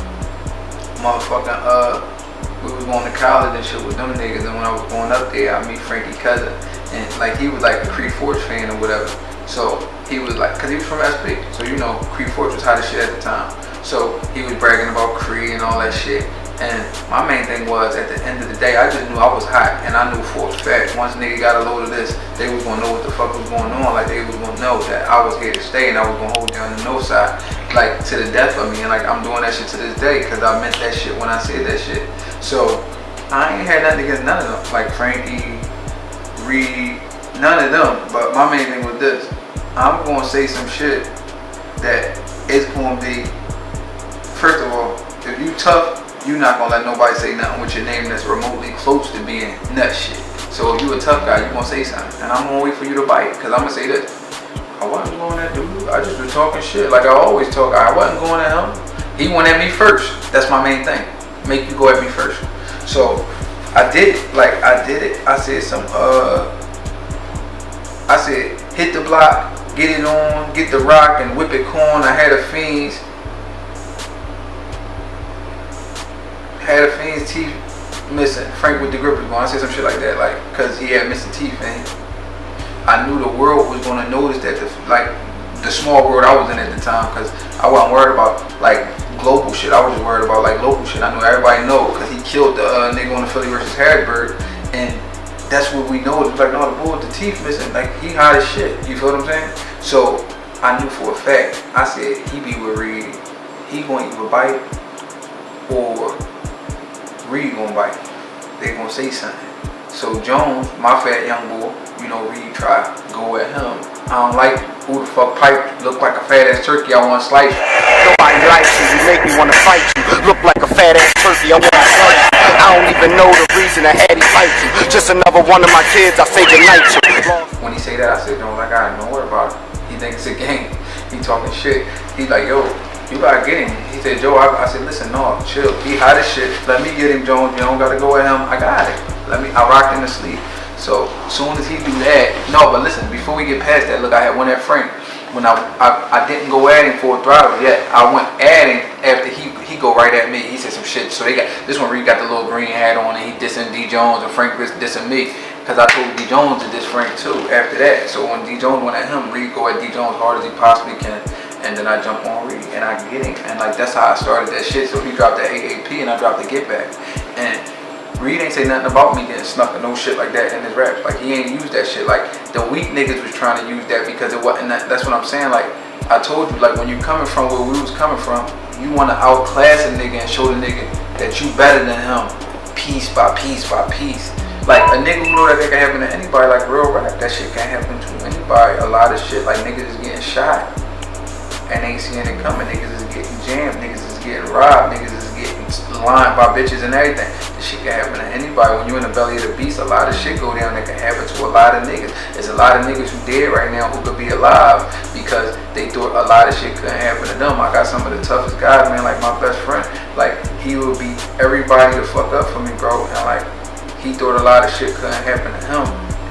motherfucking we was going to college and shit with them niggas, and when I was going up there, I meet Frankie's cousin, and like he was like a Creed Forge fan or whatever. So he was like, cause he was from SP, so you know Creed Forge was hot as shit at the time. So he was bragging about Creed and all that shit. And my main thing was, at the end of the day, I just knew I was hot, and I knew for a fact once nigga got a load of this, they was gonna know what the fuck was going on. Like, they was gonna know that I was here to stay, and I was gonna hold down the north side, like, to the death of me. And like, I'm doing that shit to this day, cause I meant that shit when I said that shit. So I ain't had nothing against none of them, like Frankie, Reed, none of them. But my main thing was this: I'm gonna say some shit that is gonna be, first of all, if you tough, you're not gonna let nobody say nothing with your name that's remotely close to being nut shit. So if you a tough guy, you gonna say something, and I'm gonna wait for you to bite, cause I'm gonna say this: I wasn't going at dude. I just was talking shit like I always talk. I wasn't going at him. He went at me first. That's my main thing. Make you go at me first. So I did it. Like, I did it. I said I said hit the block, get it on, get the rock, and whip it corn. I had a Fiend's teeth missing. Frank with the grippers going. I said some shit like that, like, cause he had missing teeth, and I knew the world was gonna notice that, the small world I was in at the time, cause I wasn't worried about like global shit. I was just worried about like local shit. I knew everybody know, cause he killed the nigga on the Philly versus Harrisburg, and that's what we know. It was like, no, the boy with the teeth missing, like, he hot as shit. You feel what I'm saying? So I knew for a fact. I said he be with Reed. He gonna either bite or Reed gonna bite. They gonna say something. So Jones, my fat young boy, you know, Reed tried to go at him. I don't like who the fuck pipe. Look like a fat ass turkey. I want to slice you. Nobody likes you, you make me wanna fight you. Look like a fat ass turkey, I wanna slice you. I don't even know the reason I had him fight you. Just another one of my kids, I say goodnight to. When he say that, I said, don't like, I don't worry about it. He thinks it's a game. He talking shit. He like, yo, you gotta get him. He said, Joe, I said, listen, no, chill. He hot as shit. Let me get him, Jones. You don't gotta go at him. I got it. I rocked him to sleep. So soon as he do that, no, but listen, before we get past that, look, I had one at Frank. When I didn't go at him for a throttle yet. I went at him after he go right at me. He said some shit. So they got this one where he got the little green hat on and he dissing D Jones and Frank was dissing me. Cause I told D Jones to diss Frank too after that. So when D Jones went at him, Reed go at D Jones as hard as he possibly can. And then I jump on Reed and I get him. And like that's how I started that shit. So he dropped that AAP and I dropped the get back. And Reed ain't say nothing about me getting snuck or no shit like that in his raps. Like he ain't used that shit. Like the weak niggas was trying to use that because it wasn't that. That's what I'm saying. Like I told you, like when you coming from where we was coming from, you want to outclass a nigga and show the nigga that you better than him, piece by piece by piece. Like a nigga who know that can happen to anybody, like real rap, that shit can't happen to anybody. A lot of shit, like niggas is getting shot and ain't seeing it coming. Niggas is getting jammed. Niggas is getting robbed. Niggas is getting lined by bitches and everything. This shit can happen to anybody. When you in the belly of the beast, a lot of shit go down that can happen to a lot of niggas. There's a lot of niggas who dead right now who could be alive because they thought a lot of shit couldn't happen to them. I got some of the toughest guys, man, like my best friend. Like he would beat everybody the fuck up for me, bro. And like he thought a lot of shit couldn't happen to him.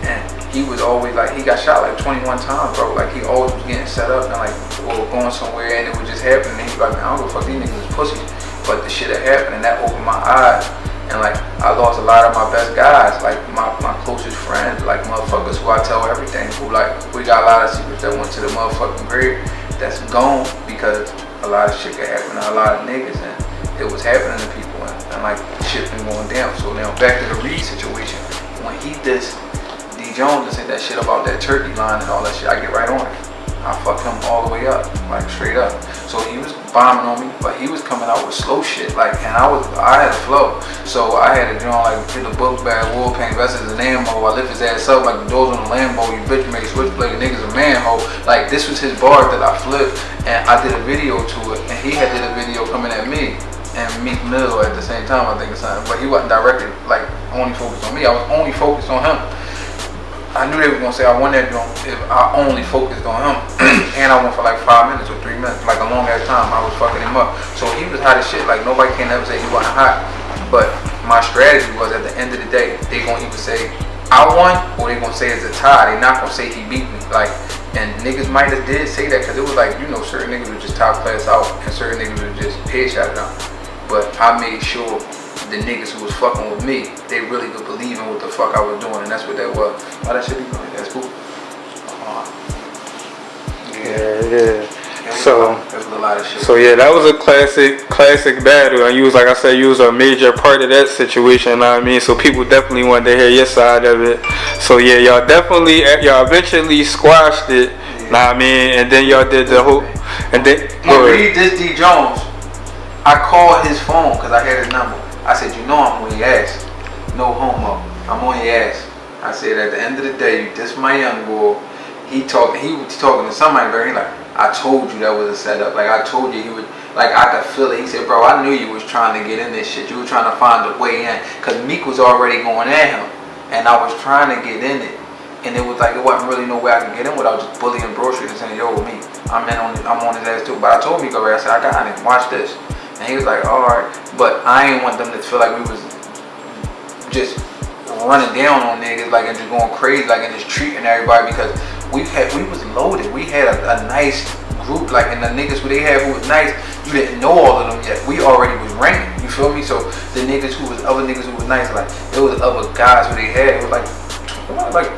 And he was always like, he got shot like 21 times, bro. Like he always was getting set up and like, or going somewhere and it would just happen. And he was like, man, I don't give a fuck, these niggas is pussies. But the shit that happened and that opened my eyes. And like, I lost a lot of my best guys, like my closest friends, like motherfuckers who I tell everything, who like, we got a lot of secrets that went to the motherfucking grave that's gone because a lot of shit could happen to a lot of niggas and it was happening to people and like shit been going down. So now back to the Reed situation. When he dissed D Jones and said that shit about that turkey line and all that shit, I get right on it. I fucked him all the way up, like straight up. So he was bombing on me, but he was coming out with slow shit, like, and I had a flow. So I had to join like get the book bag, war paint, vests as an ammo. I lift his ass up like the doors on the Lambo. You bitch made switchblade, the niggas a manhole. Like this was his bar that I flipped, and I did a video to it, and he had did a video coming at me and Meek Mill at the same time, I think or something. But he wasn't directed like only focused on me. I was only focused on him. I knew they were gonna say I won that joint if I only focused on him. And I went for like 5 minutes or 3 minutes, like a long ass time. I was fucking him up. So he was hot as shit. Like nobody can ever say he wasn't hot. But my strategy was at the end of the day, they gonna either say I won or they gonna say it's a tie. They not gonna say he beat me. Like, and niggas might have did say that because it was like, you know, certain niggas would just top class out and certain niggas would just headshot them. But I made sure the niggas who was fucking with me, they really could believe in what the fuck I was doing, and that's what that was. Why that shit be going? That's cool. Yeah. So that's a lot of shit. So yeah, that was a classic battle, and you was, like I said, you was a major part of that situation. You know what I mean? So people definitely wanted to hear your side of it. So yeah, y'all eventually squashed it. Yeah. Know what I mean? And then y'all did the whole, and then when Reed dissed D Jones, I called his phone because I had his number. I said, you know I'm on your ass. No homo. I'm on your ass. I said, at the end of the day, you diss my young boy. He was talking to somebody, but he like, I told you that was a setup. Like, I told you he would, like, I could feel it. He said, bro, I knew you was trying to get in this shit. You were trying to find a way in. Because Meek was already going at him. And I was trying to get in it. And it was like, it wasn't really no way I could get in without just bullying Bro Street and saying, yo, Meek, I'm on his ass too. But I told Meek already, I said, I got him. Watch this. And he was like, alright. But I ain't want them to feel like we was just running down on niggas, like, and just going crazy, like, and just treating everybody, because we was loaded. We had a nice group, like, and the niggas who they had who was nice, you didn't know all of them yet. We already was ringing, you feel me? So the niggas other niggas who was nice, like, it was other guys who they had, it was like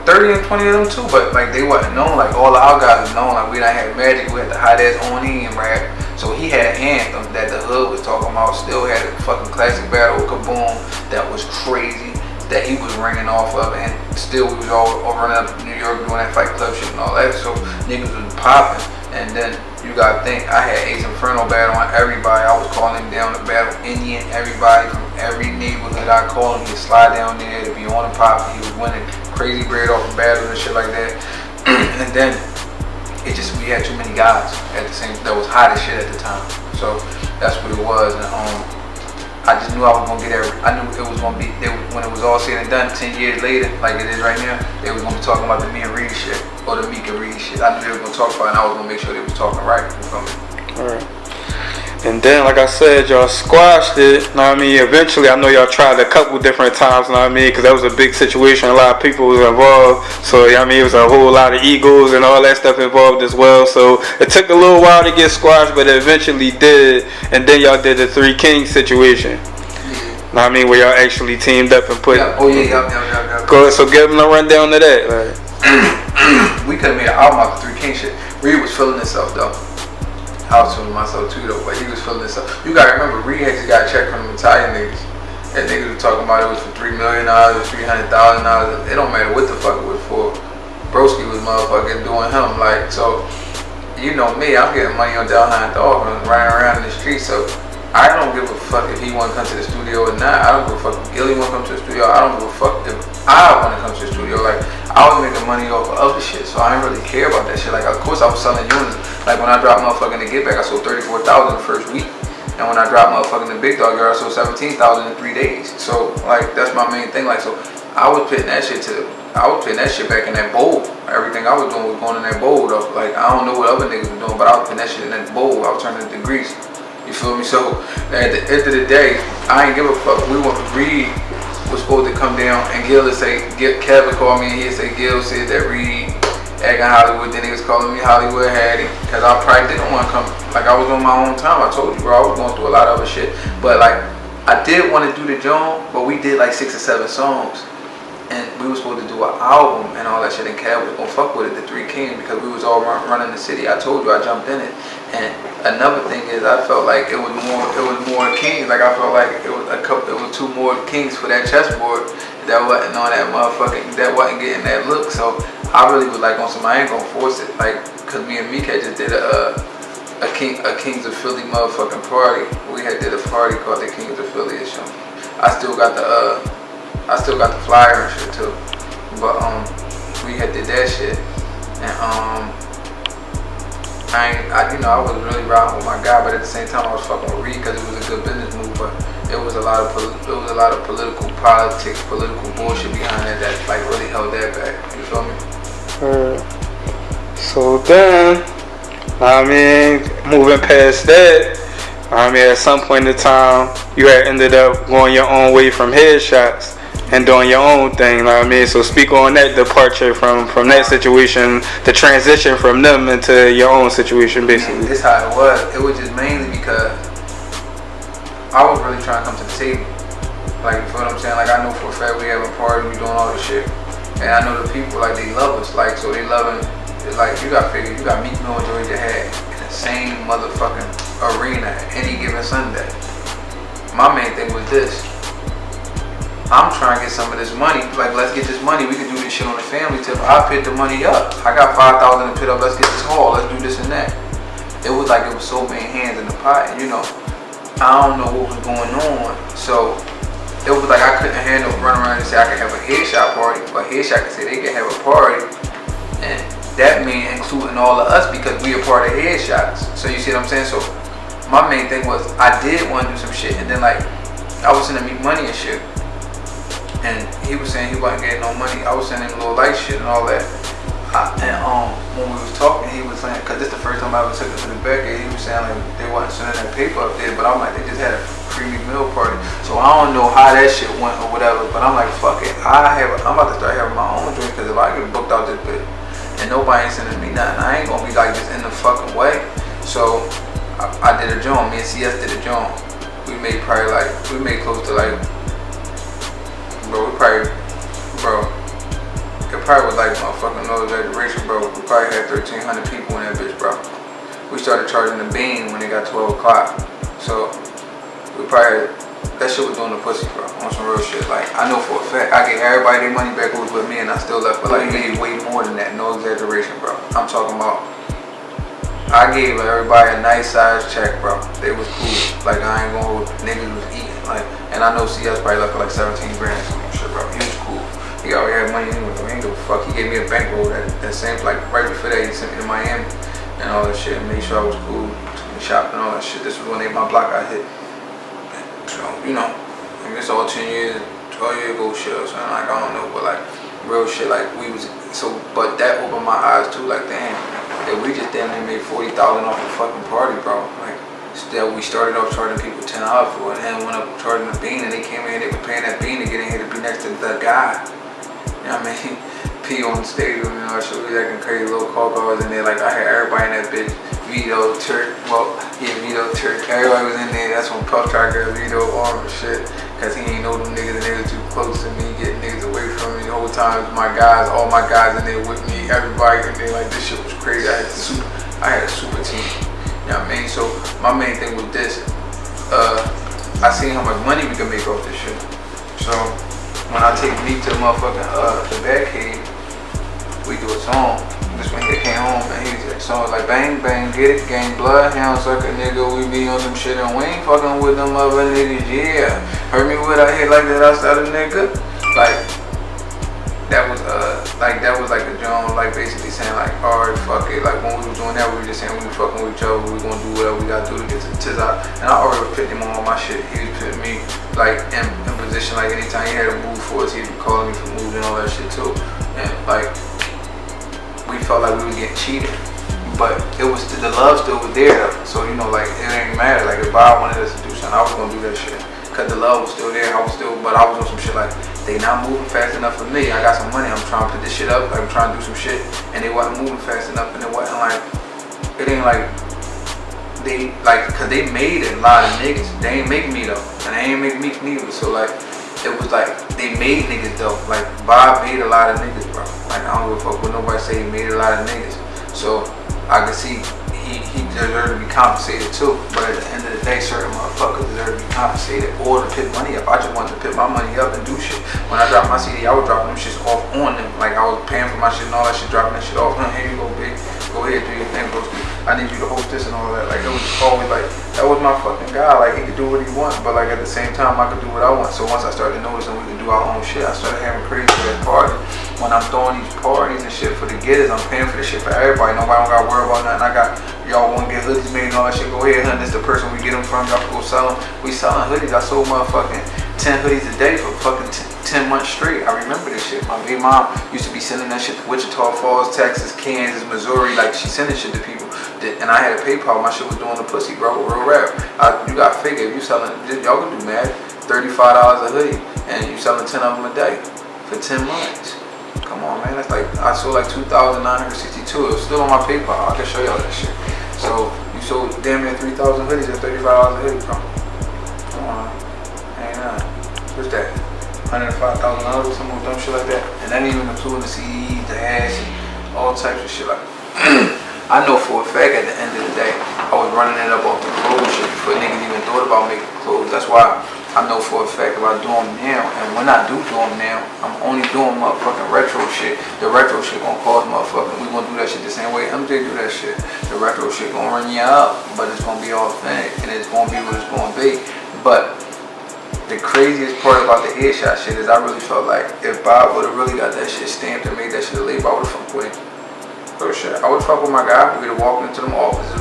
30 and 20 of them too, but like they wasn't known. Like all of our guys was known. Like we done had Magic, we had the hot ass Oni and rap. So he had Anthem that the hood was talking about. Still had a fucking classic battle with Kaboom that was crazy, that he was ringing off of, and still we was all running up to New York doing that Fight Club shit and all that. So niggas was popping. And then you gotta think, I had Ace Inferno battle on everybody. I was calling him down to battle Indian, everybody from every neighborhood. I called him, he'd slide down there to be on the pop. He was winning crazy bread off of battles and shit like that. And then it just, we had too many guys at the same, that was hot as shit at the time. So that's what it was. And I just knew I was gonna get every, I knew it was gonna be, when it was all said and done 10 years later, like it is right now, they was gonna be talking about the me and Reed shit, or the Meek and Reed shit. I knew they were gonna talk about it, and I was gonna make sure they was talking right, you feel me? Alright. And then, like I said, y'all squashed it, know what I mean? Eventually, I know y'all tried a couple different times, know what I mean? Because that was a big situation, a lot of people was involved. So, you know what I mean? It was a whole lot of egos and all that stuff involved as well. So, it took a little while to get squashed, but it eventually did. And then y'all did the Three Kings situation. Know what I mean? Where y'all actually teamed up and put... Yeah. Oh, yeah. Go ahead, so give them a rundown of that. Like. We could have made an album out of the Three Kings shit. Reed was feeling himself, though. I was feeling myself too though, but he was feeling himself. You gotta remember, Reed had just got a check from the Italian niggas. That niggas were talking about it was for $3 million, $300,000. It don't matter what the fuck it was for. Broski was motherfucking doing him, like, so, you know me, I'm getting money on Dollaz Dog and riding around in the street, so I don't give a fuck if he wanna come to the studio or not. I don't give a fuck if Gilly wanna come to the studio. I don't give a fuck if I wanna come to the studio. Like, I was making money off of other shit, so I didn't really care about that shit. Like, of course I was selling units. Like, when I dropped motherfucking the Get Back, I sold 34,000 the first week. And when I dropped motherfucking the Big Dog Yard, I sold 17,000 in 3 days. So, like, that's my main thing. Like, so I was putting that shit back in that bowl. Everything I was doing was going in that bowl, though. Like, I don't know what other niggas were doing, but I was putting that shit in that bowl. I was turning it to grease. You feel me? So, at the end of the day, I ain't give a fuck. Reed was supposed to come down, and Gil would say, Kevin called me, and he'd say, Gil said that Reed acting Hollywood, then he was calling me Hollywood Hattie, because I probably didn't want to come, like I was on my own time. I told you, bro, I was going through a lot of other shit, but like, I did want to do the Joan, but we did like 6 or 7 songs, and we were supposed to do an album and all that shit, and Kev was gonna fuck with it, the Three Kings, because we was all running the city. I told you, I jumped in it. And another thing is, I felt like it was more kings. Like, I felt like it was 2 more kings for that chessboard that wasn't on that motherfucking, that wasn't getting that look. So I really was like on some, I ain't gonna force it, like, cause me and Meek had just did a Kings of Philly motherfucking party. We had did a party called the Kings of Philly or something. I still got the flyer and shit too. But we had did that shit, and I was really riding with my guy, but at the same time I was fucking with Reed because it was a good business move. But it was a lot of political bullshit behind it that like really held that back. You feel me? So then, I mean, moving past that, I mean, at some point in time, you had ended up going your own way from Headshots and doing your own thing, you know what I mean? So speak on that departure from that situation, the transition from them into your own situation, basically. This how it was. It was just mainly because I was really trying to come to the table. Like, you feel what I'm saying? Like, I know for a fact we having a party, we doing all this shit. And I know the people, like, they love us. Like, so they loving, it's like, you got figure, you got Meek Mill and Joey Jihad in the same motherfucking arena any given Sunday. My main thing was this. I'm trying to get some of this money. Like, let's get this money. We can do this shit on the family tip. I put the money up. I got 5,000 to put up. Let's get this hall. Let's do this and that. It was like it was so many hands in the pot. You know, I don't know what was going on. So it was like I couldn't handle run around and say I could have a headshot party, but headshot could say they could have a party, and that means including all of us because we are part of headshots. So you see what I'm saying? So my main thing was I did want to do some shit, and then like I was sending Meek money and shit. And he was saying he wasn't getting no money. I was sending him little light shit and all that. When we was talking, he was saying, cause this the first time I ever took it to the back, and he was saying like they wasn't sending that paper up there, but I'm like, they just had a free Meek Mill party. So I don't know how that shit went or whatever, but I'm like, fuck it. I'm about to start having my own drink, cause if I get booked out this bit and nobody ain't sending me nothing, I ain't gonna be like just in the fucking way. So I did a joint. Me and CS did a joint. We made close to like. It probably was like motherfucking no exaggeration, bro. We probably had 1,300 people in that bitch, bro. We started charging the bean when it got 12 o'clock. So we probably, that shit was doing the pussy, bro, on some real shit. Like, I know for a fact, I gave everybody their money back who was with me, and I still left, but like, made way more than that, no exaggeration, bro. I'm talking about, I gave everybody a nice size check, bro. They was cool. Like, I ain't gonna, niggas was eating. Like, and I know CS probably left for like 17 grand or some shit, bro. He was cool. He already had money anyway, so he ain't give a fuck. He gave me a bankroll that same, like right before that, he sent me to Miami and all that shit, and made sure I was cool, took me shopping and all that shit. This was when my block got hit. So, you know, I mean, it's all 10 years, 12 years ago shit or something, like, I don't know, but like, real shit, like, we was, so, but that opened my eyes too, like, damn, that we just damn near made 40,000 off the fucking party, bro. Like, still, we started off charging people $10 for it, and then went up charging a bean, and they came in, they were paying that bean to get in here to be next to the guy. You know what I mean? P on the stadium, you know, so we acting crazy, little cars in there, like, I had everybody in that bitch. Vito, Turk, well, yeah, Vito, Turk, everybody was in there. That's when Puff tried to get Vito arm and shit, cause he ain't know them niggas and they was too close to me, getting niggas away from me the whole time. My guys, all my guys in there with me, everybody in there, like, this shit was crazy. I had a super team, you know what I mean? So my main thing was this, I seen how much money we could make off this shit. So when I take Meek to the motherfucking, the Batcave, we do a song. This when he came home and he was so like bang bang get it gang bloodhound sucker nigga, we be on them shit and we ain't fucking with them other niggas, yeah. Heard me what I hit like that outside a nigga? Like that was like a John, like basically saying like, alright, fuck it. Like when we was doing that, we were just saying we were fucking with each other, we gonna do whatever we gotta do to get to the tiz out. And I already put him on my shit. He was putting me like in position, like anytime he had to move for us, he'd be calling me for moving and all that shit too. And like we felt like we was getting cheated, but it was the love still was there though. So you know, like it ain't matter. Like if Bob wanted us to do something, I was gonna do that shit, cause the love was still there. But I was on some shit like they not moving fast enough for me. I got some money. I'm trying to put this shit up. Like I'm trying to do some shit, and they wasn't moving fast enough, and it wasn't like it ain't like they like cause they made a lot of niggas. They ain't make me though, and they ain't make me neither. So like. It was like they made niggas though. Like Bob made a lot of niggas, bro. Like I don't give a fuck what nobody say. He made a lot of niggas. So I could see he deserved to be compensated too. But at the end of the day, certain motherfuckers deserve to be compensated or to pick money up. I just wanted to pick my money up and do shit. When I dropped my CD, I was dropping them shits off on them. Like I was paying for my shit and all that shit, dropping that shit off. Here you go, big. Go ahead, do your thing, bro. I need you to host this and all that. Like it was always like that was my fucking guy. Like he could do what he wants, but like at the same time I could do what I want. So once I started noticing we could do our own shit, I started having crazy for that party. When I'm throwing these parties and shit for the getters, I'm paying for this shit for everybody. Nobody don't gotta worry about nothing. I got y'all wanna get hoodies made and all that shit. Go ahead, hun. This the person we get them from. Y'all can go sell them. We selling hoodies. I sold motherfucking 10 hoodies a day for fucking 10 months straight. I remember this shit. My big mom used to be sending that shit to Wichita Falls, Texas, Kansas, Missouri. Like she sending shit to people. And I had a PayPal. My shit was doing the pussy, bro. Real rap. You got to figure if you selling, y'all can do mad. $35 a hoodie, and you selling 10 of them a day for 10 months. Come on, man. That's like I sold like 2,962. It was still on my PayPal. I can show y'all that shit. So you sold damn near 3,000 hoodies at $35 a hoodie, bro. Come on, ain't nothing. What's that? $105,000 or something dumb shit like that. And that ain't even including the CDs, the ads, and all types of shit like that. I know for a fact at the end of the day, I was running it up off the clothes shit before niggas even thought about making clothes. That's why I know for a fact if I do them now, and when I do them now, I'm only doing motherfucking retro shit. The retro shit gonna cost motherfucking, we gonna do that shit the same way MJ do that shit. The retro shit gonna run you up, but it's gonna be all fake, and it's gonna be what it's gonna be. But the craziest part about the headshot shit is I really felt like if Bob would've really got that shit stamped and made that shit a label, I would've fucked with him. For sure. I would fuck with my guy. We'd have walked into them offices.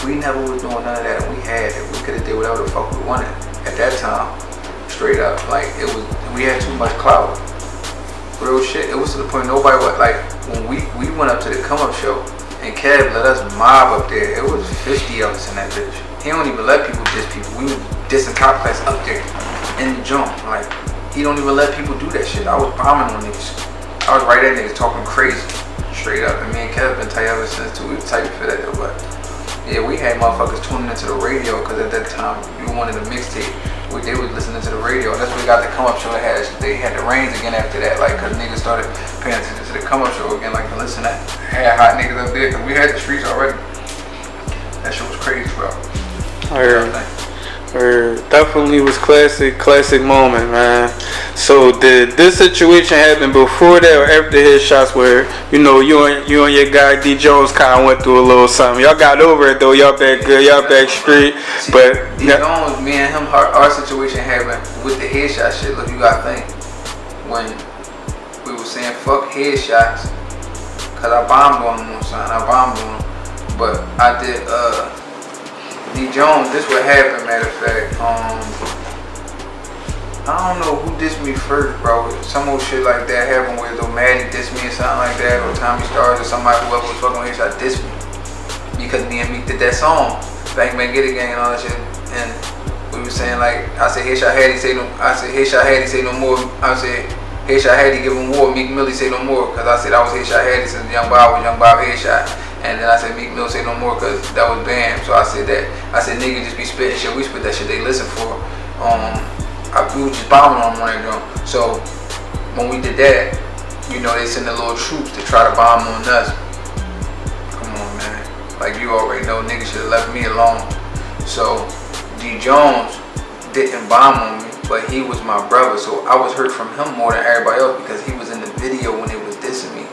We never was doing none of that, and we had it. We could have did whatever the fuck we wanted at that time. Straight up, like it was. We had too much clout. Real shit. It was to the point nobody would like when we went up to the come up show and Kev let us mob up there. It was 50 of us in that bitch. He don't even let people diss people. We was dissing cop class up there in the jump. Like he don't even let people do that shit. I was bombing on niggas. I was right at niggas talking crazy. Straight up, and me and Kev been tight ever since too. We was tight for that though, but yeah, we had motherfuckers tuning into the radio because at that time we wanted a mixtape. They was listening to the radio. That's what we got the come up show. They had the reigns again after that, like cause niggas started paying attention to the come up show again. Like listen, that had hot niggas up there because we had the streets already. That shit was crazy, bro. Definitely was classic moment, man. So did this situation happen before that or after his shots where, you know, you and your guy D Jones kind of went through a little something? Y'all got over it though, y'all back good, y'all back straight. But D Jones, me and him, our situation happened with the headshot shit. Look, you gotta think, when was saying fuck headshots, cause I bombed on him, son. I bombed on him. But I did D Jones, this what happened, matter of fact. I don't know who dissed me first, bro. Some old shit like that happened where Maddie dissed me or something like that, or Tommy Stars or somebody, whoever was fucking with headshot dissed me. Because me and Meek did that song, F.A.M.E Get It Gang and all that shit. And we was saying like, I said headshot Hattie say no, I said headshot Hattie say no more. I said headshot Hattie give him war, Meek Mill say no more. Cause I said I was headshot Hattie since Young Bob was Young Bob headshot. And then I said Meek Mill say no more cause that was Bam. So I said that. I said nigga just be spitting shit. We spit that shit they listen for. We was just bombing on them right now. So when we did that, you know, they send the little troops to try to bomb on us. Come on, man. Like you already know, niggas should have left me alone. So D Jones didn't bomb on me, but he was my brother. So I was hurt from him more than everybody else because he was in the video when they was dissing me.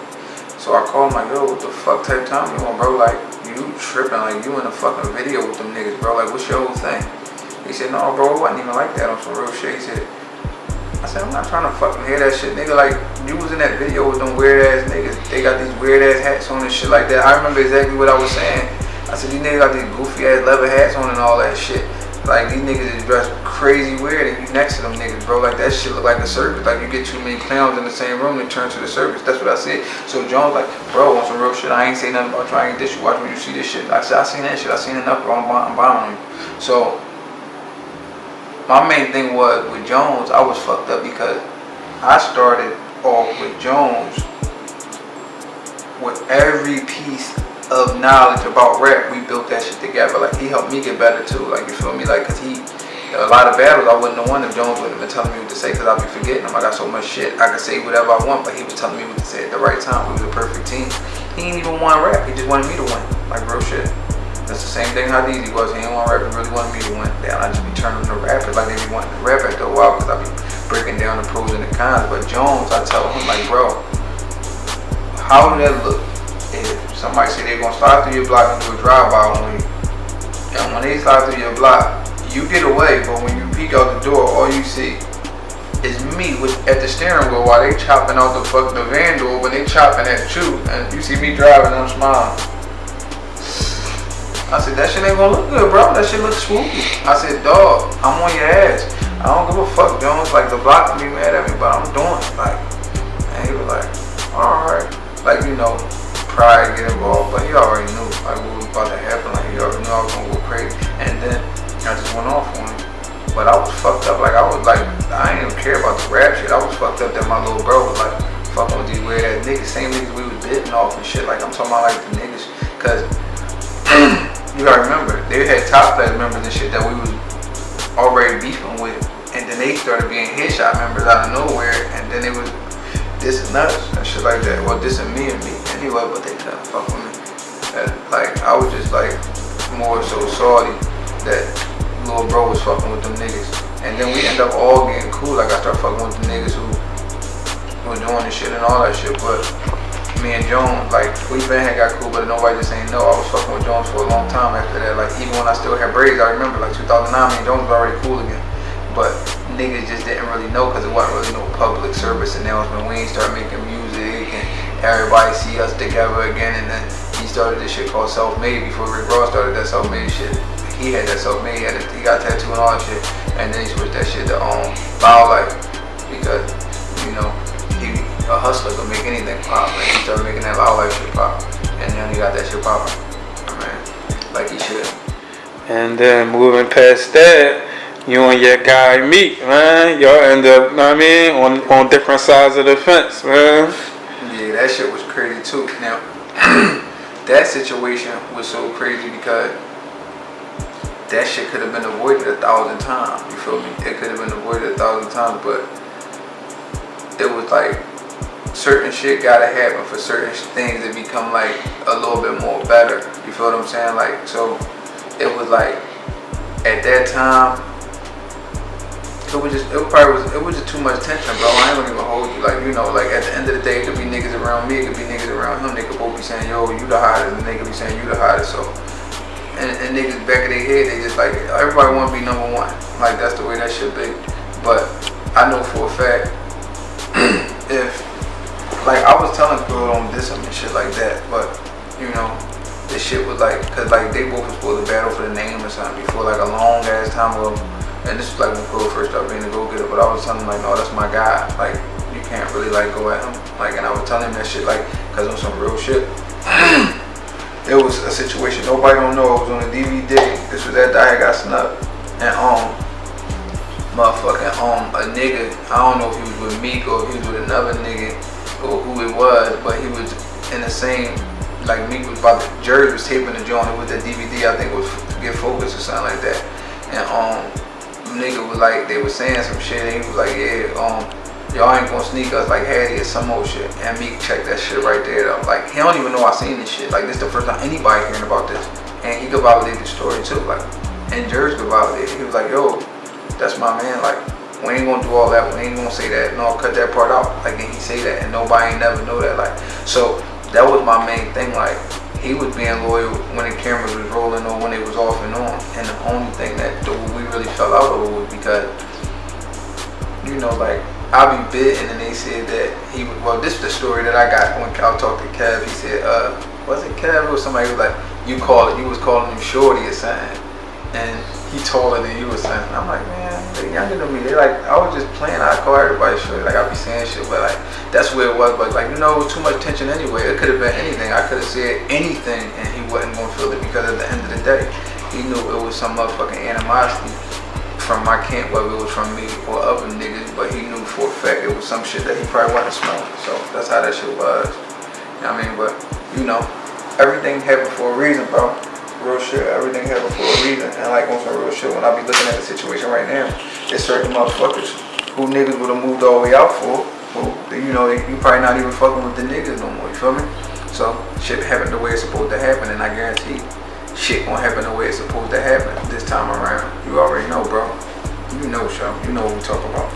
So I called him like, yo, what the fuck type time you on, bro? Like, you tripping, like you in the fucking video with them niggas, bro. Like, what's your whole thing? He said, no, bro, it wasn't even like that on some real shit. He said, I said, I'm not trying to fucking hear that shit, nigga. Like, you was in that video with them weird ass niggas. They got these weird ass hats on and shit like that. I remember exactly what I was saying. I said, these niggas got these goofy ass leather hats on and all that shit. Like, these niggas is dressed crazy weird and you next to them niggas, bro. Like, that shit look like a circus. Like, you get too many clowns in the same room and turn to the circus. That's what I said. So Jones like, bro, on some real shit, I ain't say nothing about trying to get this. You watch when you see this shit. I said, I seen that shit. I seen enough, bro. I'm bombing them. So my main thing was with Jones, I was fucked up because I started off with Jones with every piece of knowledge about rap. We built that shit together. Like, he helped me get better too. Like, you feel me? Like, cause a lot of battles I wouldn't have won if Jones wouldn't have been telling me what to say, cause I'd be forgetting him. I got so much shit. I could say whatever I want, but he was telling me what to say at the right time. We was a perfect team. He ain't even want rap. He just wanted me to win. Like, real shit. That's the same thing how Deezy was. He didn't want to rap. He really wanted me to win. Damn, I just be turning to rappers like they be wanting to rap after a while because I be breaking down the pros and the cons. But Jones, I tell him like, bro, how would that look if somebody say they gonna slide through your block and do a drive-by on you? And when they slide through your block, you get away, but when you peek out the door, all you see is me at the steering wheel while they chopping out the van door when they chopping at you, and you see me driving and I'm smiling. I said, that shit ain't gonna look good, bro. That shit look spooky. I said, dog, I'm on your ass. I don't give a fuck, Jones. Like, the block can be mad at me, but I'm doing it. Like, and he was like, alright. Like, you know, pride get involved, but he already knew like what was about to happen. Like, he already knew I was gonna go crazy. And then I just went off on him. But I was fucked up. Like, I didn't even care about the rap shit. I was fucked up that my little bro was like fucking with these weird ass niggas. Same niggas we was bidding off and shit. Like, I'm talking about like the niggas, cause you gotta remember, they had top class members and shit that we was already beefing with, and then they started being headshot members out of nowhere, and then they was dissing us and shit like that. Well, dissing me and me anyway, but they couldn't fuck with me. And, like, I was just like more so salty that little bro was fucking with them niggas, and then we end up all getting cool. Like, I started fucking with the niggas who were doing this shit and all that shit, but me and Jones, like, we been had got cool, but nobody just ain't know. I was fucking with Jones for a long time after that. Like, even when I still had braids, I remember, like, 2009, me and Jones was already cool again. But niggas just didn't really know because it wasn't really no public service announcement. We ain't started making music and everybody see us together again. And then he started this shit called Self-Made before Rick Ross started that Self-Made shit. He had that Self-Made, he got tattoo and all that shit. And then he switched that shit to Wildlife because, you know, a hustler could make anything pop, and he started making that Wildlife shit pop, and then he got that shit popping, man, like he should. And then moving past that, you and your guy Meek, man, y'all end up, you know what I mean, on different sides of the fence, man. Yeah, that shit was crazy too. Now, that situation was so crazy because that shit could have been avoided 1,000 times. You feel me? It could have been avoided 1,000 times, but it was like, certain shit gotta happen for certain things to become like a little bit more better. You feel what I'm saying? Like, so it was like at that time it was just too much tension, bro. I ain't gonna even hold you. Like, you know, like at the end of the day, it could be niggas around me, it could be niggas around him. They could both be saying, yo, you the hottest, and they could be saying you the hottest. So and niggas back of their head, they just like, everybody wanna be number one. Like, that's the way that should be. But I know for a fact if like I was telling people don't diss him and shit like that, but you know, this shit was like, cause like they both was supposed to battle for the name or something before like a long ass time ago, and this was like when Quill first started being a go-getter. But I was telling him like, no, that's my guy. Like you can't really like go at him. Like, and I was telling him that shit like, cause on some real shit. It was a situation nobody don't know. It was on a DVD. This was after I got snubbed, and motherfucking a nigga. I don't know if he was with Meek or if he was with another nigga or who it was, but he was in the same. Like Meek was about to, Jerry was taping the joint with the DVD. I think it was Get Focused or something like that. And nigga was like, they was saying some shit, and he was like, yeah, y'all ain't gonna sneak us like Hattie or some old shit. And Meek checked that shit right there though. Like he don't even know I seen this shit. Like this the first time anybody hearing about this. And he could validate the story too. Like, and Jerry could validate it. He was like, yo, that's my man. Like we ain't gonna do all that. We ain't gonna say that. No, cut that part out. Like, and he say that, and nobody ain't never know that. Like, so that was my main thing. Like, he was being loyal when the cameras was rolling or when it was off and on. And the only thing that we really fell out over was because, you know, like I be bit, and then they said that he was. Well, this is the story that I got when I talked to Kev. He said, was it Kev or somebody was like, you was calling him Shorty or something, and he taller than you or something. I'm like, man, they younger than me. They like, I was just playing. I call everybody Shorty. Like I be saying shit, but like that's where it was. But like, you know, it was too much tension anyway. It could have been anything. I could have said anything, and he wasn't gonna feel it because at the end of the day, he knew it was some motherfucking animosity from my camp, whether it was from me or other niggas. But he knew for a fact it was some shit that he probably wasn't smelling. So that's how that shit was. You know what I mean? But you know, everything happened for a reason, bro. Real shit, everything happened for a reason. And like on some real shit, when I be looking at the situation right now, there's certain motherfuckers who niggas would have moved all the way out for, who, you know, you probably not even fucking with the niggas no more, you feel me? So shit happened the way it's supposed to happen, and I guarantee shit gonna happen the way it's supposed to happen this time around. You already know, bro. You know, show. You know what we talking about.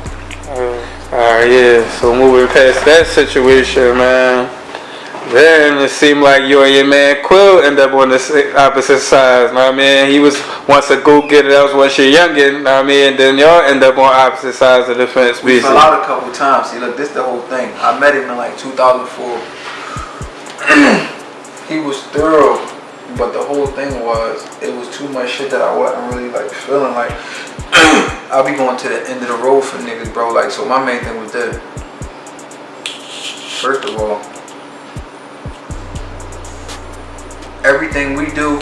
Alright, yeah. So moving past that situation, man. Then it seemed like you and your man Quill end up on the opposite sides. Know what I mean? He was once a go-getter, that was once you're youngin'. Know what I mean? And then y'all end up on opposite sides of the fence. We fell out a couple times. See, look, this the whole thing. I met him in like 2004. He was thorough, but the whole thing was, it was too much shit that I wasn't really like feeling. Like, I'll be going to the end of the road for niggas, bro. Like, so my main thing was this. First of all, everything we do,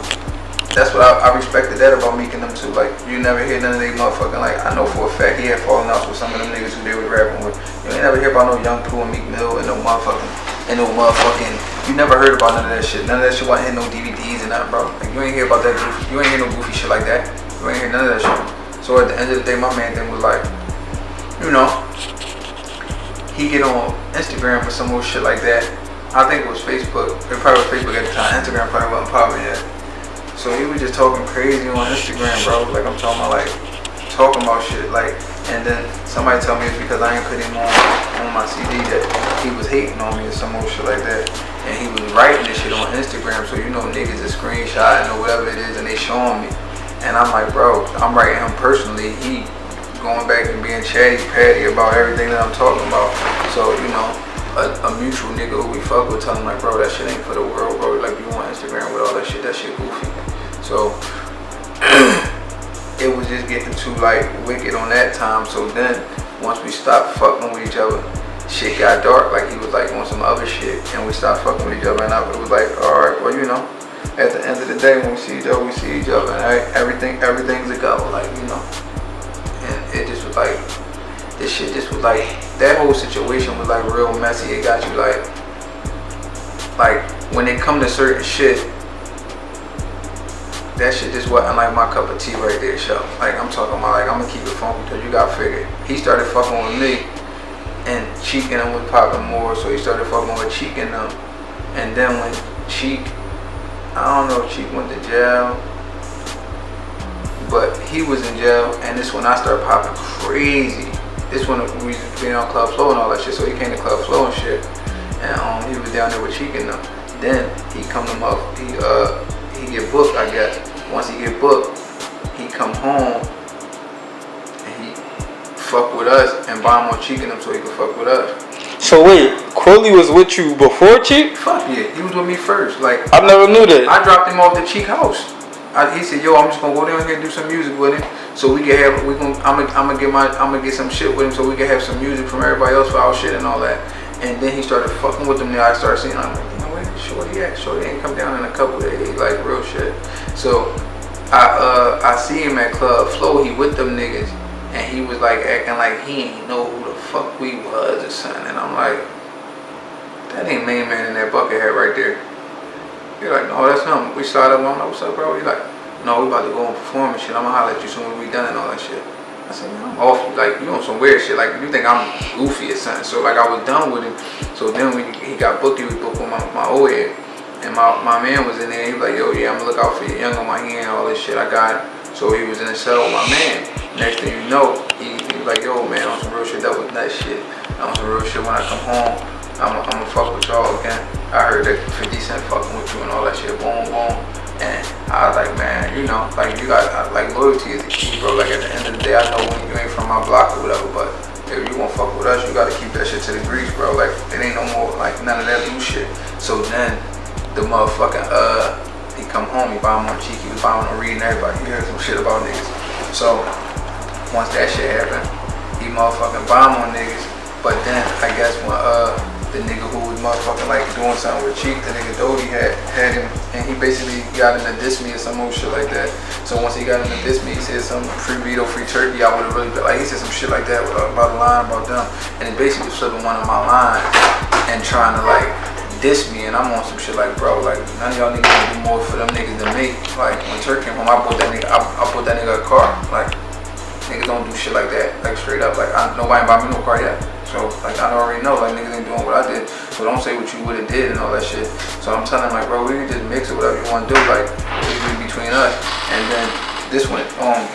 that's what I respected that about Meek and them too. Like, you never hear none of they motherfucking, like, I know for a fact he had fallen out with some of them niggas who they was rapping with. You ain't never hear about no Young Pooh and Meek Mill and no motherfucking, you never heard about none of that shit. None of that shit wasn't hitting no DVDs and nothing, bro. Like, you ain't hear about that goofy, you ain't hear no goofy shit like that. You ain't hear none of that shit. So at the end of the day, my man thing was like, you know, he get on Instagram for some more shit like that. I think it was Facebook. It probably was Facebook at the time. Instagram probably wasn't popping yet. So he was just talking crazy on Instagram, bro. Like, I'm talking about, like, talking about shit. Like, and then somebody told me it's because I ain't put him on my CD that he was hating on me or some more shit like that. And he was writing this shit on Instagram. So, you know, niggas are screenshotting or whatever it is and they showing me. And I'm like, bro, I'm writing him personally. He going back and being chatty-patty about everything that I'm talking about. So, you know, a mutual nigga who we fuck with telling him like, bro, that shit ain't for the world, bro. Like, you on Instagram with all that shit goofy. So it was just getting too like wicked on that time. So then once we stopped fucking with each other, shit got dark. Like, he was like on some other shit, and we stopped fucking with each other. And it was like, all right, well, you know, at the end of the day, when we see each other, we see each other, and everything's a go. Like, you know, and it just was like, this shit just was like, that whole situation was like real messy. It got you like when it come to certain shit, that shit just wasn't like my cup of tea right there, show. Like, I'm talking about, like, I'm gonna keep it funky because you got figured. He started fucking with me, and Cheek and him was popping more, so he started fucking with Cheek and them. And then when Cheek, I don't know if Cheek went to jail, but he was in jail, and this when I started popping crazy. This when we was being on Club Flow and all that shit, so he came to Club Flow and shit, and he was down there with Cheek and them. Then he come to he get booked, I guess. Once he get booked, he come home and he fuck with us and buy him on Cheek and them so he could fuck with us. So wait, Quilly was with you before Cheek? Fuck yeah, he was with me first. Like I never knew that. I dropped him off the Cheek house. He said, "Yo, I'm just gonna go down here and do some music with him, so we can have. I'm gonna get some shit with him, so we can have some music from everybody else for our shit and all that." And then he started fucking with them. Then I started seeing, I'm like, you know where Shorty at? Shorty ain't come down in a couple of days, like real shit. So I see him at Club Flow. He with them niggas, and he was like acting like he ain't know who the fuck we was or something. And I'm like, that ain't main man in that bucket hat right there. You're like, no, that's him. We started up. I'm like, what's up, bro? He's like, no, we about to go and perform and shit. I'm gonna holler at you soon as we done and all that shit. I said, man, I'm off. Like, you on some weird shit. Like, you think I'm goofy or something. So, like, I was done with him. So then he got booked. He was booked with my old head. And my man was in there. He was like, yo, yeah, I'm gonna look out for you. Young on my hand, all this shit. I got it. So he was in the cell with my man. Next thing you know, he was like, yo, man, on some real shit. That was that shit. On some real shit. When I come home, I'm gonna fuck with y'all again. I heard that 50 Cent fucking with you and all that shit. Boom, boom. And I was like, man, you know, like you got, like loyalty is the key, bro. Like at the end of the day, I know when you ain't from my block or whatever, but if you gonna fuck with us, you gotta keep that shit to the grease, bro. Like it ain't no more, like none of that new shit. So then the motherfucking, he come home, he buy him on Cheek, he was buying on reading everybody. He heard some shit about niggas. So once that shit happened, he motherfucking buy him on niggas. But then I guess when the nigga who was motherfucking like doing something with Cheek, the nigga Doty had him, and he basically got him to diss me or some old shit like that. So once he got him to diss me, he said some free burrito, free turkey. I would have really been like, he said some shit like that about a line about them, and he basically was flipping one of my lines and trying to like diss me, and I'm on some shit like, bro, like none of y'all niggas gonna do more for them niggas than me. Like when Turk came home, I bought that nigga, I bought that nigga a car. Like niggas don't do shit like that, like straight up. Like nobody buy me no car yet. So like I already know, like niggas ain't doing what I did. So don't say what you would've did and all that shit. So I'm telling him like, bro, we can just mix it, whatever you wanna do, like it's between us. And then this went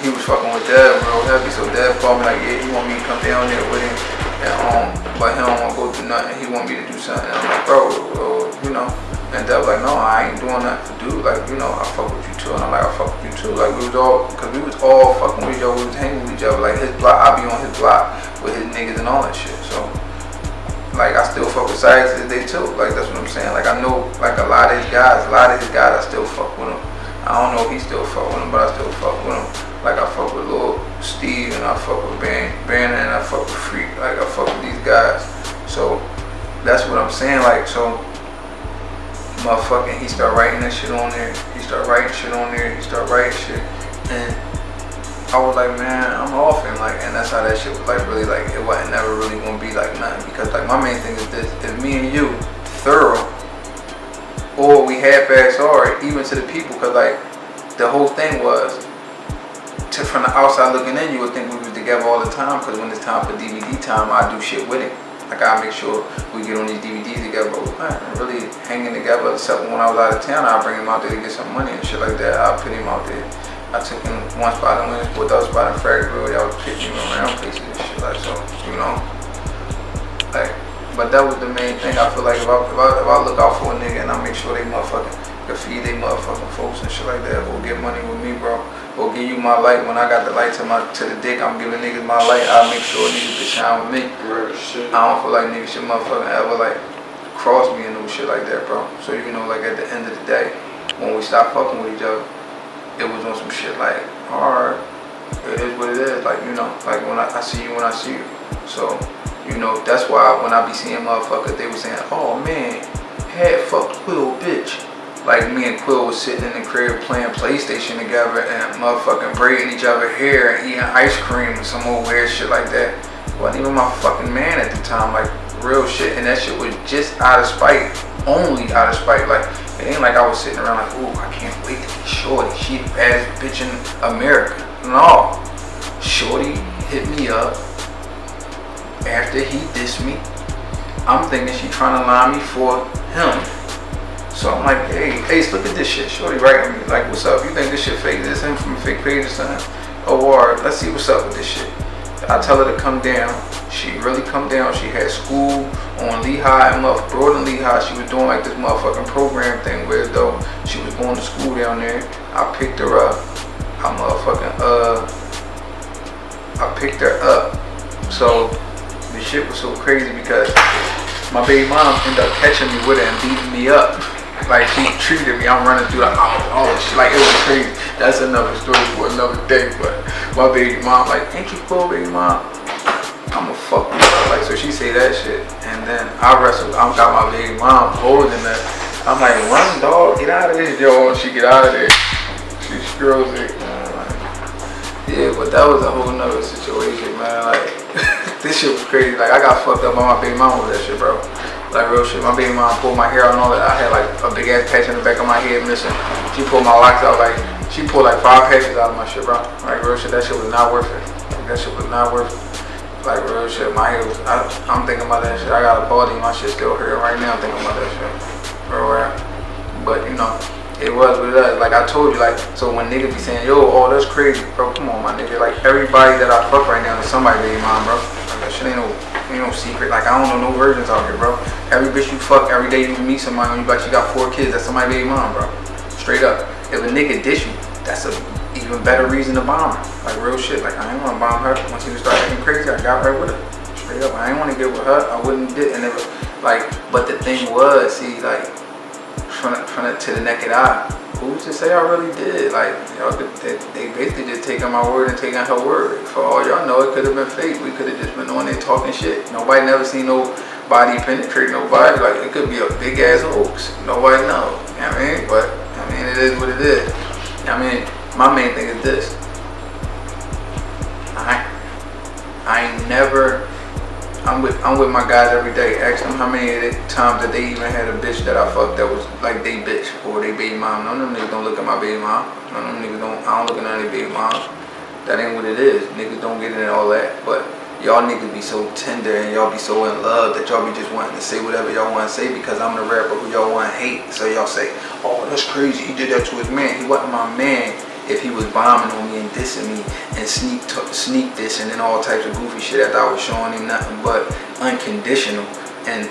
he was fucking with Dev real heavy. So Dev called me like, yeah, he want me to come down there with him, and but he don't wanna go through nothing. He want me to do something. And I'm like, bro, you know. And Dev like, no, I ain't doing nothing for dude. Like, you know, I fuck with you too. And I'm like, I fuck with you too. Like we was all fucking with each other. We was hanging with each other. Like his block, I be on his block with his niggas and all that shit. So like I still fuck with Sykes to this day too. Like that's what I'm saying. Like I know like a lot of his guys I still fuck with him. I don't know if he still fuck with him, but I still fuck with him. Like I fuck with Lil Steve and I fuck with Bannon and I fuck with Freak. Like I fuck with these guys. So that's what I'm saying. Like so motherfucking he start writing that shit on there. He start writing shit on there. He start writing shit. And I was like, man, I'm off, and like, and that's how that shit was like really like, it wasn't never really gonna be like nothing, because like my main thing is this: if me and you thorough, or we half-ass hard, even to the people, because like the whole thing was, from the outside looking in, you would think we was together all the time, because when it's time for DVD time, I do shit with it. Like I make sure we get on these DVDs together, but we weren't really hanging together. Except when I was out of town, I'd bring him out there to get some money and shit like that. I'd put him out there. I took him one spot in Williamsport, the other spot in Fragville. Y'all was picking him around places and shit like so, you know. Like, but that was the main thing. I feel like if I look out for a nigga and I make sure they motherfucking can feed they motherfucking folks and shit like that, or get money with me, bro, or give you my light when I got the light to the dick, I'm giving niggas my light. I'll make sure niggas can shine with me. Real shit. I don't feel like niggas should motherfucking ever like cross me and no shit like that, bro. So you know, like at the end of the day, when we stop fucking with each other, it was on some shit like, alright, it is what it is. Like, you know, like when I see you when I see you. So, you know, that's why when I be seeing motherfuckers, they was saying, oh man, had fucked Quill, bitch. Like me and Quill was sitting in the crib playing PlayStation together and motherfucking braiding each other hair and eating ice cream and some old weird shit like that. Wasn't even my fucking man at the time, like real shit. And that shit was just out of spite, only out of spite. Like, it ain't like I was sitting around like, ooh, I can't wait to get Shorty. She the baddest bitch in America. No. Shorty hit me up after he dissed me. I'm thinking she trying to line me for him. So I'm like, hey, Ace, look at this shit. Shorty writing me like, what's up? You think this shit fake? This him from a fake page or something? Oh, alright, let's see what's up with this shit. I tell her to come down. She really come down. She had school on Lehigh and Broad and Lehigh. She was doing like this motherfucking program thing where though she was going to school down there. I picked her up. I picked her up. So the shit was so crazy because my baby mom ended up catching me with it and beating me up. Like, she treated me, I'm running through like, oh shit, like, it was crazy. That's another story for another day, but my baby mom, like, ain't you cool, baby mom? I'ma fuck you up. Like, so she say that shit, and then I wrestled, I got my baby mom holding that. I'm like, run, dog, get out of there, yo. She get out of there. She screws it. Yeah, but that was a whole nother situation, man. Like, this shit was crazy. Like, I got fucked up by my baby mom with that shit, bro. Like, real shit. My baby mom pulled my hair out and all that. I had, like, a big ass patch in the back of my head missing. She pulled my locks out, like, she pulled, like, 5 patches out of my shit, bro. Like, real shit, that shit was not worth it. Like, that shit was not worth it. Like, real shit, my hair was, I'm thinking about that shit. I got a baldy, my shit still hurt right now thinking about that shit. Real rap. But, you know, it was what it is. Like, I told you, like, so when niggas be saying, yo, oh, that's crazy, bro, come on, my nigga. Like, everybody that I fuck right now is somebody baby mom, bro. Like, that shit ain't no secret. Like, I don't know no virgins out here, bro. Every bitch you fuck, every day you meet somebody, when you like, you got 4 kids, that's somebody baby mom, bro. Straight up. If a nigga dish you, that's a even better reason to bomb her. Like, real shit. Like, I ain't wanna bomb her. Once she started acting crazy, I got right with her. Straight up. I ain't wanna get with her. I wouldn't did. And it was, like, but the thing was, see, like, from to the naked eye, who's to say I really did? Like, y'all, they basically just taking my word and taking her word. For all y'all know, it could have been fake. We could have just been on there talking shit. Nobody never seen nobody penetrate nobody. Like, it could be a big ass hoax. Nobody knows. You know what I mean? But, I mean, it is what it is. I mean, my main thing is this. I ain't never, I'm with my guys every day. Ask them how many of the times that they even had a bitch that I fucked that was like they bitch or they baby mom. None of them niggas don't look at my baby mom. None of them niggas don't, I don't look at none of their baby moms. That ain't what it is. Niggas don't get into all that. But y'all niggas be so tender and y'all be so in love that y'all be just wanting to say whatever y'all want to say because I'm the rapper who y'all want to hate. So y'all say, oh, that's crazy. He did that to his man. He wasn't my man if he was bombing on me and dissing me and sneak this and then all types of goofy shit after I was showing him nothing but unconditional. And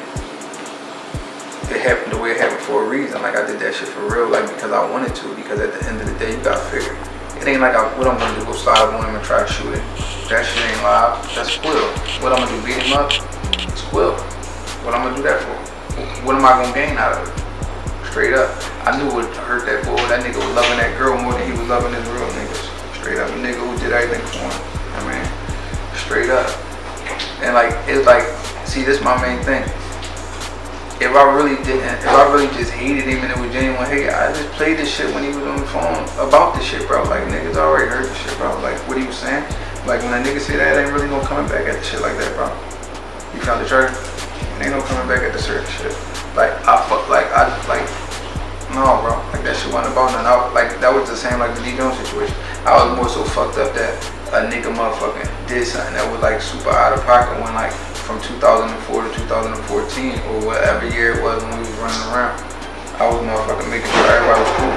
it happened the way it happened for a reason. Like, I did that shit for real, like, because I wanted to. Because at the end of the day, you gotta figure. It ain't like what I'm gonna do, go slide up on him and try to shoot it. That shit ain't live. That's squill. What I'm gonna do, beat him up? Squill. What I'm gonna do that for? What am I gonna gain out of it? Straight up. I knew it hurt that boy. That nigga was loving that girl more than he was loving his real niggas. Straight up. A nigga who did everything for him. I mean, straight up. And like, it's like, see, this is my main thing. If I really just hated him and it was genuine hate, I just played this shit when he was on the phone about this shit, bro. Like, niggas already heard this shit, bro. Like, what he was saying. Like, when a nigga say that, ain't really no coming back at the shit like that, bro. You found the trigger? Ain't no coming back at the certain shit. Like, no, bro. Like, that shit wasn't about nothing. Like, that was the same like the D Jones situation. I was more so fucked up that a nigga motherfucking did something that was like super out of pocket when like from 2004 to 2014 or whatever year it was when we was running around. I was motherfucking making sure everybody was cool.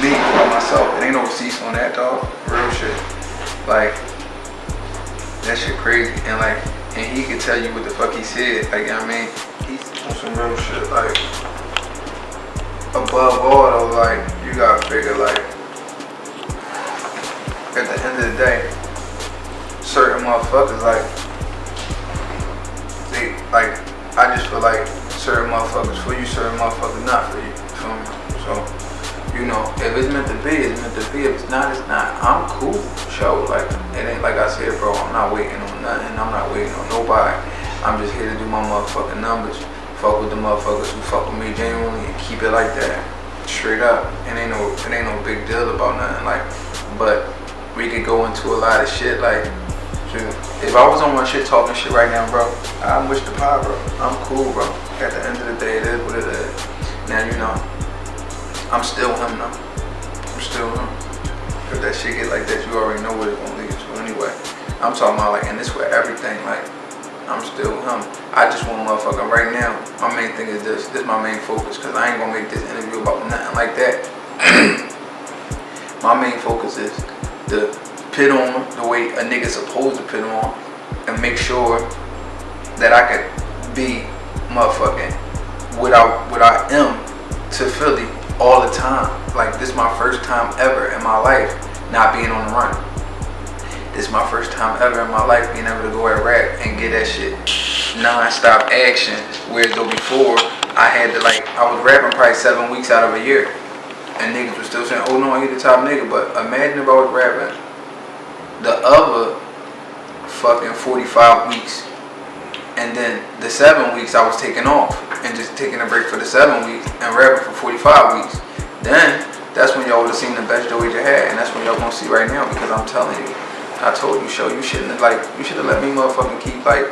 Me, by myself. It ain't no receipts on that, dog. Real shit. Like, that shit crazy. And like, and he could tell you what the fuck he said. Like, you know what I mean? He's on some real shit. Like, above all though, like, you gotta figure, like, at the end of the day, certain motherfuckers, like, they, like, I just feel like certain motherfuckers for you, certain motherfuckers not for you. Feel me? So, you know, if it's meant to be, it's meant to be. If it's not, it's not. I'm cool, show. Like, it ain't like I said, bro, I'm not waiting on nothing. I'm not waiting on nobody. I'm just here to do my motherfucking numbers. Fuck with the motherfuckers who fuck with me genuinely and keep it like that. Straight up. It ain't no big deal about nothing. Like, but we could go into a lot of shit. Like, shoot, if I was on my shit talking shit right now, bro, I wish the pie, bro. I'm cool, bro. At the end of the day, it is what it is. Now, you know, I'm still him though. I'm still him. If that shit get like that, you already know what it's gonna lead to anyway. I'm talking about like, and this with everything, like, I'm still him. I just want motherfucking right now. My main thing is this. This is my main focus, cause I ain't gonna make this interview about nothing like that. My main focus is to pit on the way a nigga supposed to pit on, and make sure that I could be motherfucking what I am to Philly all the time. Like, this is my first time ever in my life not being on the run. This is my first time ever in my life being able to go at rap and get that shit non-stop action. Whereas though before, I had to like, I was rapping probably 7 weeks out of a year. And niggas was still saying, oh no, he the top nigga. But imagine if I was rapping the other fucking 45 weeks. And then the 7 weeks I was taking off and just taking a break for the 7 weeks and rapping for 45 weeks. Then that's when y'all would have seen the best Joey Jihad, and that's what y'all gonna see right now, because I'm telling you, I told you, you shouldn't have you should have let me motherfucking keep like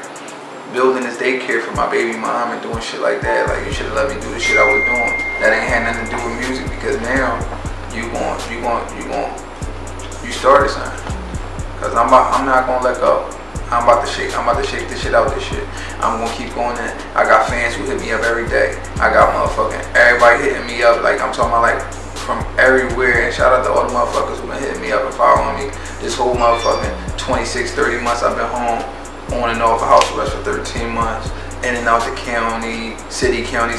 building this daycare for my baby mom and doing shit like that. Like, you should have let me do the shit I was doing. That ain't had nothing to do with music, because now you started something. Cause I'm not gonna let go. I'm about to shake this shit out this shit. I'm gonna keep going in. I got fans who hit me up every day. I got motherfucking everybody hitting me up. Like, I'm talking about like from everywhere. And shout out to all the motherfuckers who been hitting me up and following me. This whole motherfucking 26, 30 months I've been home, on and off of house arrest for 13 months. In and out the county, city, county,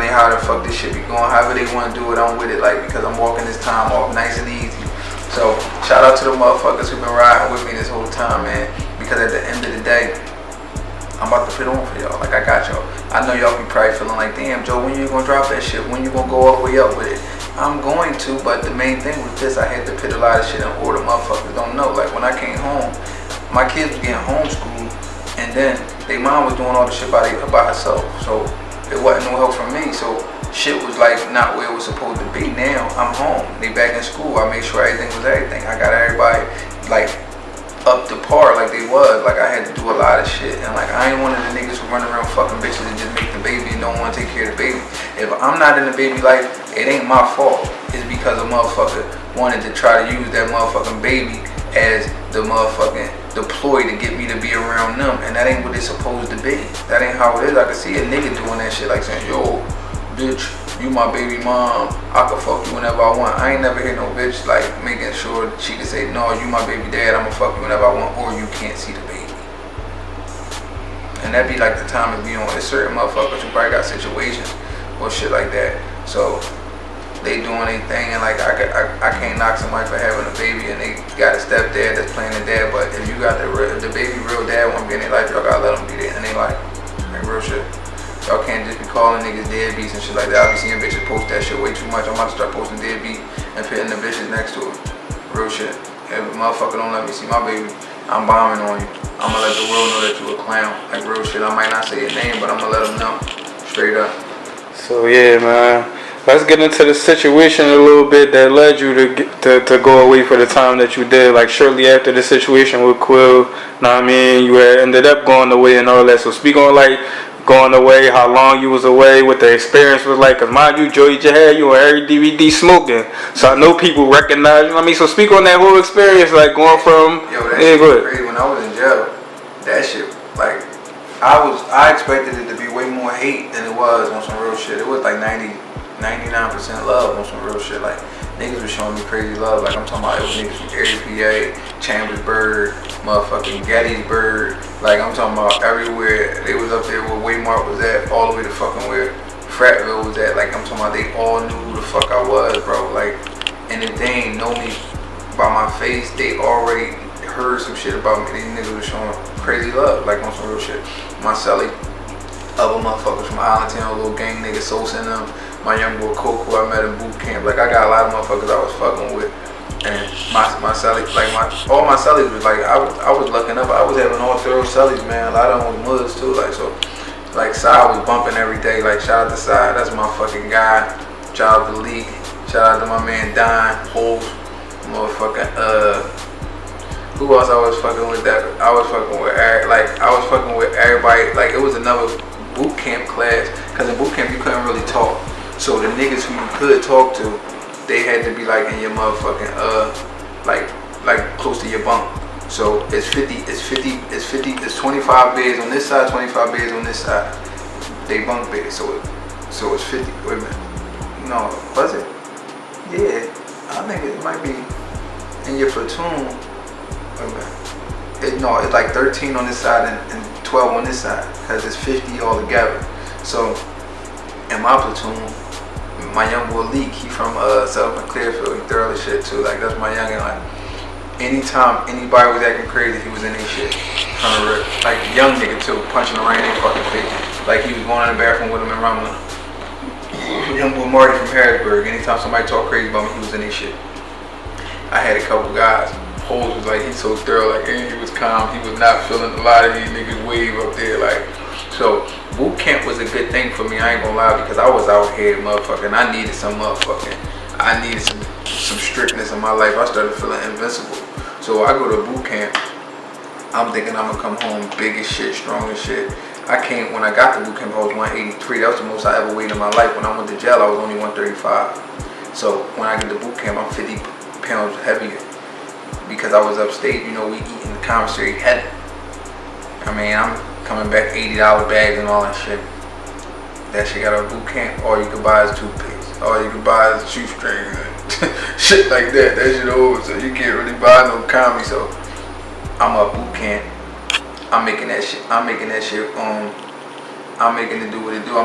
how the fuck this shit be going. However they wanna do it, I'm with it. Like, because I'm walking this time off nice and easy. So shout out to the motherfuckers who've been riding with me this whole time, man. Because at the end of the day, I'm about to fit on for y'all. Like, I got y'all. I know y'all be probably feeling like, damn, Joe, when you gonna drop that shit? When you gonna go all the way up with it? I'm going to, but the main thing with this, I had to put a lot of shit in order. Motherfuckers don't know. Like, when I came home, my kids was getting homeschooled, and then their mom was doing all the shit by herself. So it wasn't no help from me. So shit was like not where it was supposed to be. Now I'm home. They back in school. I made sure everything was everything. I got everybody like up to par like they was. Like, I had to do a lot of shit, and like, I ain't one of the niggas who run around fucking bitches and just make the baby and don't want to take care of the baby. If I'm not in the baby life, it ain't my fault. It's because a motherfucker wanted to try to use that motherfucking baby as the motherfucking deploy to get me to be around them, and that ain't what it's supposed to be. That ain't how it is. I can see a nigga doing that shit, like saying, yo, bitch, you my baby mom, I can fuck you whenever I want. I ain't never hear no bitch like making sure she can say, no, you my baby dad, I'ma fuck you whenever I want, or you can't see the baby. And that be like the time to be on. There's certain motherfuckers who probably got situations or shit like that. So they doing their thing, and like, I can't knock somebody for having a baby and they got a stepdad that's playing the dad. But if you got the baby real dad want to be in their life, y'all gotta let them be there in their life. Like, real shit. Y'all can't just be calling niggas deadbeats and shit like that. I be seeing bitches post that shit way too much. I'm about to start posting deadbeat and putting the bitches next to it. Real shit. If a motherfucker don't let me see my baby, I'm bombing on you. I'm gonna let the world know that you a clown. Like, real shit. I might not say your name, but I'm gonna let them know. Straight up. So yeah, man. Let's get into the situation a little bit that led you to go away for the time that you did. Like, shortly after the situation with Quill, know what I mean, you had ended up going away and all that. So speak on like going away, how long you was away, what the experience was like. Cause mind you, Joey Jihad, you on every DVD smoking. So I know people recognize you. I mean, so speak on that whole experience, like going from. Yo, that shit was crazy. When I was in jail, that shit, like, I expected it to be way more hate than it was on some real shit. It was like 99% love on some real shit. Like, niggas was showing me crazy love. Like, I'm talking about, it was niggas from area PA, Chambersburg, motherfucking Gettysburg. Like, I'm talking about everywhere. They was up there where Waymart was at, all the way to fucking where Fratville was at. Like, I'm talking about, they all knew who the fuck I was, bro. Like, and if they ain't know me by my face, they already heard some shit about me. These niggas was showing crazy love, like on some real shit. My celly, other motherfuckers from Allentown, little gang niggas, Sosa and them. My young boy Coco, I met in boot camp. Like, I got a lot of motherfuckers I was fucking with. And my cellies, like, all my cellies was like, I was looking up. I was having all thorough cellies, man. A lot of them was moods too. Like, so, like, Sai was bumping every day. Like, shout out to Sai, that's my fucking guy. Shout out to Leak. Shout out to my man Don Holt. Motherfucking who else I was fucking with? That I was fucking with Eric. Like, I was fucking with everybody. Like, it was another boot camp class. Cause in boot camp you couldn't really talk. So the niggas who you could talk to, they had to be like in your motherfucking like close to your bunk. So it's 25 beds on this side, 25 beds on this side. They bunk beds, so it's 50. Wait a minute. No, was it? Yeah, I think it might be in your platoon. Wait a minute. No, it's like 13 on this side and 12 on this side, cause it's 50 all together. So in my platoon, my young boy Leak, he from Southern Clearfield, he thoroughly shit too. Like, that's my youngin', like, anytime anybody was acting crazy, he was in their shit. Trying to rip. Like, young nigga too, punching around in their fucking face. Like, he was going in the bathroom with him and rumbling. Him with Marty from Harrisburg. Anytime somebody talked crazy about me, he was in their shit. I had a couple guys. Holes was like, he's so thorough, like, and he was calm. He was not feeling a lot of these niggas wave up there, like. So, boot camp was a good thing for me, I ain't gonna lie, because I was out here, motherfucking, I needed some strictness in my life. I started feeling invincible. So I go to boot camp, I'm thinking I'm gonna come home big as shit, strong as shit. When I got to boot camp, I was 183. That was the most I ever weighed in my life. When I went to jail, I was only 135. So when I get to boot camp, I'm 50 pounds heavier. Because I was upstate, you know, we eat in the commissary heavy. I mean, I'm coming back $80 bags and all that shit. That shit got a boot camp. All you could buy is toothpaste. All you could buy is shoestrings and shit like that. That shit over, so you can't really buy no commie. So I'm up boot camp. I'm making that shit. I'm making it do what it do.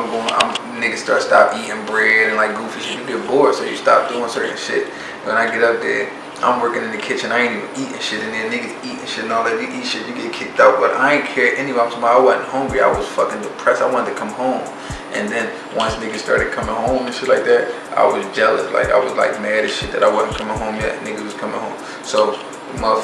Niggas stop eating bread and like goofy shit. You get bored, so you stop doing certain shit. When I get up there, I'm working in the kitchen. I ain't even eating shit in there. Niggas eating shit and all that. You eat shit, you get kicked out. But I ain't care anyway. I wasn't hungry. I was fucking depressed. I wanted to come home. And then once niggas started coming home and shit like that, I was jealous. Like, I was like mad as shit that I wasn't coming home yet. Niggas was coming home. So my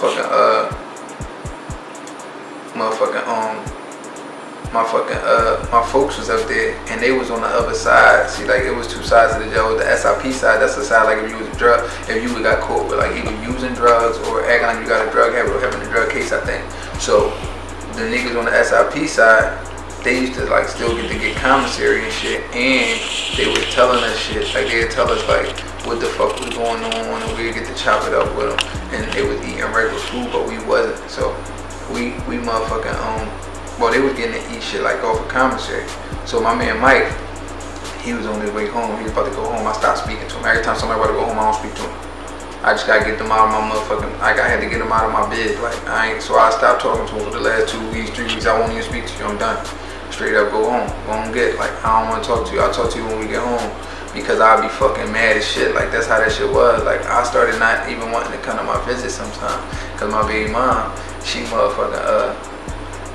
folks was up there and they was on the other side. See, like, it was two sides of the jail. The SIP side, that's the side like if you was if you got caught with like either using drugs or acting like you got a drug habit or having a drug case, I think. So the niggas on the SIP side, they used to like still get commissary and shit, and they was telling us shit. Like, they'd tell us like what the fuck was going on, and we'd get to chop it up with them. And they was eating regular food, but we wasn't. So we motherfucking they was getting to eat shit like off of commissary. So my man Mike, he was on his way home. He was about to go home. I stopped speaking to him. Every time somebody about to go home, I don't speak to him. I just gotta get them out of my motherfucking. I had to get them out of my bed. Like, so I stopped talking to him for the last 2 weeks, 3 weeks. I won't even speak to you. I'm done. Straight up, go home. Go home, get. Like, I don't want to talk to you. I'll talk to you when we get home. Because I'll be fucking mad as shit. Like, that's how that shit was. Like, I started not even wanting to come to my visit sometimes. Cause my baby mom, she motherfucking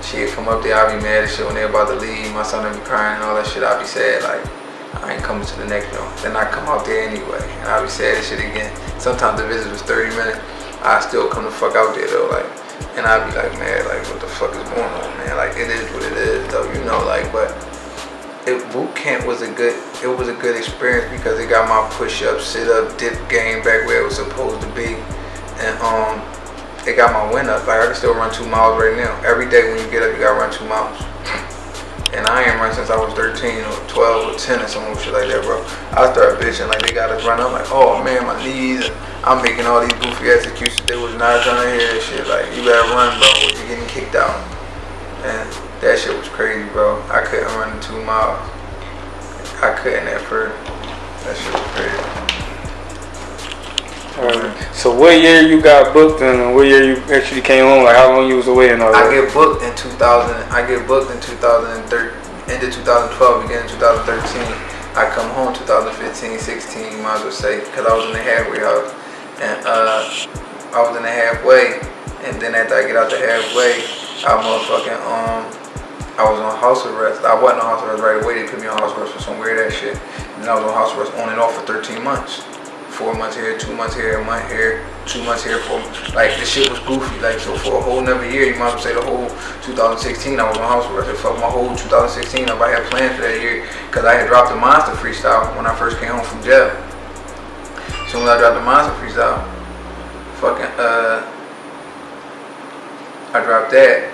she'd come up there, I'd be mad as shit when they about to leave. My son would be crying and all that shit. I'd be sad, like, I ain't coming to the next one. Then I come out there anyway, and I'd be sad as shit again. Sometimes the visit was 30 minutes. I still come the fuck out there though, like, and I'd be like, man, like, what the fuck is going on, man? Like, it is what it is though, you know, like, but boot camp was a good experience because it got my push-up, sit-up, dip game back where it was supposed to be, and it got my win up. Like, I can still run 2 miles right now. Every day when you get up, you gotta run 2 miles. And I ain't run since I was 13 or 12 or 10 or some shit like that, bro. I started bitching like they gotta run. I'm like, oh man, my knees. And I'm making all these goofy executions. They was not trying to hear that shit. Like, you better run, bro, or you're getting kicked out. And that shit was crazy, bro. I couldn't run 2 miles. I couldn't at first. That shit was crazy. So what year you got booked and what year you actually came home? Like, how long you was away and all that? I get booked in 2000. I get booked in 2013, end of 2012, beginning of 2013. I come home 2015, 16, you might as well say, because I was in the halfway house. And I was in the halfway, and then after I get out the halfway, I was on house arrest. I wasn't on house arrest right away. They put me on house arrest for some weird ass shit. And then I was on house arrest on and off for 13 months. 4 months here, 2 months here, a month here, 2 months here, 4 months. Like, this shit was goofy. Like, so for a whole another year, you might as well say the whole 2016, I was on house arrest. It fucked my whole 2016 up. I had plans for that year because I had dropped the Monster freestyle when I first came home from jail. So when I dropped the Monster freestyle, I dropped that,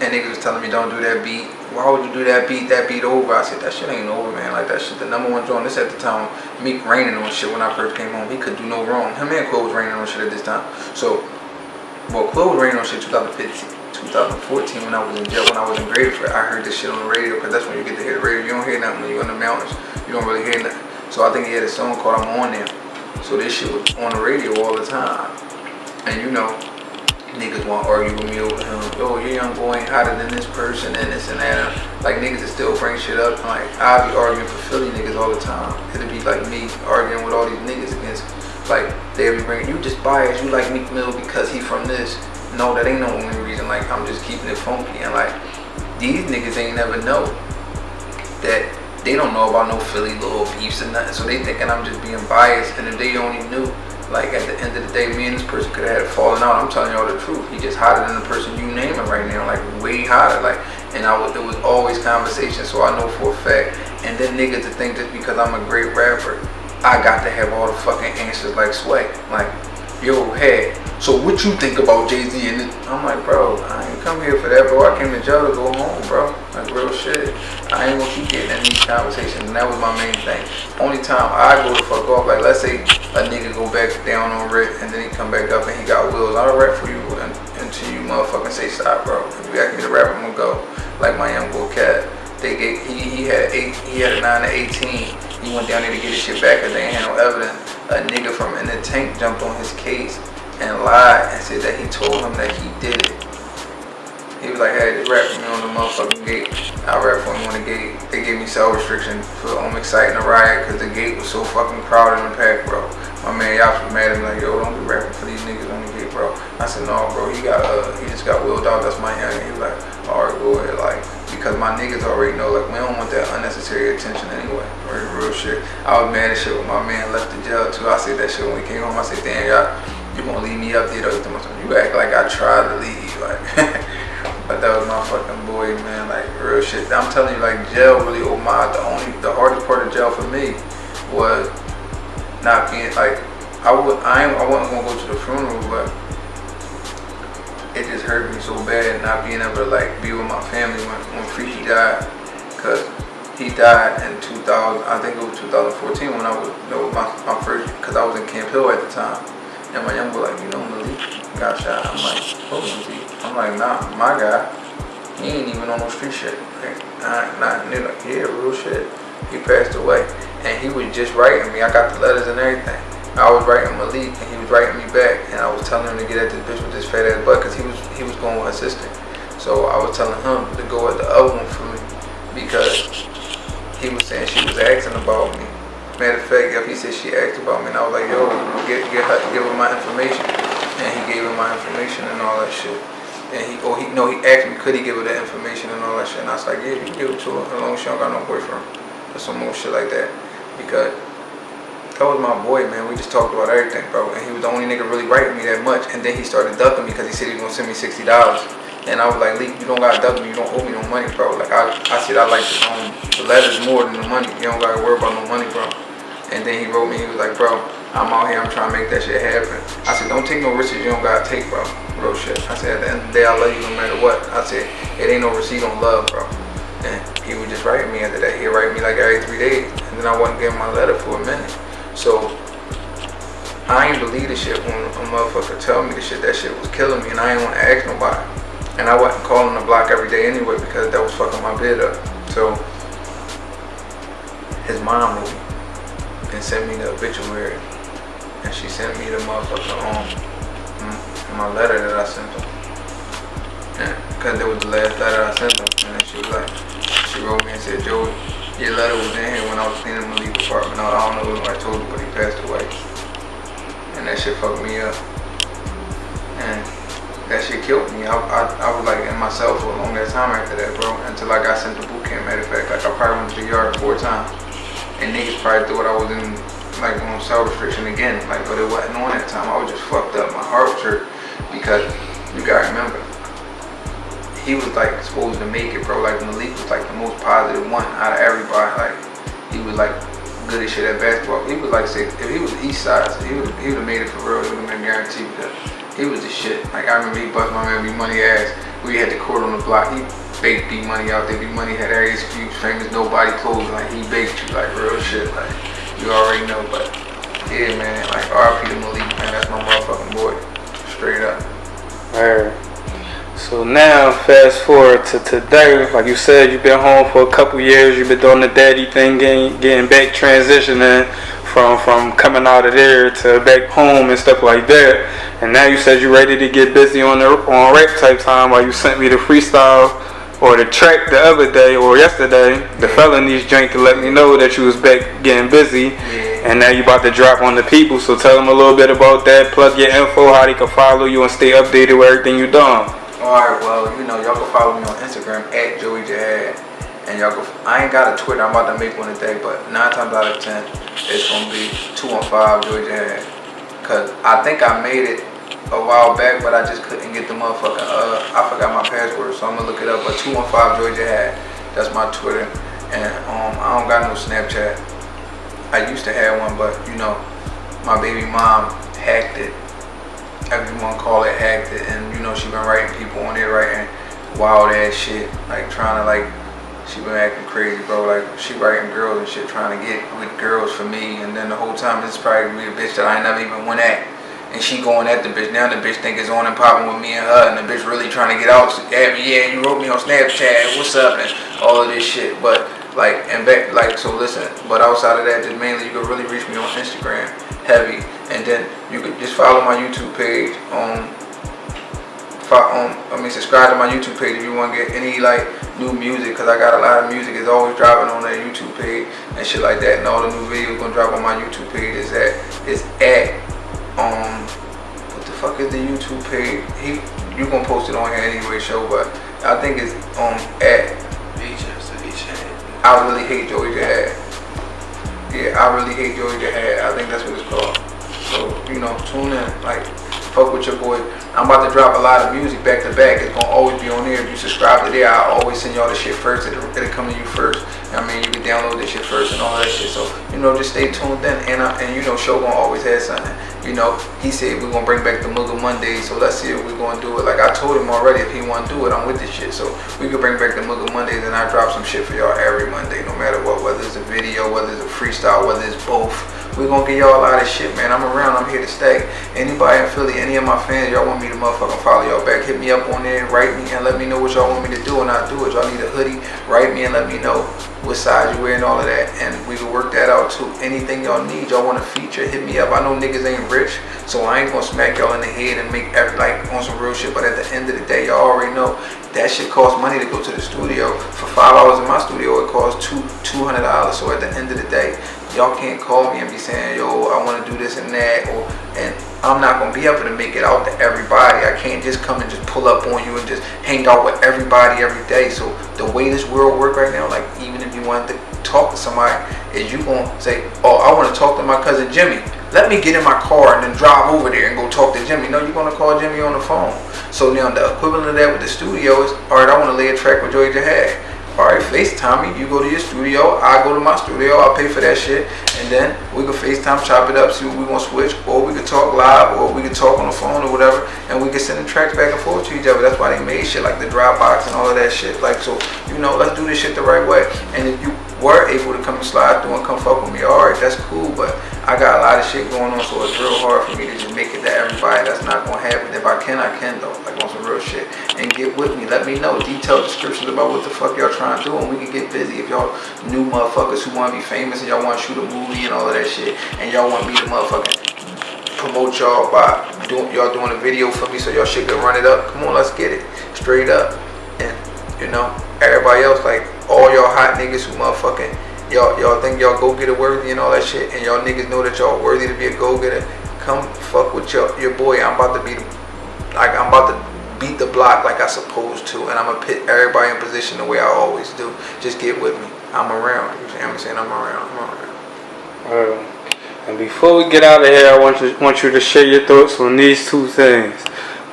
and niggas was telling me don't do that beat. Why would you do that beat? That beat over. I said, that shit ain't over, man. Like, that shit, the #1 joint. This at the time, Meek raining on shit when I first came home. He could do no wrong. Him and Quilly was raining on shit at this time. So, Quilly was raining on shit 2015, 2014 when I was in jail, when I was in Gradeford. I heard this shit on the radio because that's when you get to hear the radio. You don't hear nothing when you're in the mountains. You don't really hear nothing. So I think he had a song called I'm On There. So this shit was on the radio all the time. And you know, niggas want to argue with me over him. Oh, your young boy ain't hotter than this person and this and that. Like, niggas that still bring shit up. Like, I'll be arguing for Philly niggas all the time. It'll be like me arguing with all these niggas against like they'll be bringing, you just biased, you like Meek Mill because he from this. No, that ain't no only reason. Like, I'm just keeping it funky. And like, these niggas ain't never know that they don't know about no Philly little beefs and nothing. So they thinking I'm just being biased. And if they only knew, like at the end of the day, me and this person could have had a falling out. I'm telling y'all the truth. He just hotter than the person you naming right now, like way hotter. Like, and it was always conversation. So I know for a fact. And then niggas to think just because I'm a great rapper, I got to have all the fucking answers like Sway. Like, yo, hey, so what you think about Jay-Z? And I'm like, bro, I ain't come here for that, bro. I came to jail to go home, bro. Like, real shit. I ain't gonna keep getting in these conversations, and that was my main thing. Only time I go the fuck off, like, let's say a nigga go back down on Rick, and then he come back up and he got wheels. I'll rap for you until you motherfucking say stop, bro. If you ask me to rap, I'm gonna go. Like my young boy Cat. He had a 9 to 18. He went down there to get his shit back because they ain't had no evidence. A nigga from In the Tank jumped on his case and lied and said that he told him that he did it. He was like, hey, just rap for me on the motherfucking gate. I rap for him on the gate. They gave me cell restriction for exciting a riot because the gate was so fucking crowded and packed, bro. My man Yops was mad at me like, yo, don't be rapping for these niggas on the gate, bro. I said, no, bro, he just got willed out. That's my young. He was like, alright, go ahead, like, because my niggas already know, like, we don't want that unnecessary attention anyway. Real shit. I was mad as shit when my man left the jail too. I said that shit when he came home. I said, damn, y'all, you gonna leave me up there though? You act like I tried to leave, like. But that was my fucking boy, man. Like, real shit. I'm telling you, like, jail really opened my eyes. The hardest part of jail for me was not being like, I wasn't gonna go to the funeral, but it just hurt me so bad not being able to like be with my family when Freaky died, cause he died in 2000. I think it was 2014 when I was my first, cause I was in Camp Hill at the time, and my young boy like, you know, Malik got shot. I'm like, hold on, T. I'm like, nah, my guy, he ain't even on no street shit. Like, they're like, yeah, real shit. He passed away, and he was just writing me. I got the letters and everything. I was writing Malik, and he was writing me back, and I was telling him to get at this bitch with this fat ass butt, cause he was going with assistant. So I was telling him to go at the other one for me, because he was saying she was asking about me. Matter of fact, he said she asked about me, and I was like, yo, give her my information, and he gave her my information and all that shit. And he asked me, could he give her that information and all that shit, and I was like, yeah, you can give it to her as long as she don't got no boyfriend, or some more shit like that, because that was my boy, man. We just talked about everything, bro. And he was the only nigga really writing me that much. And then he started ducking me because he said he was gonna send me $60. And I was like, Lee, you don't gotta duck me. You don't owe me no money, bro. Like I said, I like the letters more than the money. You don't gotta worry about no money, bro. And then he wrote me. He was like, bro, I'm out here. I'm trying to make that shit happen. I said, don't take no risks you don't gotta take, bro. Real shit. I said, at the end of the day, I love you no matter what. I said, it ain't no receipt on love, bro. And he would just write me after that. He'd write me like every 3 days. And then I wasn't getting my letter for a minute. So I ain't believe the shit when a motherfucker tell me the shit. That shit was killing me, and I ain't want to ask nobody. And I wasn't calling the block every day anyway because that was fucking my bid up. So his mom wrote me and sent me the obituary, and she sent me the motherfucker my letter that I sent him. And because that was the last letter I sent him, and then she was like, she wrote me and said, Joey, your letter was in here when I was cleaning Malik's apartment. I don't know if I told you, but he passed away. And that shit fucked me up. And that shit killed me. I was like in myself for a long ass time after that, bro. Until I got sent to boot camp. Matter of fact, like I probably went to the yard 4 times. And niggas probably thought I was in like on cell restriction again. Like, but it wasn't on that time. I was just fucked up. My heart was hurt because you gotta remember, he was like supposed to make it, bro. Like Malik was like the most positive one out of everybody. Like he was like good as shit at basketball. He was like, say, if he was East Side, he would have made it for real. He would have been guaranteed because he was the shit. Like I remember he bust my man B Money ass. We had the court on the block. He baked B Money out there. B Money had every excuse, famous nobody clothes. Like he baked you, like real shit. Like you already know. But yeah, man. Like RP to Malik, man. That's my motherfucking boy. Straight up. Alright. So now, fast forward to today. Like you said, you've been home for a couple years. You've been doing the daddy thing, getting back, transitioning from coming out of there to back home and stuff like that. And now you said you're ready to get busy on rap type time. While you sent me the freestyle or the track the other day or yesterday, the Felonies drink to let me know that you was back getting busy. Yeah. and now you about to drop on the people. So tell them a little bit about that. Plug your info, how they can follow you and stay updated with everything you doing. Alright, well, you know, y'all can follow me on Instagram at Joey Jihad. And y'all can, I ain't got a Twitter, I'm about to make one today, but 9 times out of 10, it's gonna be 215 Joey Jihad. Cause I think I made it a while back, but I just couldn't get the motherfucking, I forgot my password, so I'm gonna look it up. But 215 Joey Jihad, that's my Twitter. And I don't got no Snapchat. I used to have one, but you know, my baby mom hacked it. Everyone call it hacked it, and you know she been writing people on there writing wild ass shit, like trying to like, she been acting crazy, bro. Like she writing girls and shit, trying to get with girls for me, and then the whole time it's probably be a bitch that I never even went at, and she going at the bitch. Now the bitch think it's on and popping with me and her, and the bitch really trying to get out at me. Yeah, you wrote me on Snapchat, what's up, and all of this shit, but. Like, and back, like, so listen, but outside of that, just mainly you can really reach me on Instagram, heavy, and then you could just follow my YouTube page, subscribe to my YouTube page if you want to get any, like, new music, because I got a lot of music, it's always dropping on that YouTube page, and shit like that, and all the new videos gonna drop on my YouTube page is at, what the fuck is the YouTube page? You gonna post it on here anyway, show, but I think it's, at, I really hate Joey Jihad. Yeah, I really hate Joey Jihad. I think that's what it's called. So, you know, tune in. Like, fuck with your boy. I'm about to drop a lot of music back to back. It's gonna always be on there. If you subscribe to there, I always send y'all the shit first. It'll come to you first. I mean, you can download this shit first and all that shit. So, you know, just stay tuned in. And you know, show gonna always have something. You know, he said we're gonna bring back the Murda Mondays, so let's see if we're gonna do it. Like I told him already, if he wanna do it, I'm with this shit. So we could bring back the Murda Mondays, and I drop some shit for y'all every Monday, no matter what, whether it's a video, whether it's a freestyle, whether it's both. We're gonna get y'all a lot of shit, man. I'm around, I'm here to stay. Anybody in Philly, any of my fans, y'all want me to motherfucking follow y'all back, hit me up on there, write me and let me know what y'all want me to do, and I'll do it. Y'all need a hoodie, write me and let me know what size you wear and all of that, and we can work that out too. Anything y'all need, y'all want to feature, hit me up. I know niggas ain't rich, so I ain't gonna smack y'all in the head and make like on some real shit, but at the end of the day, y'all already know that shit costs money to go to the studio. For 5 hours in my studio, it costs $200. So at the end of the day, y'all can't call me and be saying, yo, I want to do this and that, and I'm not gonna be able to make it out to everybody. I can't just come and just pull up on you and just hang out with everybody every day. So the way this world works right now, like even if you want to talk to somebody, is you gonna say, oh, I want to talk to my cousin Jimmy. Let me get in my car and then drive over there and go talk to Jimmy. No, you're gonna call Jimmy on the phone. So now the equivalent of that with the studio is, all right, I want to lay a track with Joey Jihad. Alright, FaceTime me, you go to your studio, I go to my studio, I'll pay for that shit, and then we can FaceTime, chop it up, see what we want to switch, or we can talk live, or we can talk on the phone or whatever, and we can send the tracks back and forth to each other. That's why they made shit like the Dropbox and all of that shit. Like, so, you know, let's do this shit the right way. And if you were able to come and slide through and come fuck with me, alright, that's cool, but I got a lot of shit going on, so it's real hard for me to just make it to everybody. That's not gonna happen. If I can though, like on some real shit. And get with me, let me know, detailed descriptions about what the fuck y'all trying to do, and we can get busy. If y'all new motherfuckers who want to be famous and y'all want to shoot a movie and all of that shit, and y'all want me to motherfucking promote y'all by y'all doing a video for me so y'all shit can run it up, come on, let's get it straight up. And you know, everybody else, like all y'all hot niggas who motherfucking y'all think y'all go-getter worthy and all that shit, and y'all niggas know that y'all worthy to be a go-getter, come fuck with your boy. I'm about to be like, I'm about to beat the block like I supposed to, and I'm gonna put everybody in position the way I always do. Just get with me. I'm around. You see what I'm saying? I'm around. And before we get out of here, I want you to share your thoughts on these two things.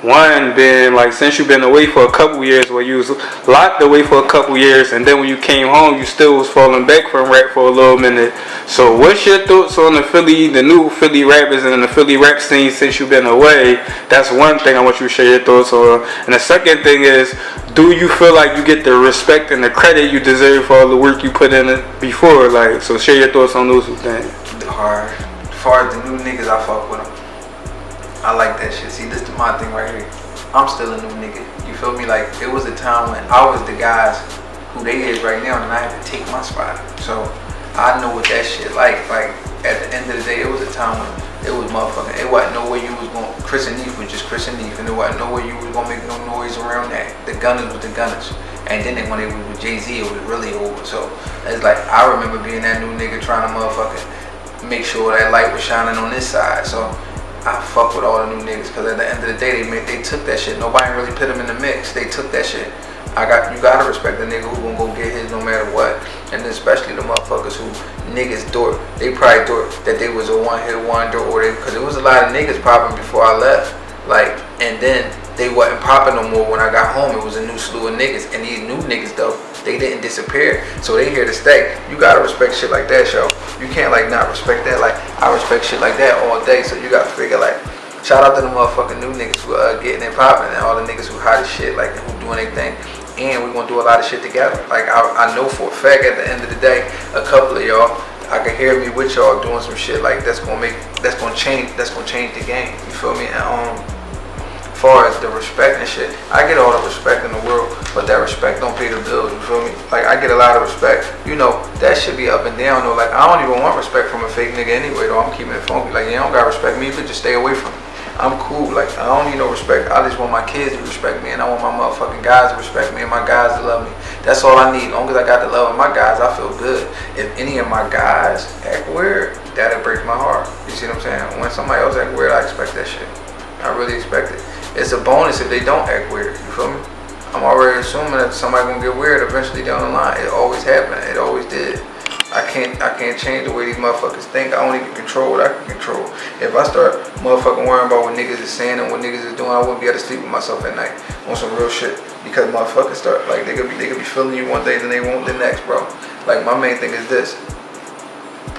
One being, like, since you've been away for a couple years, where you was locked away for a couple years, and then when you came home, you still was falling back from rap for a little minute. So what's your thoughts on the new Philly rappers and the Philly rap scene since you've been away? That's one thing I want you to share your thoughts on. And the second thing is, do you feel like you get the respect and the credit you deserve for all the work you put in it before? Like, so share your thoughts on those two things. Hard. As far as the new niggas, I fuck with them. I like that shit. See, this is my thing right here. I'm still a new nigga. You feel me? Like, it was a time when I was the guys who they is right now, and I had to take my spot. So I know what that shit like. Like, at the end of the day, it was a time when it was motherfucking, it wasn't no way you was going, Chris and Neef was just Chris and Neef, and there wasn't no way you was gonna make no noise around that. The Gunners was the Gunners. And then when they was with Jay-Z, it was really over. So it's like, I remember being that new nigga trying to motherfucking make sure that light was shining on this side. So I fuck with all the new niggas, cause at the end of the day they took that shit. Nobody really put them in the mix. They took that shit. You gotta respect the nigga who gonna go get his no matter what. And then especially the motherfuckers who niggas thought, they probably thought that they was a one-hit wonder, or cause there was a lot of niggas popping before I left. Like, and then they wasn't popping no more when I got home. It was a new slew of niggas. And these new niggas though, they didn't disappear. So they here to stay. You gotta respect shit like that, yo. You can't like not respect that. Like, I respect shit like that all day. So you gotta figure like, shout out to the motherfucking new niggas who are getting it popping, and all the niggas who hot as shit, like who doing their thing. And we're gonna do a lot of shit together. Like I know for a fact at the end of the day, a couple of y'all, I can hear me with y'all doing some shit like that's gonna change the game. You feel me? And as far as the respect and shit, I get all the respect in the world, but that respect don't pay the bills. You feel me? Like I get a lot of respect. You know that should be up and down though. Like I don't even want respect from a fake nigga anyway. Though I'm keeping it funky. Like you don't got respect me, you could just stay away from me. I'm cool, like I don't need no respect. I just want my kids to respect me, and I want my motherfucking guys to respect me, and my guys to love me. That's all I need. As long as I got the love of my guys, I feel good. If any of my guys act weird, that'll break my heart. You see what I'm saying? When somebody else act weird, I expect that shit. I really expect it. It's a bonus if they don't act weird. You feel me? I'm already assuming that somebody gonna get weird eventually down the line. It always happened. It always did. I can't change the way these motherfuckers think. I only can control what I can control. If I start motherfucking worrying about what niggas is saying and what niggas is doing, I wouldn't be able to sleep with myself at night on some real shit. Because motherfuckers start like they could be feeling you one day, then they won't the next, bro. Like my main thing is this: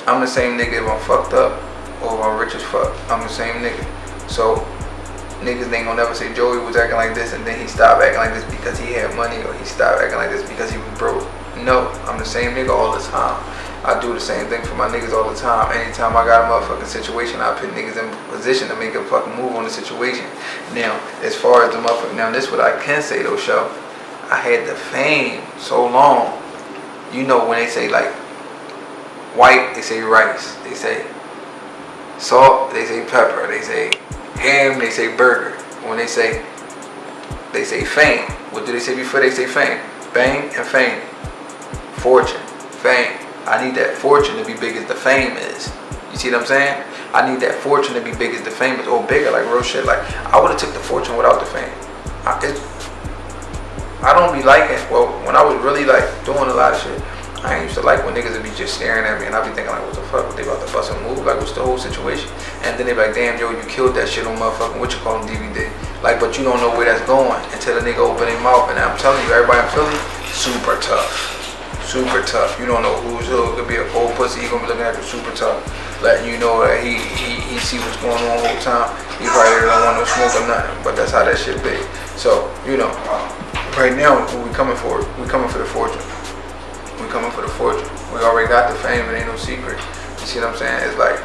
I'm the same nigga if I'm fucked up or if I'm rich as fuck. I'm the same nigga. So niggas ain't gonna never say Joey was acting like this and then he stopped acting like this because he had money, or he stopped acting like this because he was broke. No, I'm the same nigga all the time. I do the same thing for my niggas all the time. Anytime I got a motherfucking situation, I put niggas in position to make a fucking move on the situation. Now, as far as the motherfucker, now this what I can say though, show. I had the fame so long. You know when they say like white, they say rice. They say salt, they say pepper. They say ham, they say burger. When they say fame, what do they say before they say fame? Bang and fame. Fortune, fame. I need that fortune to be big as the fame is. You see what I'm saying? I need that fortune to be big as the fame is, or bigger, like real shit. Like I would have took the fortune without the fame. I don't be liking. Well, when I was really like doing a lot of shit, I ain't used to like when niggas would be just staring at me, and I be thinking like, what the fuck? They about to bust a move? Like what's the whole situation? And then they be like, damn, yo, you killed that shit on motherfucking DVD. Like, but you don't know where that's going until the nigga open their mouth. And I'm telling you, everybody in Philly, super tough. Super tough. You don't know who's who. It could be a old pussy. He gonna be looking at you super tough, letting you know that he see what's going on the whole time. He probably don't want no smoke or nothing. But that's how that shit be. So you know, right now we coming for it. We coming for the fortune. We coming for the fortune. We already got the fame. It ain't no secret. You see what I'm saying? It's like,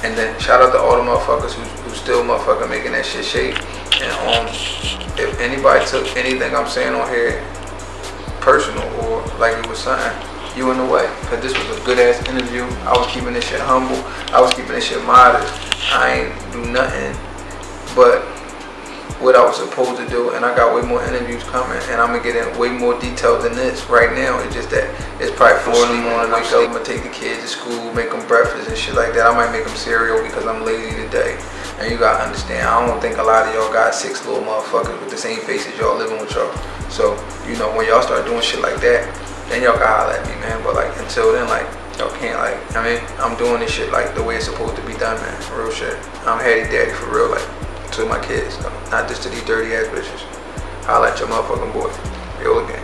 and then shout out to all the motherfuckers who still motherfucking making that shit shake. And if anybody took anything I'm saying on here personal or like it was something, you in the way. Cause this was a good ass interview. I was keeping this shit humble. I was keeping this shit modest. I ain't do nothing but what I was supposed to do, and I got way more interviews coming, and I'm gonna get in way more detail than this right now. It's just that it's probably 4 in the morning. I'm gonna take the kids to school, make them breakfast and shit like that. I might make them cereal because I'm lazy today. And you gotta understand, I don't think a lot of y'all got 6 little motherfuckers with the same faces y'all living with y'all. So, you know, when y'all start doing shit like that, then y'all can holler at me, man. But like until then, like y'all can't, like, I mean, I'm doing this shit like the way it's supposed to be done, man. Real shit. I'm Hattie Daddy for real, like to my kids, though. Not just to these dirty ass bitches. Holla at your motherfucking boy. Yo again.